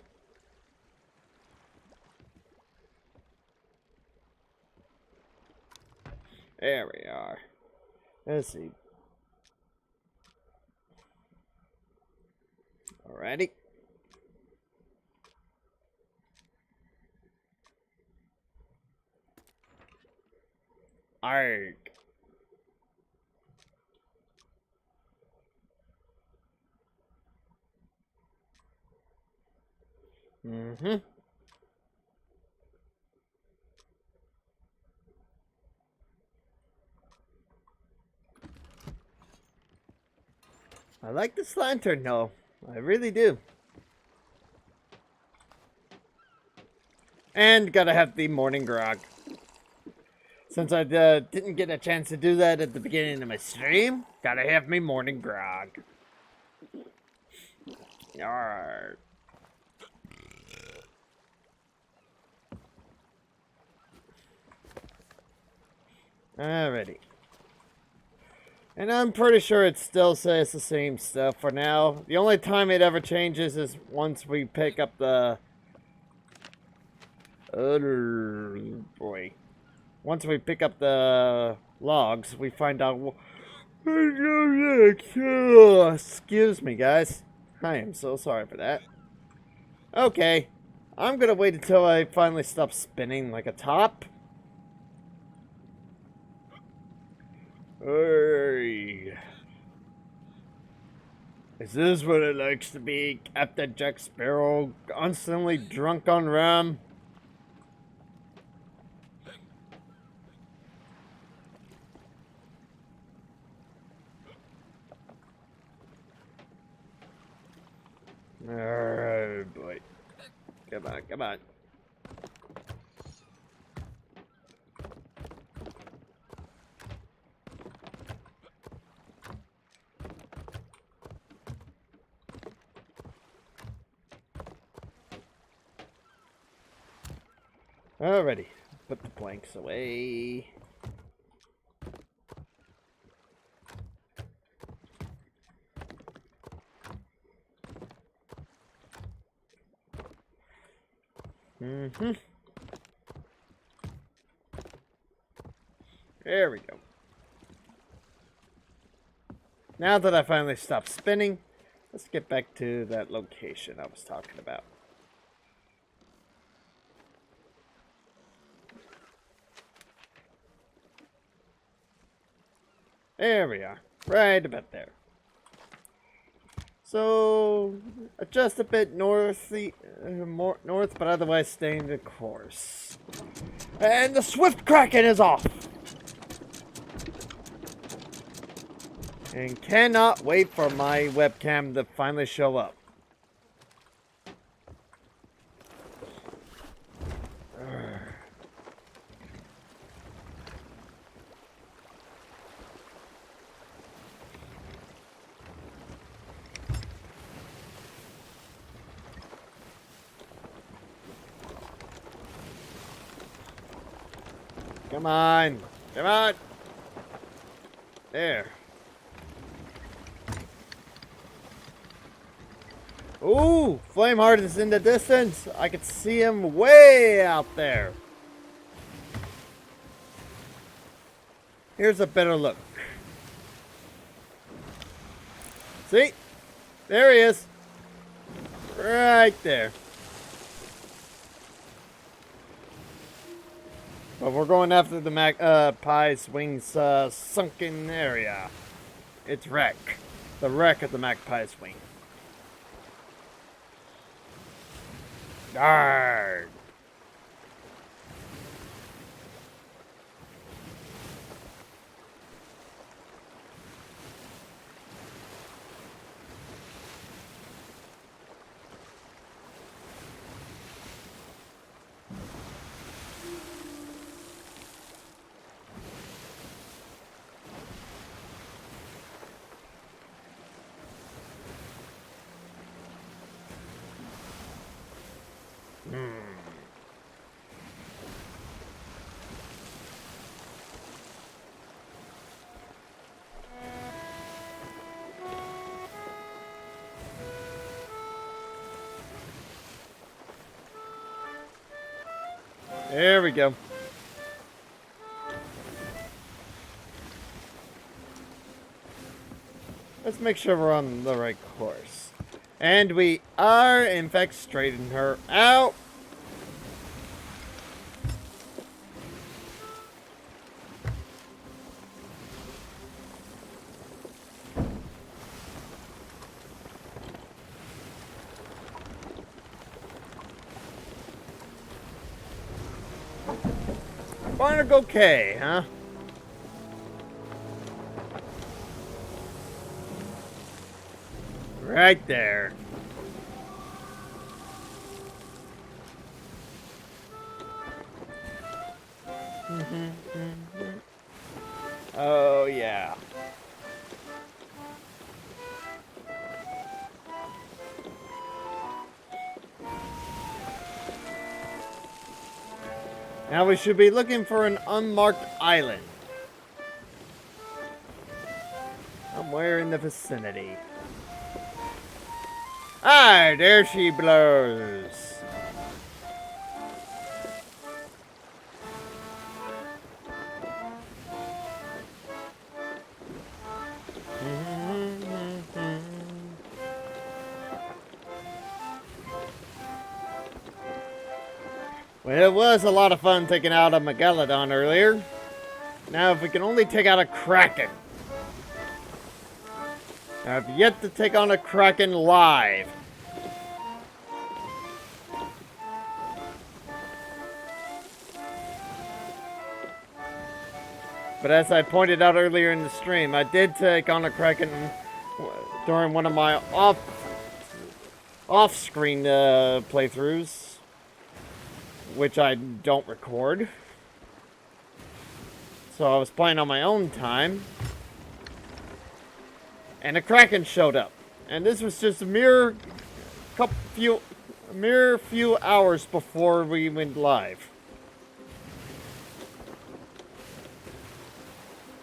There we are. Let's see. Alrighty. Arg. Mm-hmm. I like this lantern, though. I really do. And gotta have the morning grog. Since I didn't get a chance to do that at the beginning of my stream, gotta have me morning grog. Alright. Alrighty. And I'm pretty sure it still says the same stuff for now. The only time it ever changes is once we pick up the... Oh boy. Once we pick up the logs, we find out... Excuse me, guys. I am so sorry for that. Okay. I'm gonna wait until I finally stop spinning like a top. Hey. Is this what it likes to be, Captain Jack Sparrow, constantly drunk on rum? Oh boy. Come on, come on. Alrighty. Put the planks away. Mm-hmm. There we go. Now that I finally stopped spinning, let's get back to that location I was talking about. There we are. Right about there. So, just a bit more north, but otherwise staying the course. And the Swift Kraken is off! And cannot wait for my webcam to finally show up. Come on. Come on. There. Ooh, Flameheart is in the distance. I can see him way out there. Here's a better look. See? There he is. Right there. But we're going after the Magpie's Wings sunken area. It's wreck. The wreck of the Magpie's Wing. Darn. There we go. Let's make sure we're on the right course. And we are, in fact, straightening her out. Gonna go okay, huh? Right there. Oh, yeah. Now we should be looking for an unmarked island. Somewhere in the vicinity. Ah, there she blows. Well, it was a lot of fun taking out a Megalodon earlier. Now, if we can only take out a Kraken. I've yet to take on a Kraken live. But as I pointed out earlier in the stream, I did take on a Kraken during one of my off-screen playthroughs, which I don't record. So I was playing on my own time, and a Kraken showed up, and this was just a mere few hours before we went live.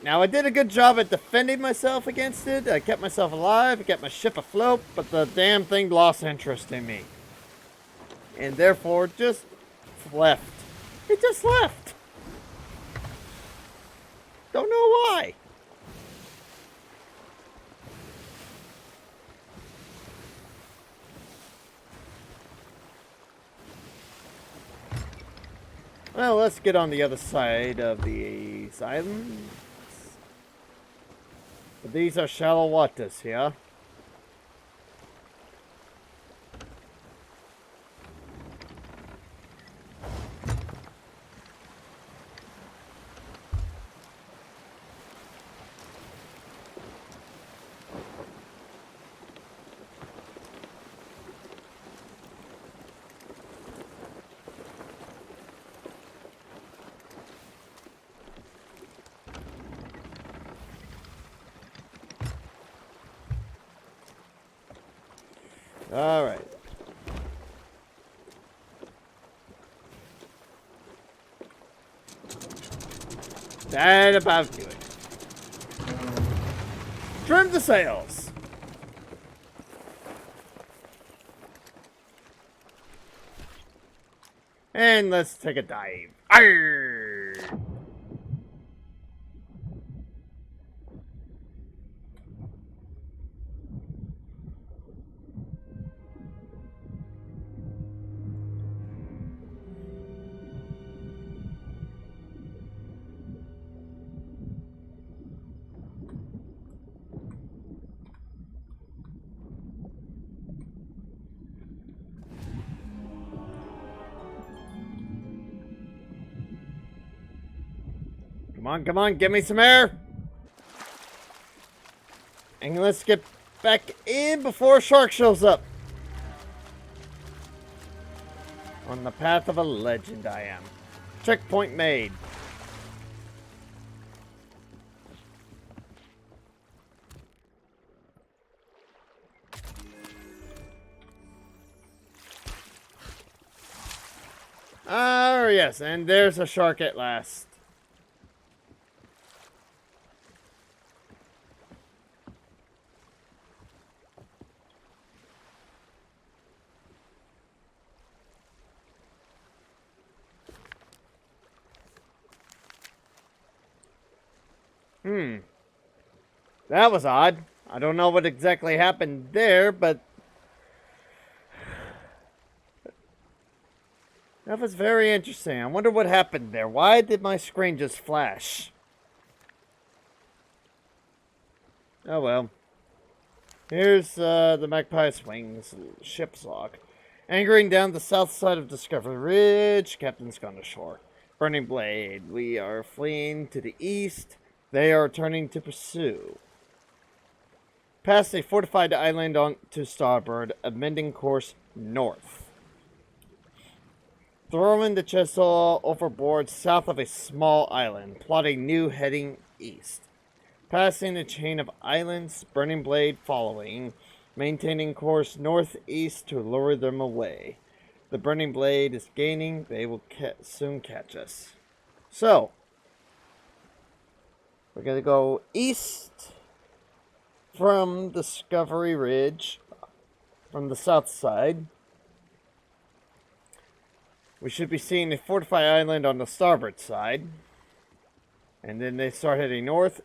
Now, I did a good job at defending myself against it. I kept myself alive, I kept my ship afloat, but the damn thing lost interest in me. And therefore, just left. It just left. Don't know why. Well, let's get on the other side of these islands. But these are shallow waters here. All right. That about do it. Trim the sails. And let's take a dive. Arr! Come on, give me some air. And let's get back in before a shark shows up. On the path of a legend I am. Checkpoint made. Oh, yes, and there's a shark at last. That was odd. I don't know what exactly happened there, but that was very interesting. I wonder what happened there. Why did my screen just flash? Oh well. Here's the Magpie's Wings ship's log. Anchoring down the south side of Discovery Ridge, Captain's gone ashore. Burning Blade. We are fleeing to the east. They are turning to pursue. Past a fortified island on to starboard, amending course north. Throwing the Chisel overboard south of a small island, plotting new heading east. Passing a chain of islands, Burning Blade following, maintaining course northeast to lure them away. The Burning Blade is gaining, they will soon catch us. So, we're going to go east from Discovery Ridge, from the south side. We should be seeing a fortified island on the starboard side. And then they start heading north,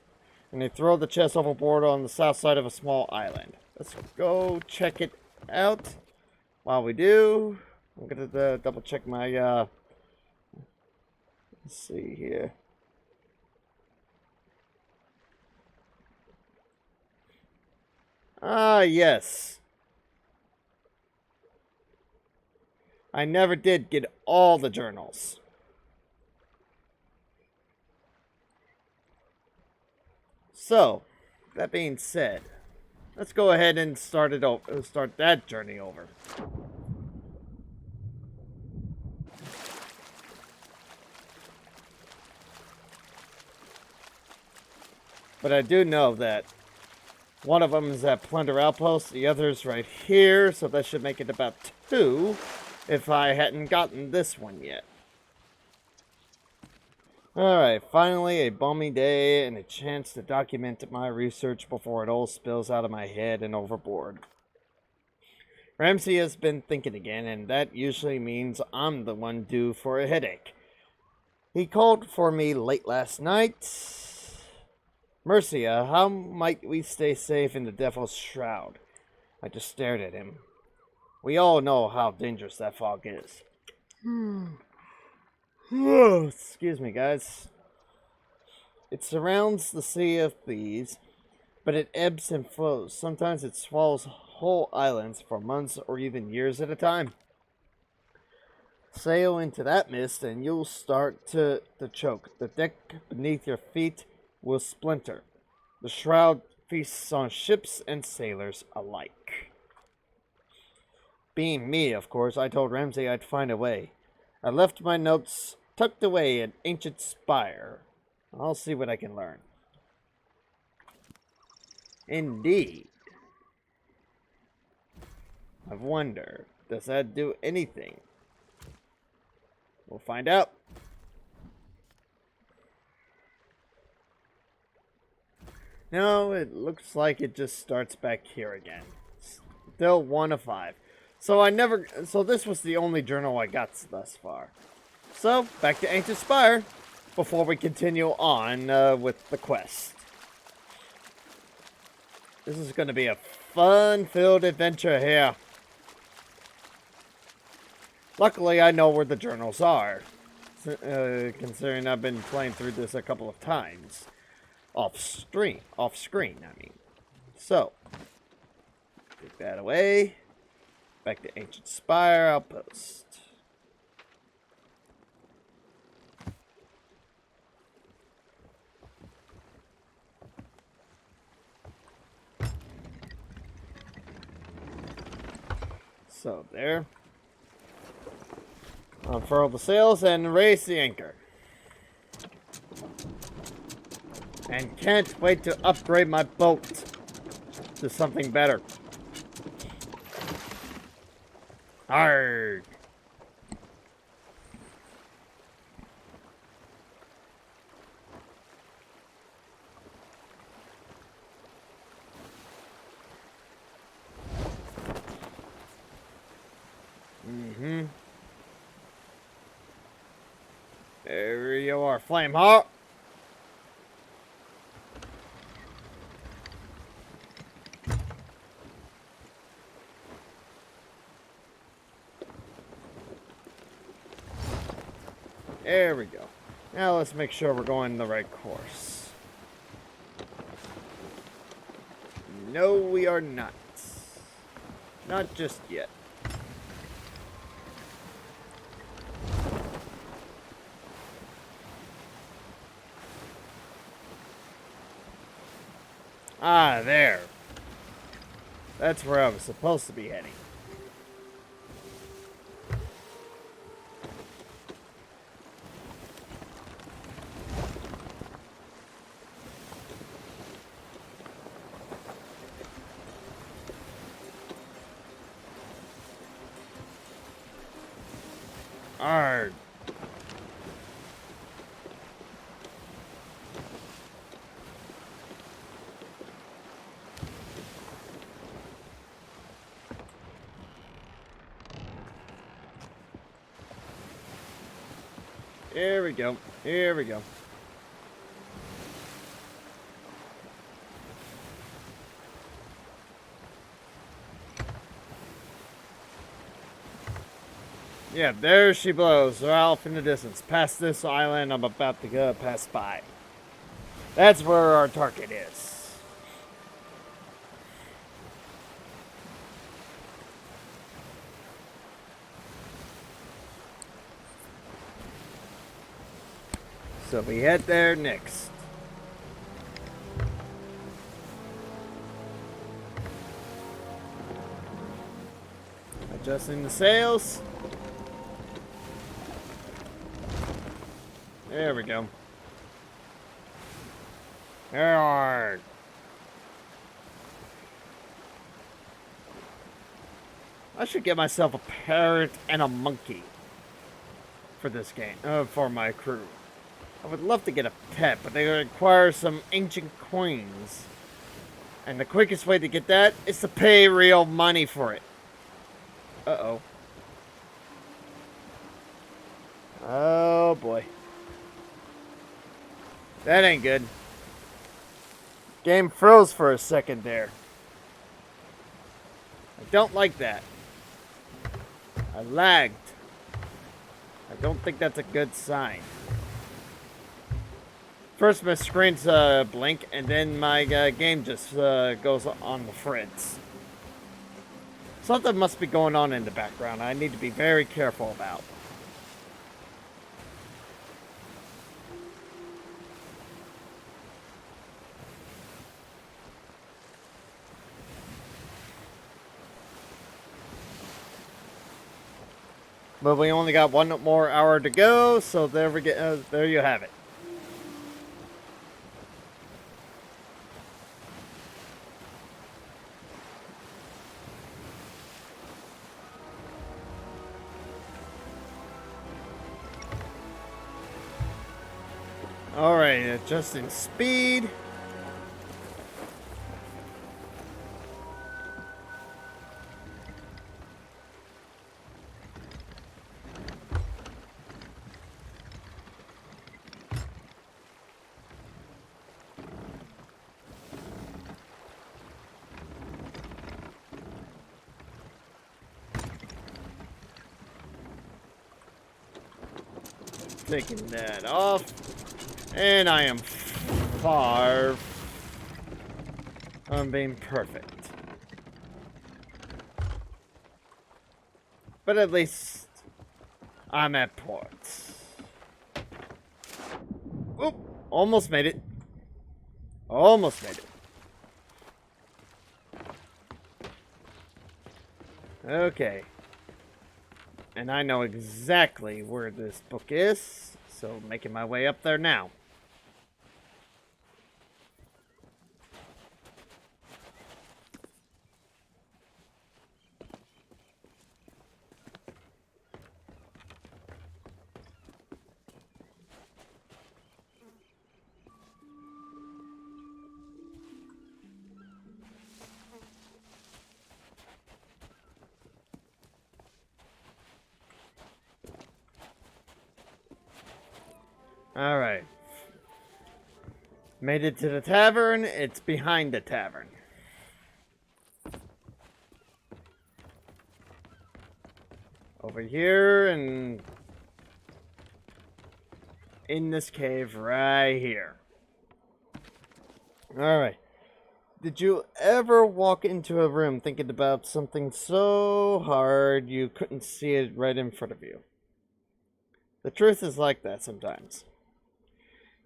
and they throw the chest overboard on the south side of a small island. Let's go check it out. While we do, I'm going to double check my, let's see here. Ah, yes. I never did get all the journals. So, that being said, let's go ahead and start that journey over. But I do know that one of them is at Plunder Outpost, the other's right here, so that should make it about 2 if I hadn't gotten this one yet. Alright, finally a balmy day and a chance to document my research before it all spills out of my head and overboard. Ramsey has been thinking again, and that usually means I'm the one due for a headache. He called for me late last night. Mercia, how might we stay safe in the Devil's Shroud? I just stared at him. We all know how dangerous that fog is. Oh, excuse me, guys. It surrounds the Sea of Thieves, but it ebbs and flows. Sometimes it swallows whole islands for months or even years at a time. Sail into that mist and you'll start to choke. The deck beneath your feet will splinter. The shroud feasts on ships and sailors alike. Being me, of course, I told Ramsey I'd find a way. I left my notes tucked away in ancient spire. I'll see what I can learn. Indeed. I wonder, does that do anything? We'll find out. No, it looks like it just starts back here again. Still 1 of 5. So this was the only journal I got thus far. So, back to Ancient Spire before we continue on with the quest. This is going to be a fun-filled adventure here. Luckily, I know where the journals are, considering I've been playing through this a couple of times. Off screen, I mean. So, take that away. Back to Ancient Spire Outpost. So, there. Unfurl the sails and raise the anchor. And can't wait to upgrade my boat to something better. Arrgh. There you are, Flameheart. There we go. Now let's make sure we're going the right course. No, we are not. Not just yet. Ah, there. That's where I was supposed to be heading. Arrgh. Here we go. Here we go. Yeah, there she blows. They're off in the distance. Past this island I'm about to go pass by. That's where our target is. So we head there next. Adjusting the sails. There we go. Arrgh. I should get myself a parrot and a monkey for this game, for my crew. I would love to get a pet, but they require some ancient coins. And the quickest way to get that is to pay real money for it. Uh-oh. Oh, boy. That ain't good. Game froze for a second there. I don't like that. I lagged. I don't think that's a good sign. First my screen's blink, and then my game just goes on the fritz. Something must be going on in the background I need to be very careful about. But we only got one more hour to go, so there we go. There you have it. Alright, adjusting speed. Taking that off. And I am far from being perfect. But at least I'm at port. Oop! Almost made it. Almost made it. Okay. And I know exactly where this book is, so making my way up there now. Alright. Made it to the tavern. It's behind the tavern. Over here and in this cave right here. Alright. Did you ever walk into a room thinking about something so hard you couldn't see it right in front of you? The truth is like that sometimes.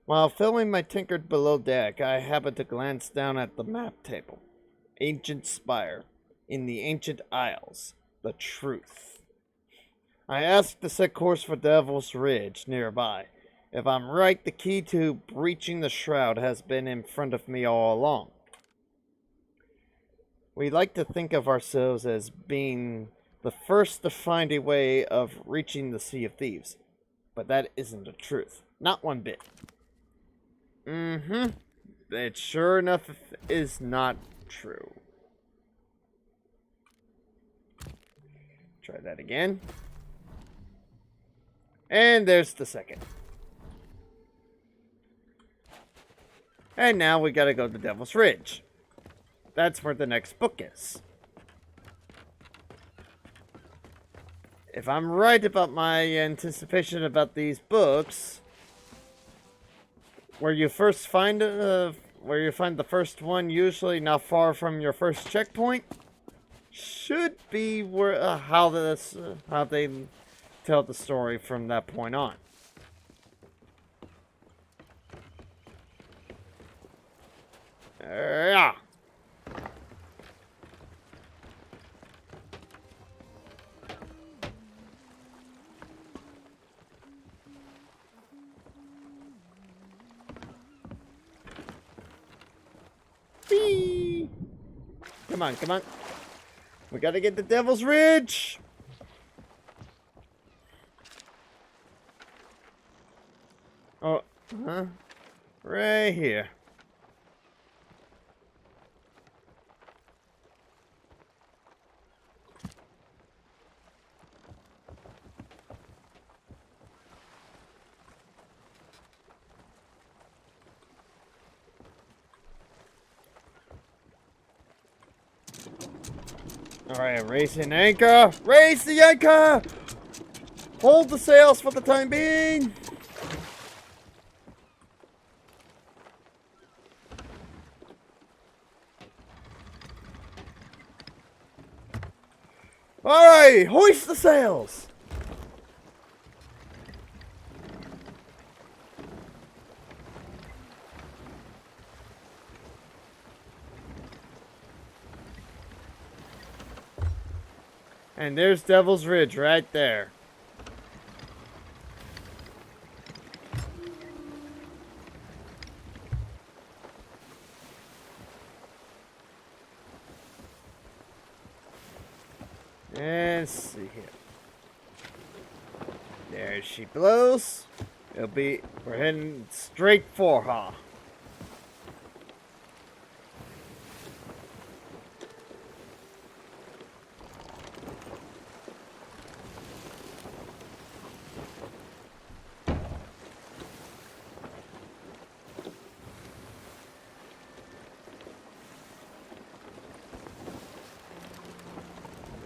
While filming my tinkered below deck, I happened to glance down at the map table. Ancient Spire, in the Ancient Isles, the truth. I asked to set course for Devil's Ridge, nearby. If I'm right, the key to breaching the shroud has been in front of me all along. We like to think of ourselves as being the first to find a way of reaching the Sea of Thieves. But that isn't the truth. Not one bit. It sure enough is not true. Try that again. And there's the second. And now we gotta go to Devil's Ridge. That's where the next book is. If I'm right about my anticipation about these books, where you find the first one, usually not far from your first checkpoint, should be where how they tell the story from that point on. Yeah. Whee! Come on, come on. We gotta get the Devil's Ridge. Oh, right here. Alright, racing anchor! Raise the anchor! Hold the sails for the time being! Alright, hoist the sails! And there's Devil's Ridge right there. And let's see here. There she blows. We're heading straight for her.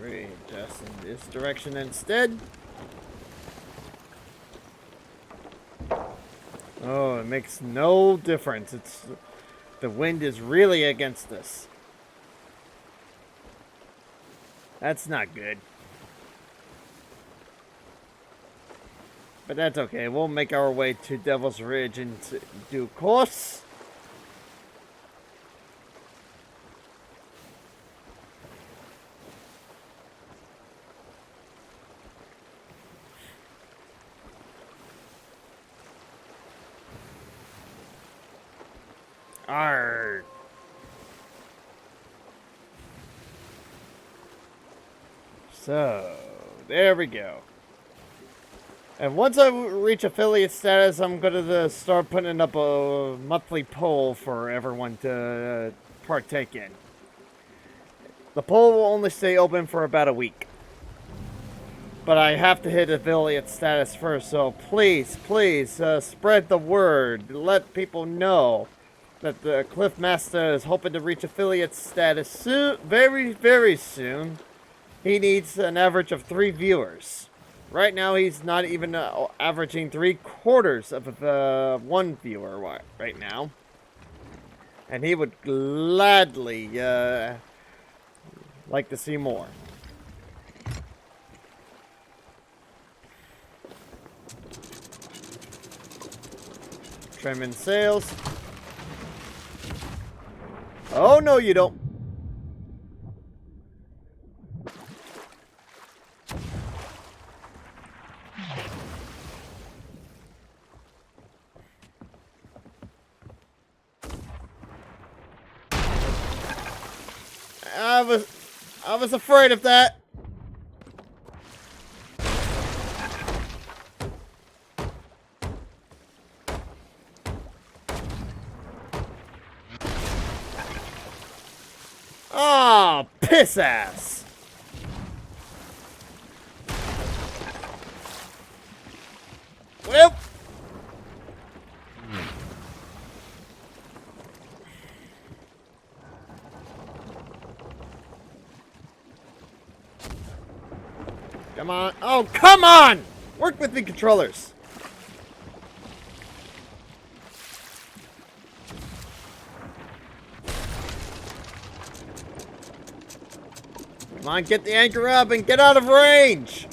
Readjust in this direction instead. Oh, it makes no difference. The wind is really against us. That's not good. But that's okay. We'll make our way to Devil's Ridge in due course. Arrgh. So, there we go. And once I reach affiliate status, I'm going to start putting up a monthly poll for everyone to partake in. The poll will only stay open for about a week. But I have to hit affiliate status first, so please, please, spread the word. Let people know that the Cliffmaster is hoping to reach affiliate status soon, very, very soon. He needs an average of 3 viewers. Right now, he's not even averaging 3/4 of 1 viewer right now. And he would gladly like to see more. Trim in sails. Oh, no, you don't. I was afraid of that. Ah, piss ass. Well. Come on. Oh, come on! Work with the controllers. Come on, get the anchor up and get out of range.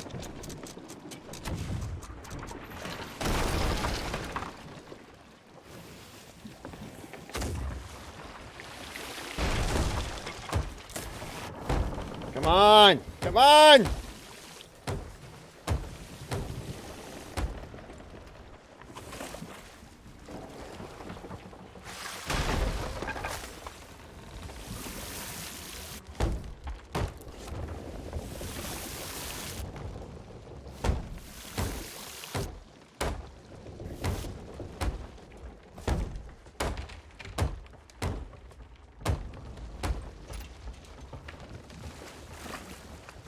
Come on. Come on.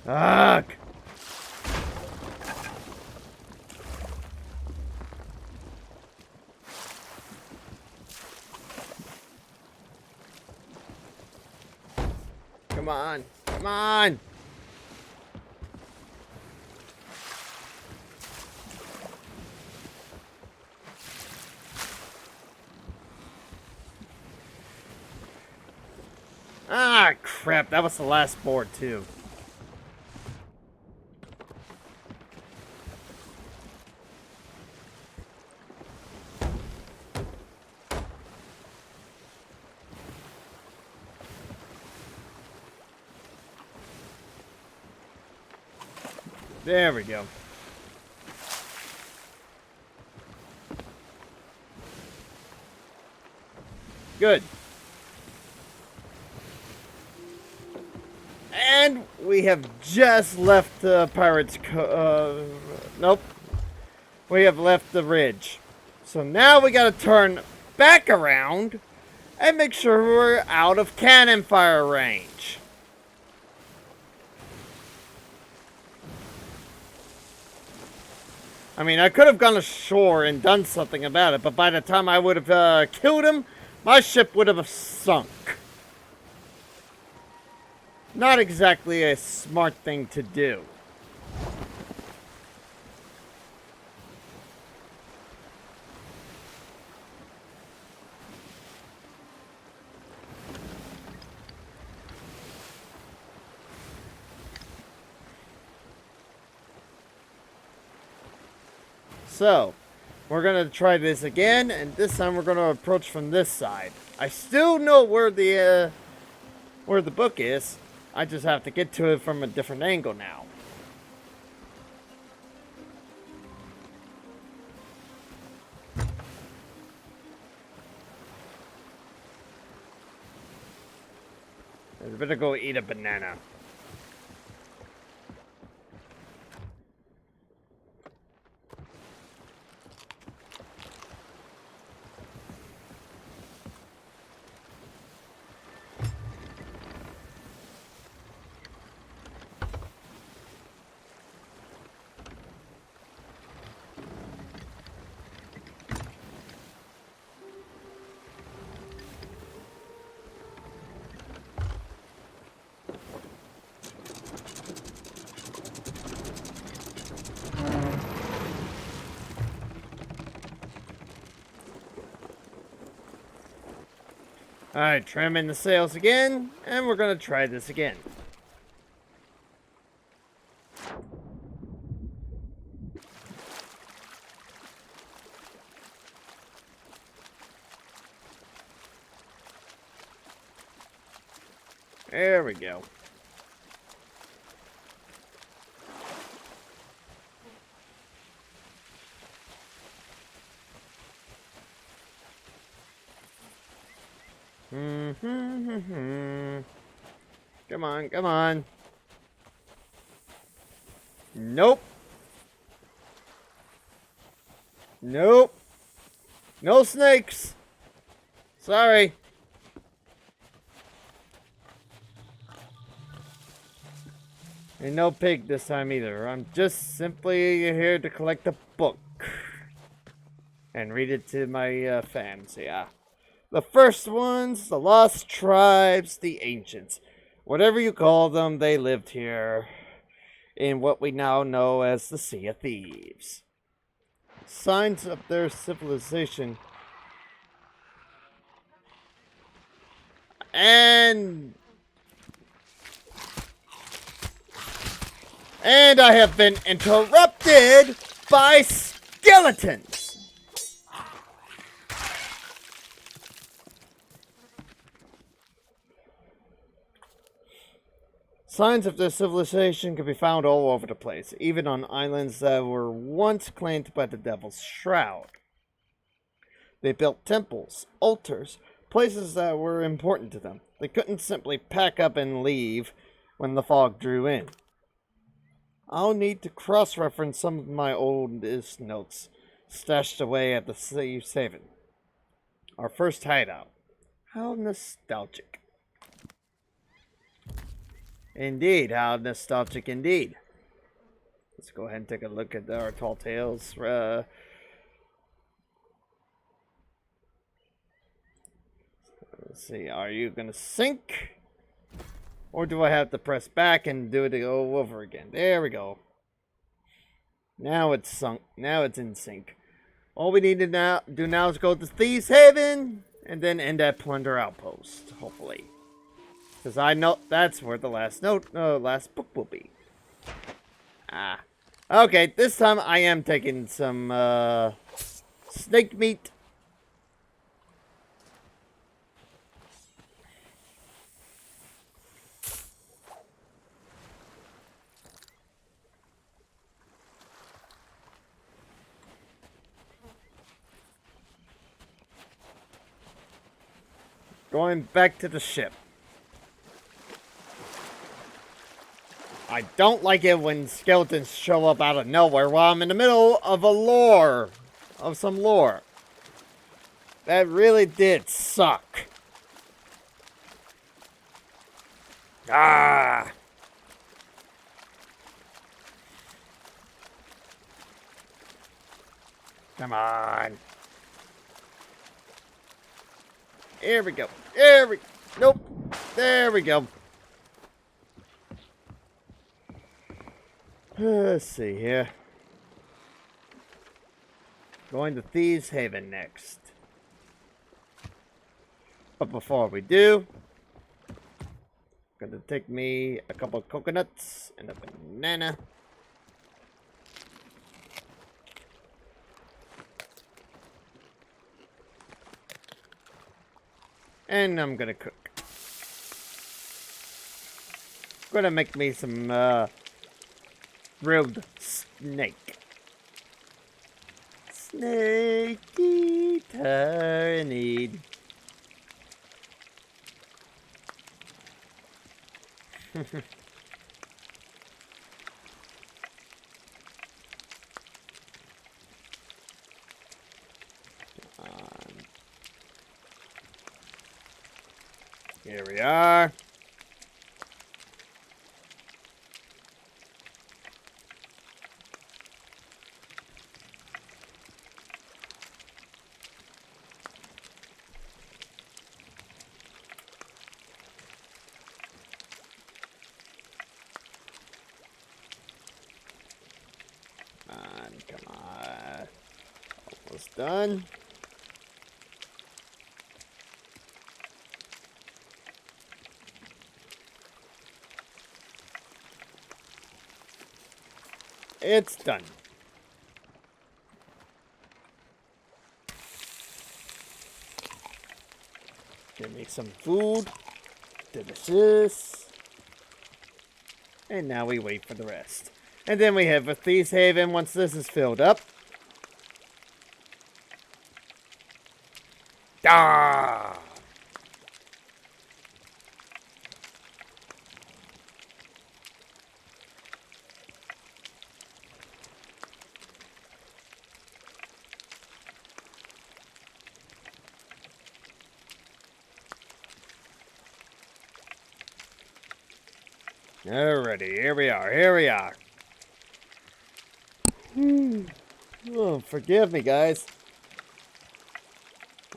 Ugh. Come on. Come on. Ah, crap. That was the last board, too. There we go. Good. And we have just left the pirates. Nope. We have left the ridge. So now we gotta turn back around and make sure we're out of cannon fire range. I mean, I could have gone ashore and done something about it, but by the time I would have killed him, my ship would have sunk. Not exactly a smart thing to do. So, we're going to try this again, and this time we're going to approach from this side. I still know where the book is. I just have to get to it from a different angle now. I better go eat a banana. Alright, trim in the sails again, and we're going to try this again. There we go. Come on, come on. Nope. Nope. No snakes. Sorry. And no pig this time either. I'm just simply here to collect a book. And read it to my fans, yeah. The first ones, the lost tribes, the ancients. Whatever you call them, they lived here. In what we now know as the Sea of Thieves. Signs of their civilization. And I have been interrupted by skeletons. Signs of their civilization can be found all over the place, even on islands that were once claimed by the Devil's Shroud. They built temples, altars, places that were important to them. They couldn't simply pack up and leave when the fog drew in. I'll need to cross-reference some of my oldest notes, stashed away at the Thieves' Haven. Our first hideout. How nostalgic. Indeed, how nostalgic indeed. Let's go ahead and take a look at our tall tales. Let's see, are you gonna sink? Or do I have to press back and do it all over again? There we go. Now it's sunk. Now it's in sync. All we need to do now is go to Thieves' Haven and then end at Plunder Outpost, hopefully. Because I know that's where the last book will be. Okay, this time I am taking some snake meat. Going back to the ship. I don't like it when skeletons show up out of nowhere while I'm in the middle of some lore. That really did suck. Ah! Come on. Here we go. Nope. There we go. Let's see here. Going to Thieves' Haven next. But before we do, gonna take me a couple of coconuts and a banana. And I'm gonna cook. Gonna make me some grilled snake. Snake eternity. Here we are. Come on. Almost done. It's done. Give me some food. Delicious. And now we wait for the rest. And then we have a Thieves Haven once this is filled up. Ah! Alrighty, here we are, here we are. Oh, forgive me, guys.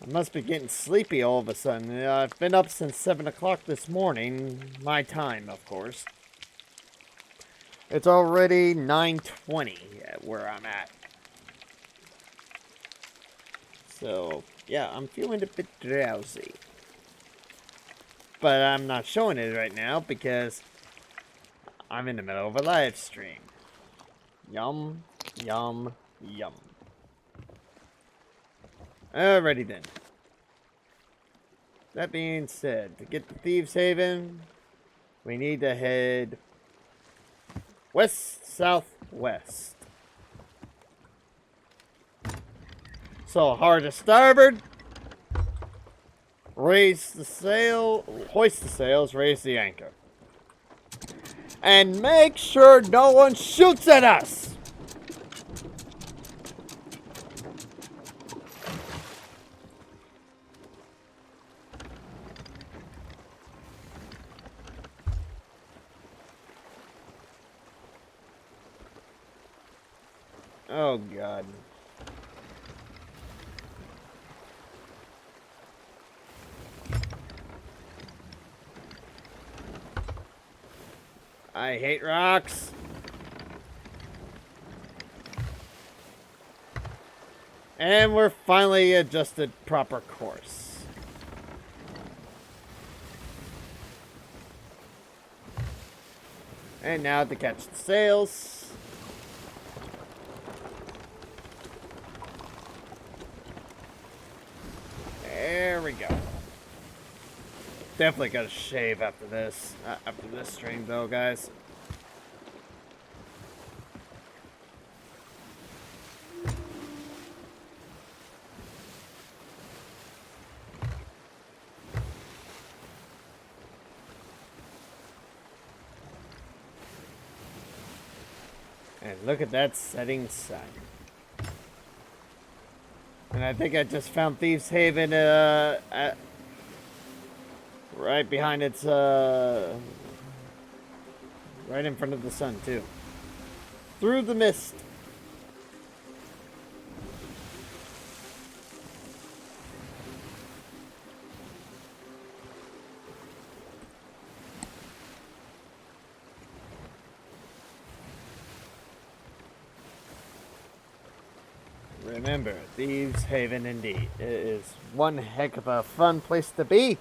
I must be getting sleepy all of a sudden. I've been up since 7 o'clock this morning. My time, of course. It's already 9:20 at where I'm at. So, yeah, I'm feeling a bit drowsy. But I'm not showing it right now because I'm in the middle of a live stream. Yum, yum, yum. Alrighty then. That being said, to get to Thieves Haven, we need to head west-southwest. So hard to starboard, raise the sail, hoist the sails, raise the anchor. And make sure no one shoots at us! Oh God. I hate rocks. And we're finally adjusted proper course. And now to catch the sails. There we go. Definitely gotta shave after this stream though, guys. And look at that setting sun. And I think I just found Thieves Haven right behind its right in front of the sun too. Through the mist. Remember, Thieves Haven indeed. It is one heck of a fun place to be.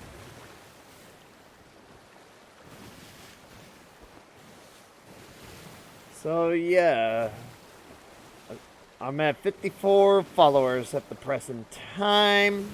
So yeah, I'm at 54 followers at the present time.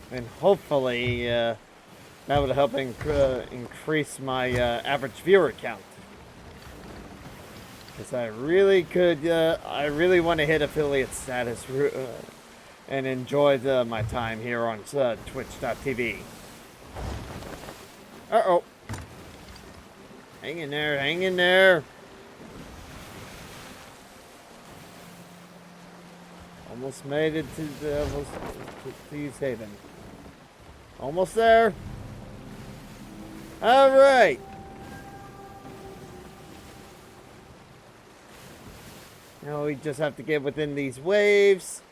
And hopefully, that would help increase my average viewer count. Because I really could, I really want to hit affiliate status and enjoy my time here on twitch.tv. Uh-oh. Hang in there, hang in there. Almost made it to Thieves Haven. Almost there. All right. Now we just have to get within these waves.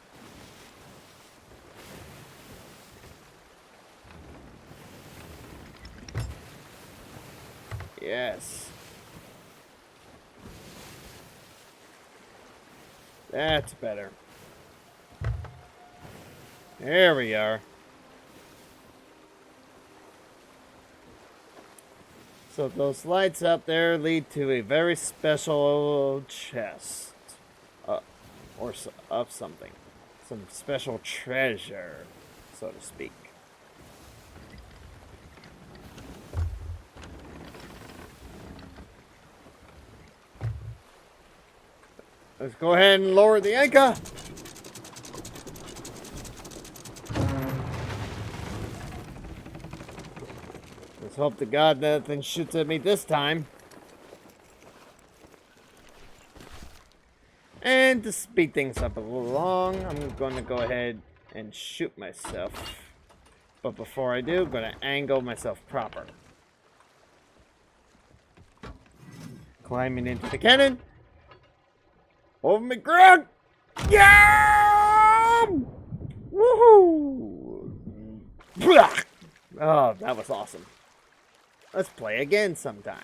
Yes. That's better. There we are. So those lights up there lead to a very special chest. Or of something. Some special treasure, so to speak. Let's go ahead and lower the anchor. Let's hope to God nothing shoots at me this time. And to speed things up a little long, I'm going to go ahead and shoot myself. But before I do, I'm going to angle myself proper. Climbing into the cannon. Over my ground. Yeah! Woohoo! Blah! Oh, that was awesome. Let's play again sometime.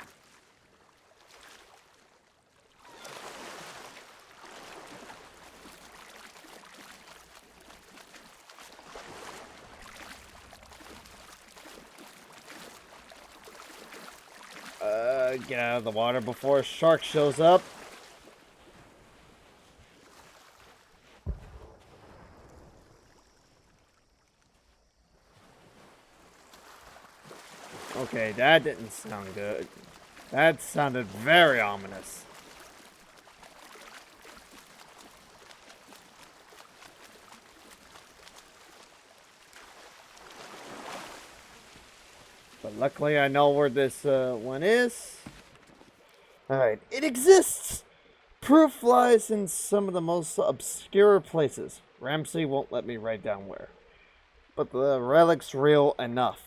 Get out of the water before a shark shows up. Okay, that didn't sound good. That sounded very ominous. But luckily I know where this one is. Alright, it exists! Proof lies in some of the most obscure places. Ramsey won't let me write down where. But the relic's real enough.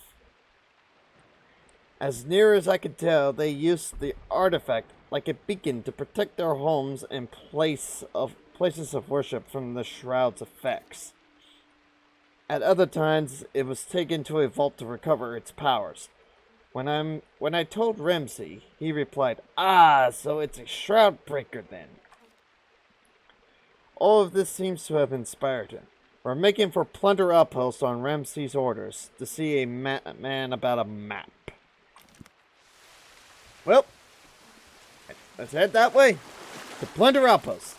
As near as I could tell, they used the artifact like a beacon to protect their homes and places of worship from the Shroud's effects. At other times, it was taken to a vault to recover its powers. When I told Ramsey, he replied, "Ah, so it's a shroud breaker then." All of this seems to have inspired him. We're making for Plunder Outpost on Ramsey's orders to see a man about a map. Well, let's head that way to Plunder Outpost.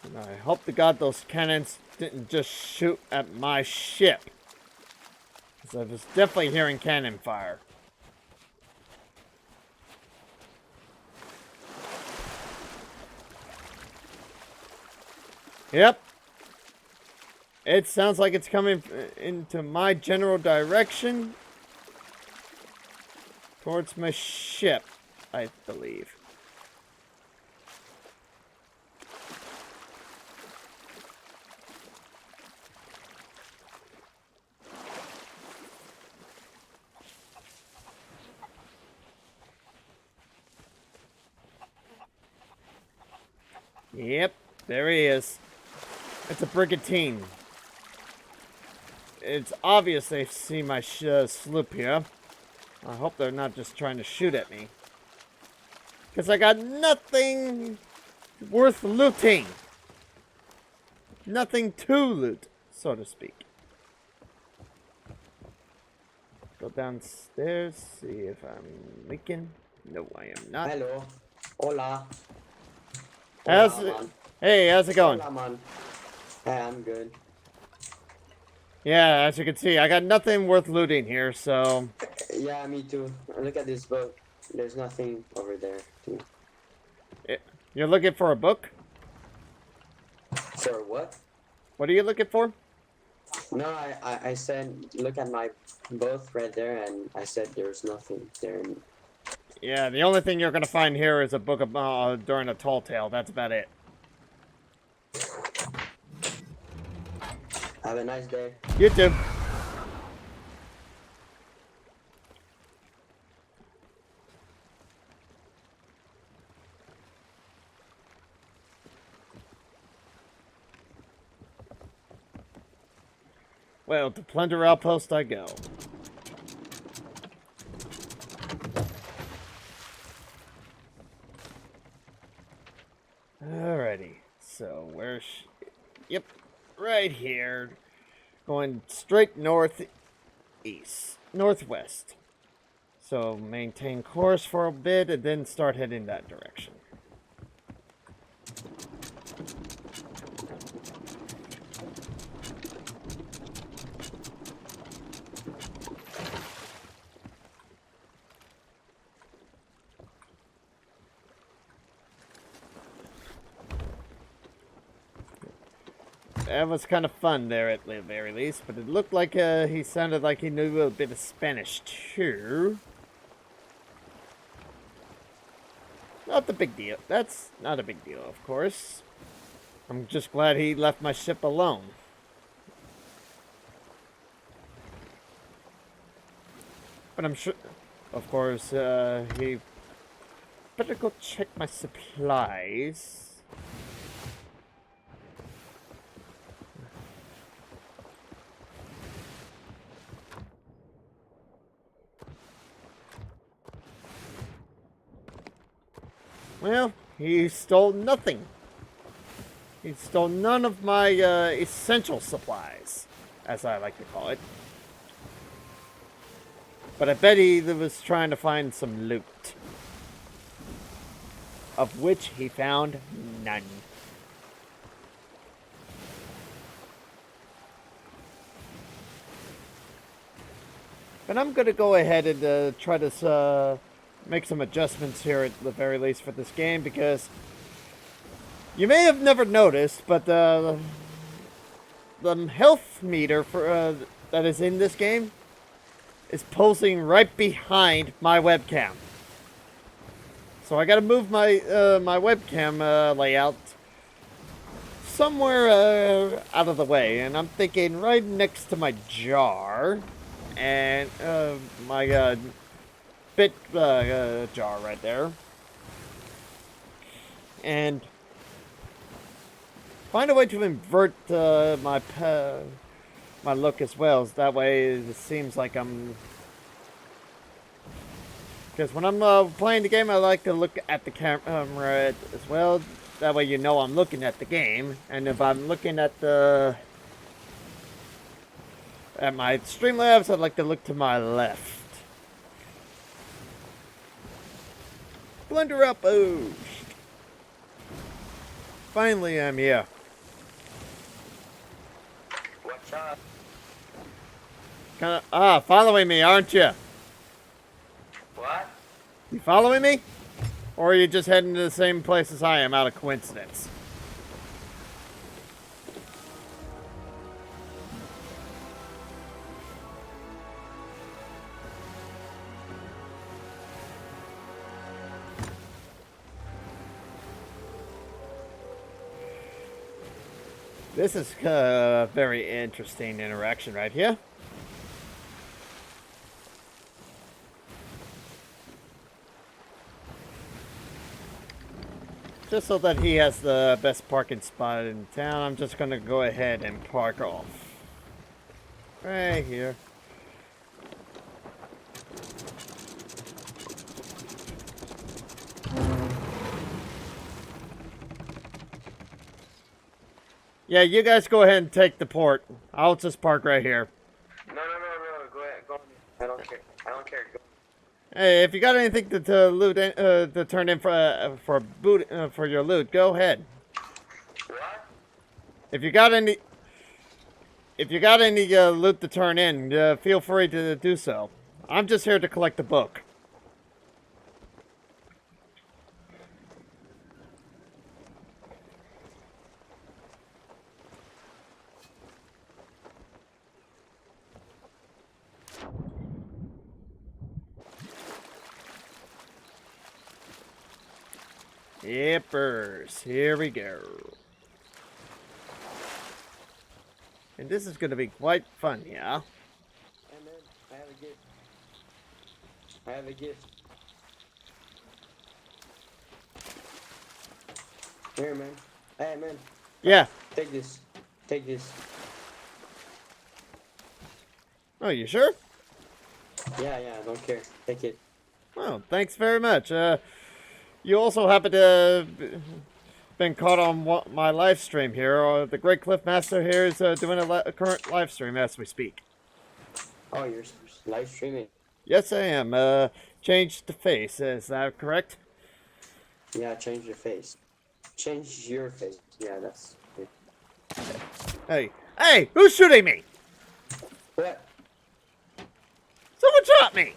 And I hope to God those cannons didn't just shoot at my ship. Because I was definitely hearing cannon fire. Yep. It sounds like it's coming into my general direction. Towards my ship, I believe. Yep, there he is. It's a brigantine. It's obvious they see my sloop here. I hope they're not just trying to shoot at me. Because I got nothing worth looting. Nothing to loot, so to speak. Go downstairs, see if I'm leaking. No, I am not. Hello. Hola. How's it? Hey, how's it going? Hola, man. Hey, I'm good. Yeah, as you can see, I got nothing worth looting here, so... Yeah, me too. Look at this book. There's nothing over there, too. You're looking for a book? For what? What are you looking for? No, I said, look at my both right there, and I said there's nothing there. Yeah, the only thing you're gonna find here is a book of, during a tall tale. That's about it. Have a nice day. You too. Well, to Plunder Outpost I go. Alrighty. So where's? Yep, right here. Going straight northwest. So maintain course for a bit and then start heading that direction. That was kind of fun there at the very least, but it looked like he sounded like he knew a bit of Spanish too. Not the big deal. That's not a big deal, of course. I'm just glad he left my ship alone. But I'm sure, of course, he better go check my supplies. Well, he stole nothing. He stole none of my essential supplies, as I like to call it. But I bet he was trying to find some loot. Of which he found none. But I'm going to go ahead and try to make some adjustments here at the very least for this game, because you may have never noticed, but the health meter for that is in this game is posing right behind my webcam. So I got to move my my webcam layout somewhere out of the way, and I'm thinking right next to my jar and my bit jar right there, and find a way to invert my look as well. So that way it seems like I'm. Because when I'm playing the game, I like to look at the camera as well. That way you know I'm looking at the game, and if I'm looking at my Streamlabs, I'd like to look to my left. Blender up, oh! Finally, I'm here. What's up? Following me, aren't you? What? You following me? Or are you just heading to the same place as I am out of coincidence? This is a very interesting interaction right here. Just so that he has the best parking spot in town, I'm just going to go ahead and park off. Right here. Yeah, you guys go ahead and take the port. I'll just park right here. No. Go ahead. Go on. I don't care. I don't care. Go. Hey, if you got anything to loot, to turn in for your loot, go ahead. What? If you got any loot to turn in, feel free to do so. I'm just here to collect the book. Yippers, here we go. And this is going to be quite fun, yeah? Hey man, I have a gift. I have a gift. Here, man. Hey man, Yeah. take this. Take this. Oh, you sure? Yeah, I don't care. Take it. Well, thanks very much. You also happen to been caught on my live stream here. The Great Cliff Master here is doing a current live stream as we speak. Oh, you're live streaming? Yes, I am. Changed the face. Is that correct? Yeah, change your face. Change your face. Yeah, that's good. Hey, hey! Who's shooting me? What? Someone shot me!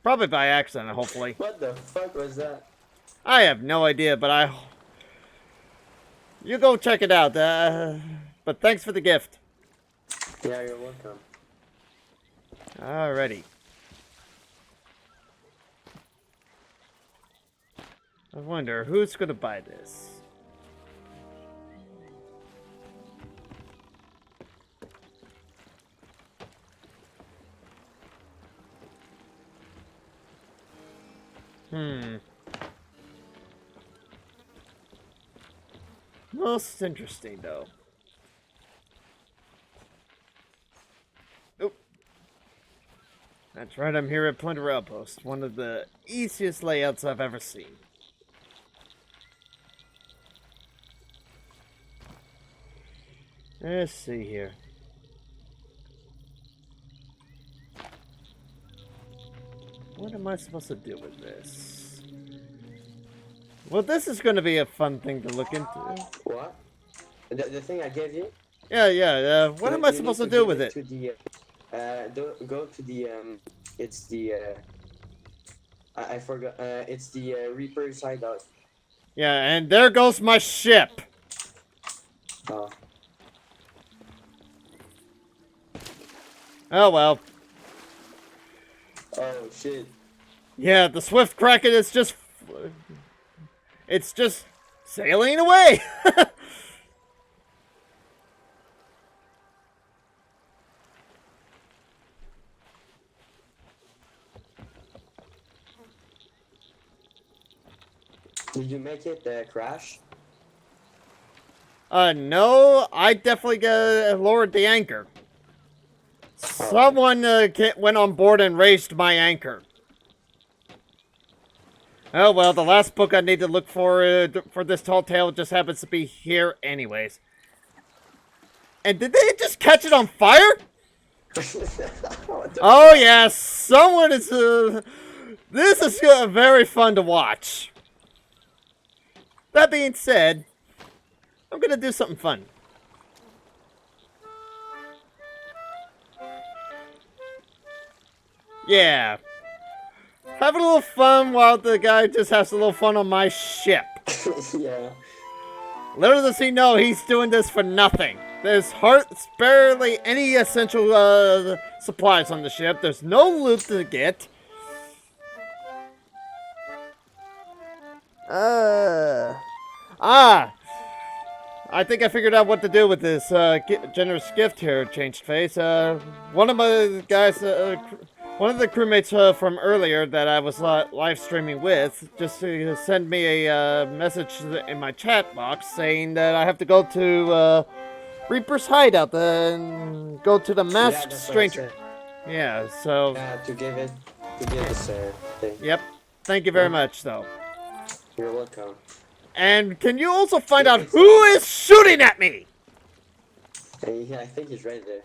Probably by accident, hopefully. What the fuck was that? I have no idea, but you go check it out. But thanks for the gift. Yeah, you're welcome. Alrighty. I wonder who's gonna buy this. Most interesting, though. Oop. That's right, I'm here at Plunder Outpost, one of the easiest layouts I've ever seen. Let's see here. What am I supposed to do with this? Well, this is going to be a fun thing to look into. What? The thing I gave you? Yeah. What am I supposed to do with it? To the, go to the, it's the, I forgot, it's the Reaper's Hideout. Yeah, and there goes my ship! Oh. Oh well. Oh shit. Yeah, the Swift Kraken is just... It's just sailing away! Did you make it crash? No, I definitely lowered the anchor. Someone went on board and raised my anchor. Oh well, the last book I need to look for this tall tale just happens to be here anyways. And did they just catch it on fire? Oh yeah, someone is... this is very fun to watch. That being said, I'm gonna do something fun. Yeah. Have a little fun while the guy just has a little fun on my ship. Yeah. Little does he know he's doing this for nothing. There's barely any essential supplies on the ship. There's no loot to get. I think I figured out what to do with this generous gift here, Changed Face. One of my guys, one of the crewmates from earlier that I was live streaming with, just send me a message in my chat box saying that I have to go to Reaper's Hideout and go to the Masked Stranger. Yeah, so... Yeah, to give this thing. Yep. Thank you very much, though. You're welcome. And can you also find out who is shooting at me? Yeah, I think he's right there.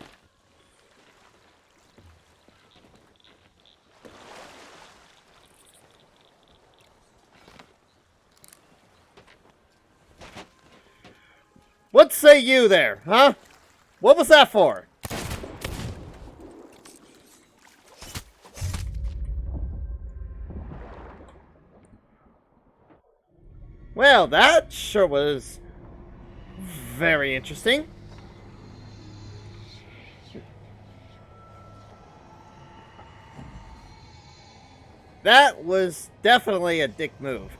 What say you there, huh? What was that for? Well, that sure was very interesting. That was definitely a dick move.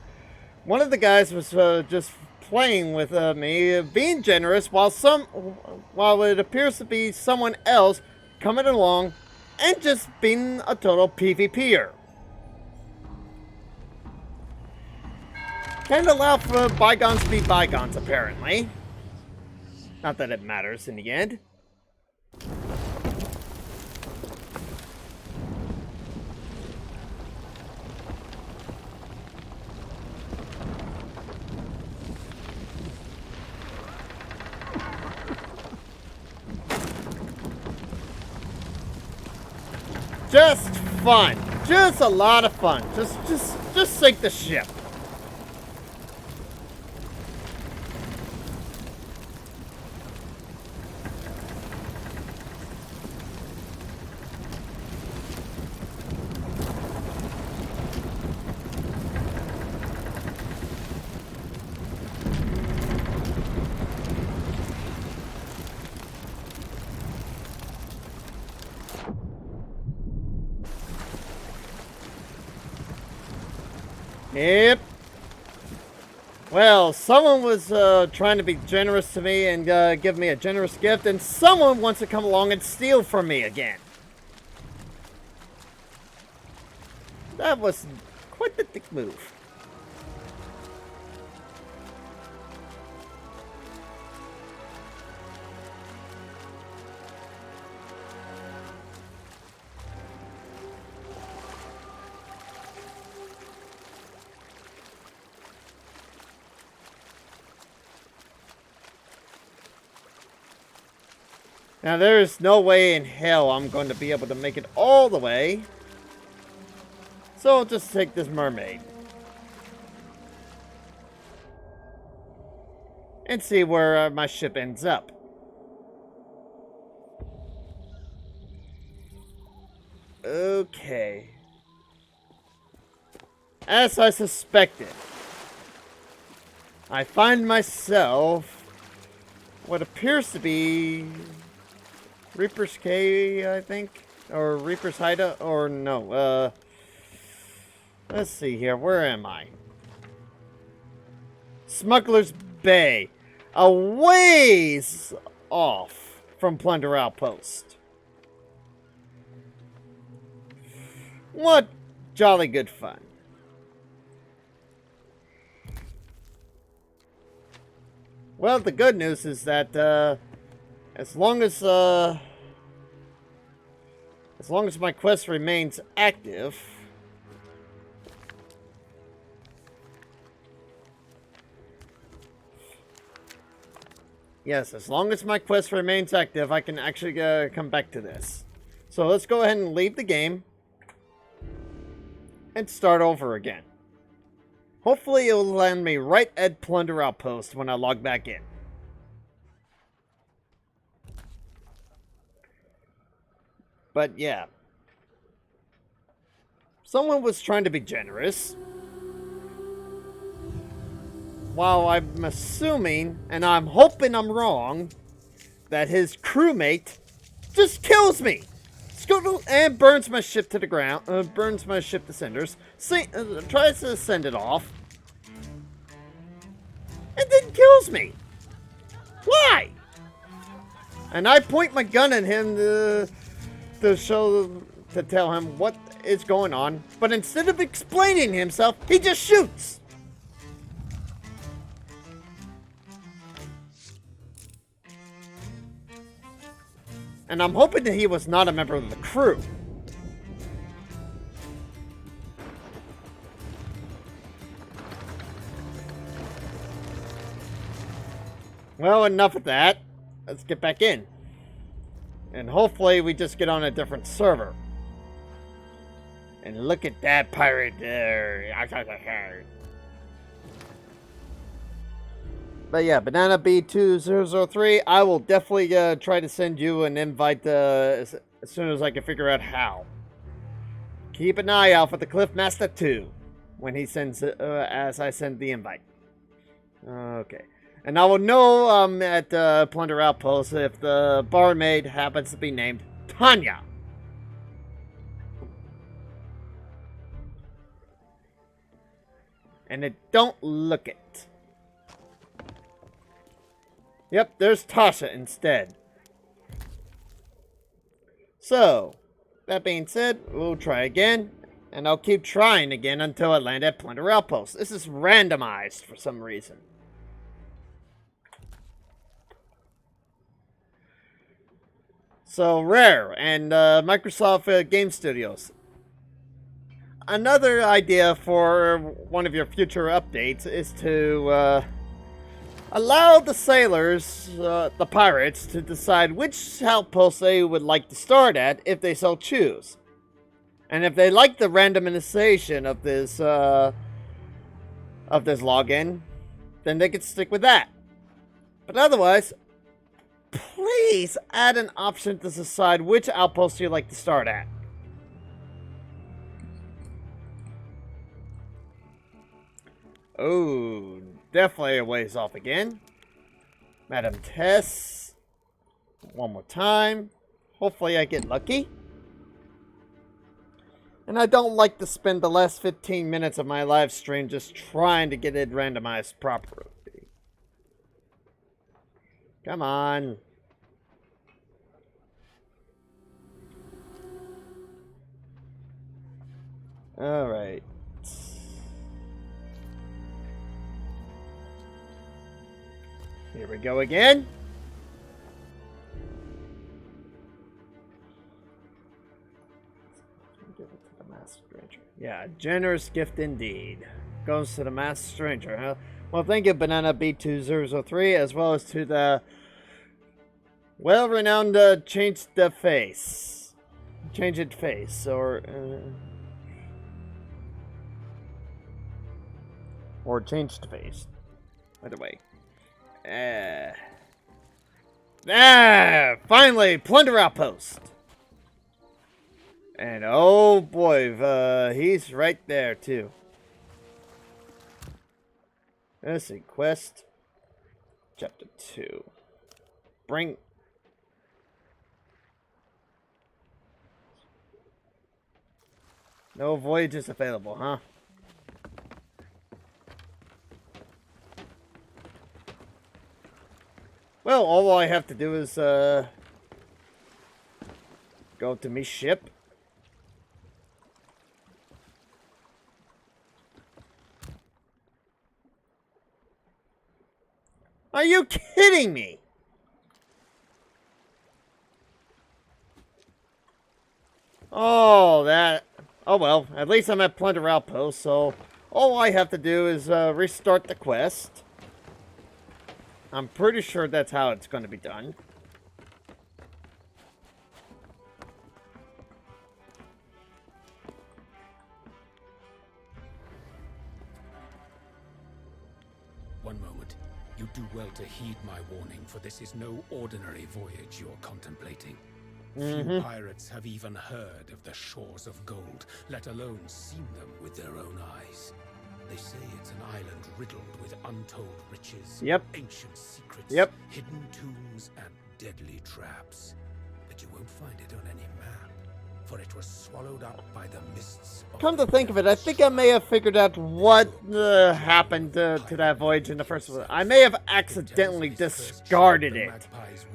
One of the guys was just playing with me, being generous, while it appears to be someone else coming along and just being a total PvPer. Can't allow for bygones to be bygones, apparently. Not that it matters in the end. Just fun. Just a lot of fun. Just sink the ship. Yep. Well, someone was trying to be generous to me and give me a generous gift, and someone wants to come along and steal from me again. That was quite the dick move. Now, there is no way in hell I'm going to be able to make it all the way. So I'll just take this mermaid. And see where my ship ends up. Okay. As I suspected, I find myself what appears to be Reaper's Cay, I think, or Reaper's Hideout, or no, let's see here, where am I? Smuggler's Bay, a ways off from Plunder Outpost. What jolly good fun. Well, the good news is that, as long as my quest remains active, yes, as long as my quest remains active, I can actually come back to this. So let's go ahead and leave the game and start over again. Hopefully it will land me right at Plunder Outpost when I log back in. But yeah. Someone was trying to be generous. While I'm assuming, and I'm hoping I'm wrong, that his crewmate just kills me. And burns my ship to the ground, burns my ship to cinders, tries to send it off, and then kills me. Why? And I point my gun at him to tell him what is going on, but instead of explaining himself, he just shoots. And I'm hoping that he was not a member of the crew. Well, enough of that. Let's get back in. And hopefully we just get on a different server. And look at that pirate there. But yeah, Banana B2003, I will definitely try to send you an invite as soon as I can figure out how. Keep an eye out for the Cliffmaster 2 when he sends as I send the invite. Okay. And I will know at Plunder Outpost if the barmaid happens to be named Tanya. And it don't look it. Yep, there's Tasha instead. So, that being said, we'll try again. And I'll keep trying again until I land at Plunder Outpost. This is randomized for some reason. So, Rare and Microsoft Game Studios. Another idea for one of your future updates is to allow the sailors, the pirates, to decide which outpost they would like to start at if they so choose. And if they like the randomization of this login, then they can stick with that. But otherwise, please add an option to decide which outpost you'd like to start at. Oh, definitely a ways off again. Madam Tess. One more time. Hopefully I get lucky. And I don't like to spend the last 15 minutes of my live stream just trying to get it randomized properly. Come on. Alright. Here we go again. Give it to the masked stranger. Yeah, generous gift indeed. Goes to the masked stranger, huh? Well, thank you, Banana B2003, as well as to the well-renowned Change the Face. Change it face, or changed face. By the way. Finally, Plunder Outpost. And oh boy, he's right there too. Let's see, quest chapter 2. Bring. No voyages available, huh? Well, all I have to do is go to me ship. Are you kidding me? Oh, that. Oh well, at least I'm at Plunder Outpost, so all I have to do is restart the quest. I'm pretty sure that's how it's going to be done. One moment. You do well to heed my warning, for this is no ordinary voyage you're contemplating. Few pirates have even heard of the shores of gold, let alone seen them with their own eyes. They say it's an island riddled with untold riches, ancient secrets, hidden tombs, and deadly traps. But you won't find it on any map, for it was swallowed up by the mists of Come to think of it, I think I may have figured out what happened to that voyage in the first one. I may have accidentally discarded it,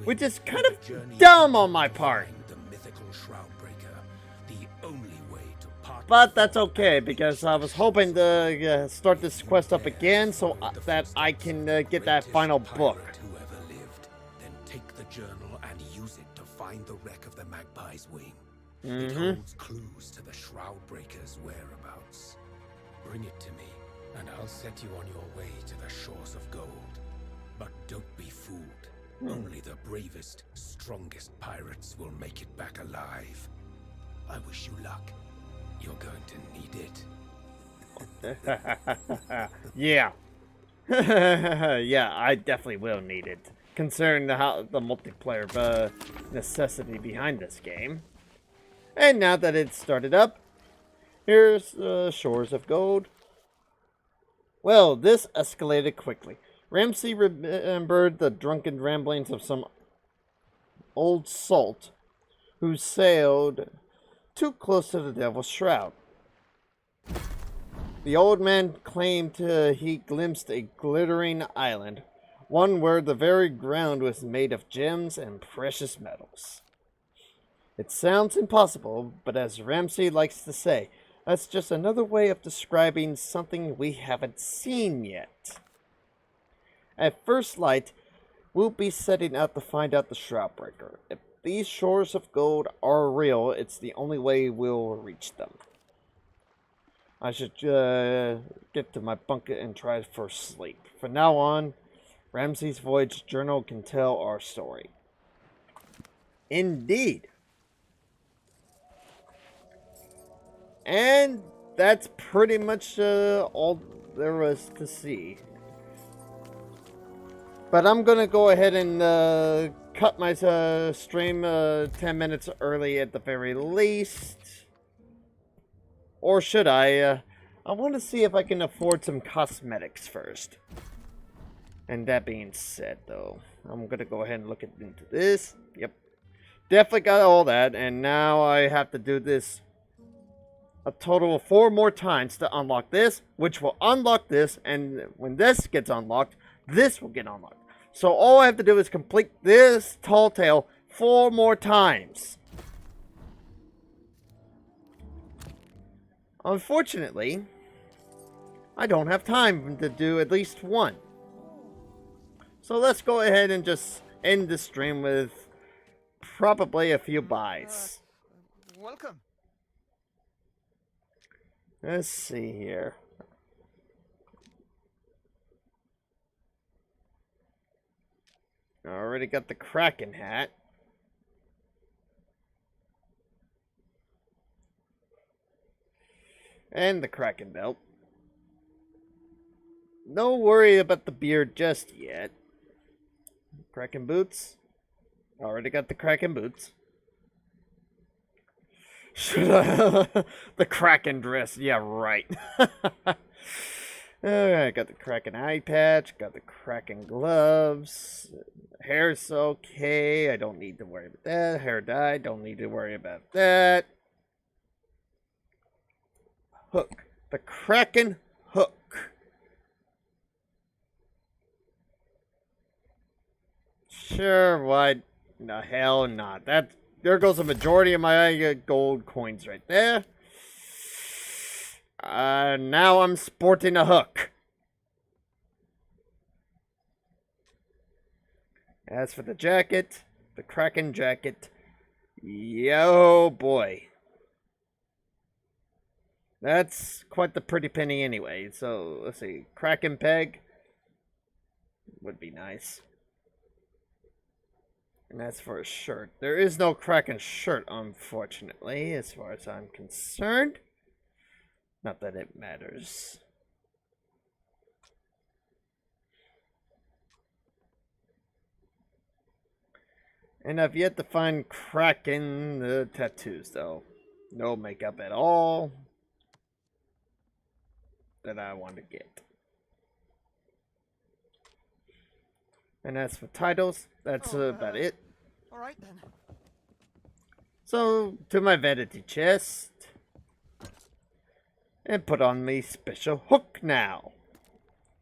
which is kind of dumb on my part. But that's okay, because I was hoping to start this quest up again so that I can get that final book. Then take the journal and use it to find the wreck of the Magpie's wing. It holds clues to the Shroudbreaker's whereabouts. Bring it to me, and I'll set you on your way to the shores of gold. But don't be fooled. Only the bravest, strongest pirates will make it back alive. I wish you luck. You're going to need it. Yeah. Yeah, I definitely will need it. Considering the multiplayer necessity behind this game. And now that it's started up, here's Shores of Gold. Well, this escalated quickly. Ramsey remembered the drunken ramblings of some old salt who sailed too close to the Devil's Shroud. The old man claimed he glimpsed a glittering island, one where the very ground was made of gems and precious metals. It sounds impossible, but as Ramsey likes to say, that's just another way of describing something we haven't seen yet. At first light, we'll be setting out to find out the Shroudbreaker. If these shores of gold are real, it's the only way we'll reach them. I should get to my bunker and try for sleep. From now on, Ramsey's Voyage Journal can tell our story. Indeed. And that's pretty much all there was to see. But I'm gonna go ahead and cut my stream 10 minutes early at the very least. Or should I? I want to see if I can afford some cosmetics first. And that being said, though, I'm gonna go ahead and look into this. Yep. Definitely got all that, and now I have to do this a total of 4 more times to unlock this, which will unlock this, and when this gets unlocked, this will get unlocked. So all I have to do is complete this tall tale 4 more times. Unfortunately, I don't have time to do at least one. So let's go ahead and just end the stream with probably a few buys. Welcome. Let's see here. I already got the Kraken hat. And the Kraken belt. No worry about the beard just yet. Kraken boots. Already got the Kraken boots. Should I? The Kraken dress. Yeah, right. Alright, got the Kraken eye patch. Got the Kraken gloves. Hair's okay. I don't need to worry about that. Hair dye. Don't need to worry about that. Hook. The Kraken hook. Sure, why the hell not? There goes a majority of my gold coins right there. Now I'm sporting a hook. As for the jacket, the Kraken jacket, yo boy. That's quite the pretty penny anyway. So, let's see. Kraken peg would be nice. And that's for a shirt. There is no Kraken shirt, unfortunately, as far as I'm concerned. Not that it matters. And I've yet to find Kraken tattoos, though. No makeup at all that I want to get. And as for titles, that's about it. Alright then. So, to my vanity chest. And put on me special hook now.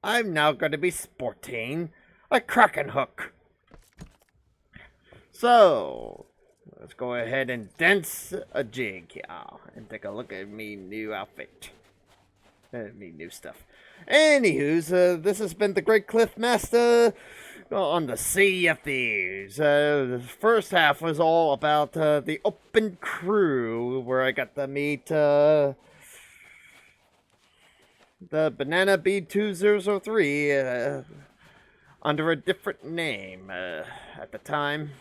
I'm now going to be sporting a Kraken hook. So, let's go ahead and dance a jig, y'all. And take a look at me new outfit. Me new stuff. Anywho's, this has been the Great Cliff Master on the Sea of Thieves. The first half was all about the open crew, where I got to meet the Banana B2003 under a different name at the time.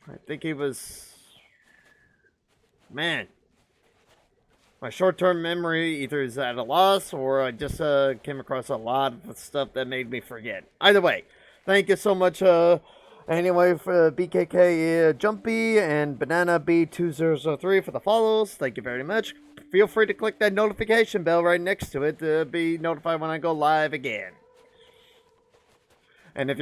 I think he was... Man. My short-term memory either is at a loss or I just came across a lot of stuff that made me forget. Either way, thank you so much. Anyway, for BKK Jumpy and Banana B2003 for the follows. Thank you very much. Feel free to click that notification bell right next to it to be notified when I go live again. And if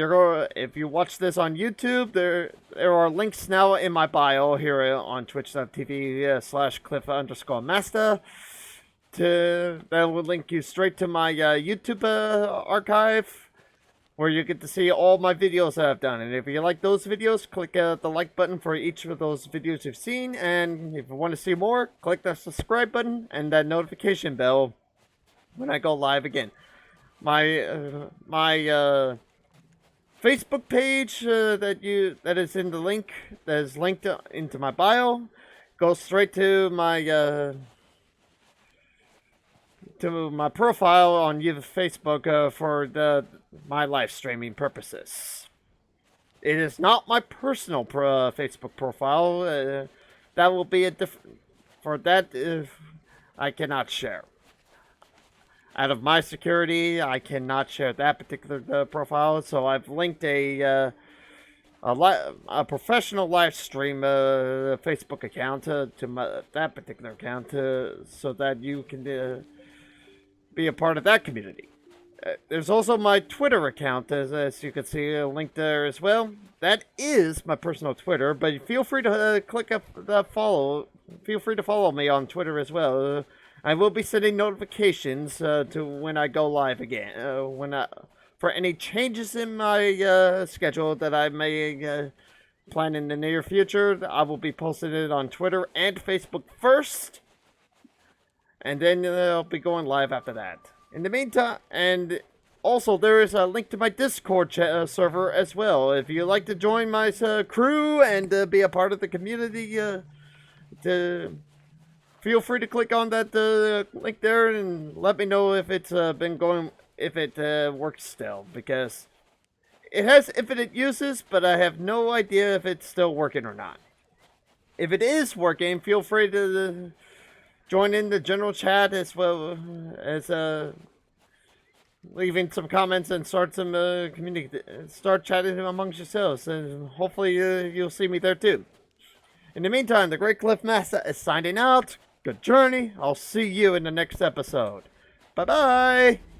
you watch this on YouTube, there are links now in my bio here on twitch.tv/cliff_master. That will link you straight to my YouTube archive, where you get to see all my videos that I've done. And if you like those videos, click the like button for each of those videos you've seen. And if you want to see more, click the subscribe button and that notification bell when I go live again. My Facebook page that is in the link, that is linked into my bio, goes straight to my profile on Facebook for my live streaming purposes. It is not my personal Facebook profile. That will be a different. For that, I cannot share. Out of my security, I cannot share that particular profile, so I've linked a professional live stream Facebook account to that particular account so that you can be a part of that community. There's also my Twitter account, as you can see, linked there as well. That is my personal Twitter, but feel free to click up the follow. Feel free to follow me on Twitter as well. I will be sending notifications to when I go live again. For any changes in my schedule that I may plan in the near future, I will be posting it on Twitter and Facebook first, and then I'll be going live after that. In the meantime, and also there is a link to my Discord server as well. If you'd like to join my crew and be a part of the community, feel free to click on that link there and let me know if it's been going, if it works still, because it has infinite uses, but I have no idea if it's still working or not. If it is working, feel free to join in the general chat as well as leaving some comments and start some start chatting amongst yourselves, and hopefully you'll see me there too. In the meantime, the Great Cliff Master is signing out. Good journey. I'll see you in the next episode. Bye-bye.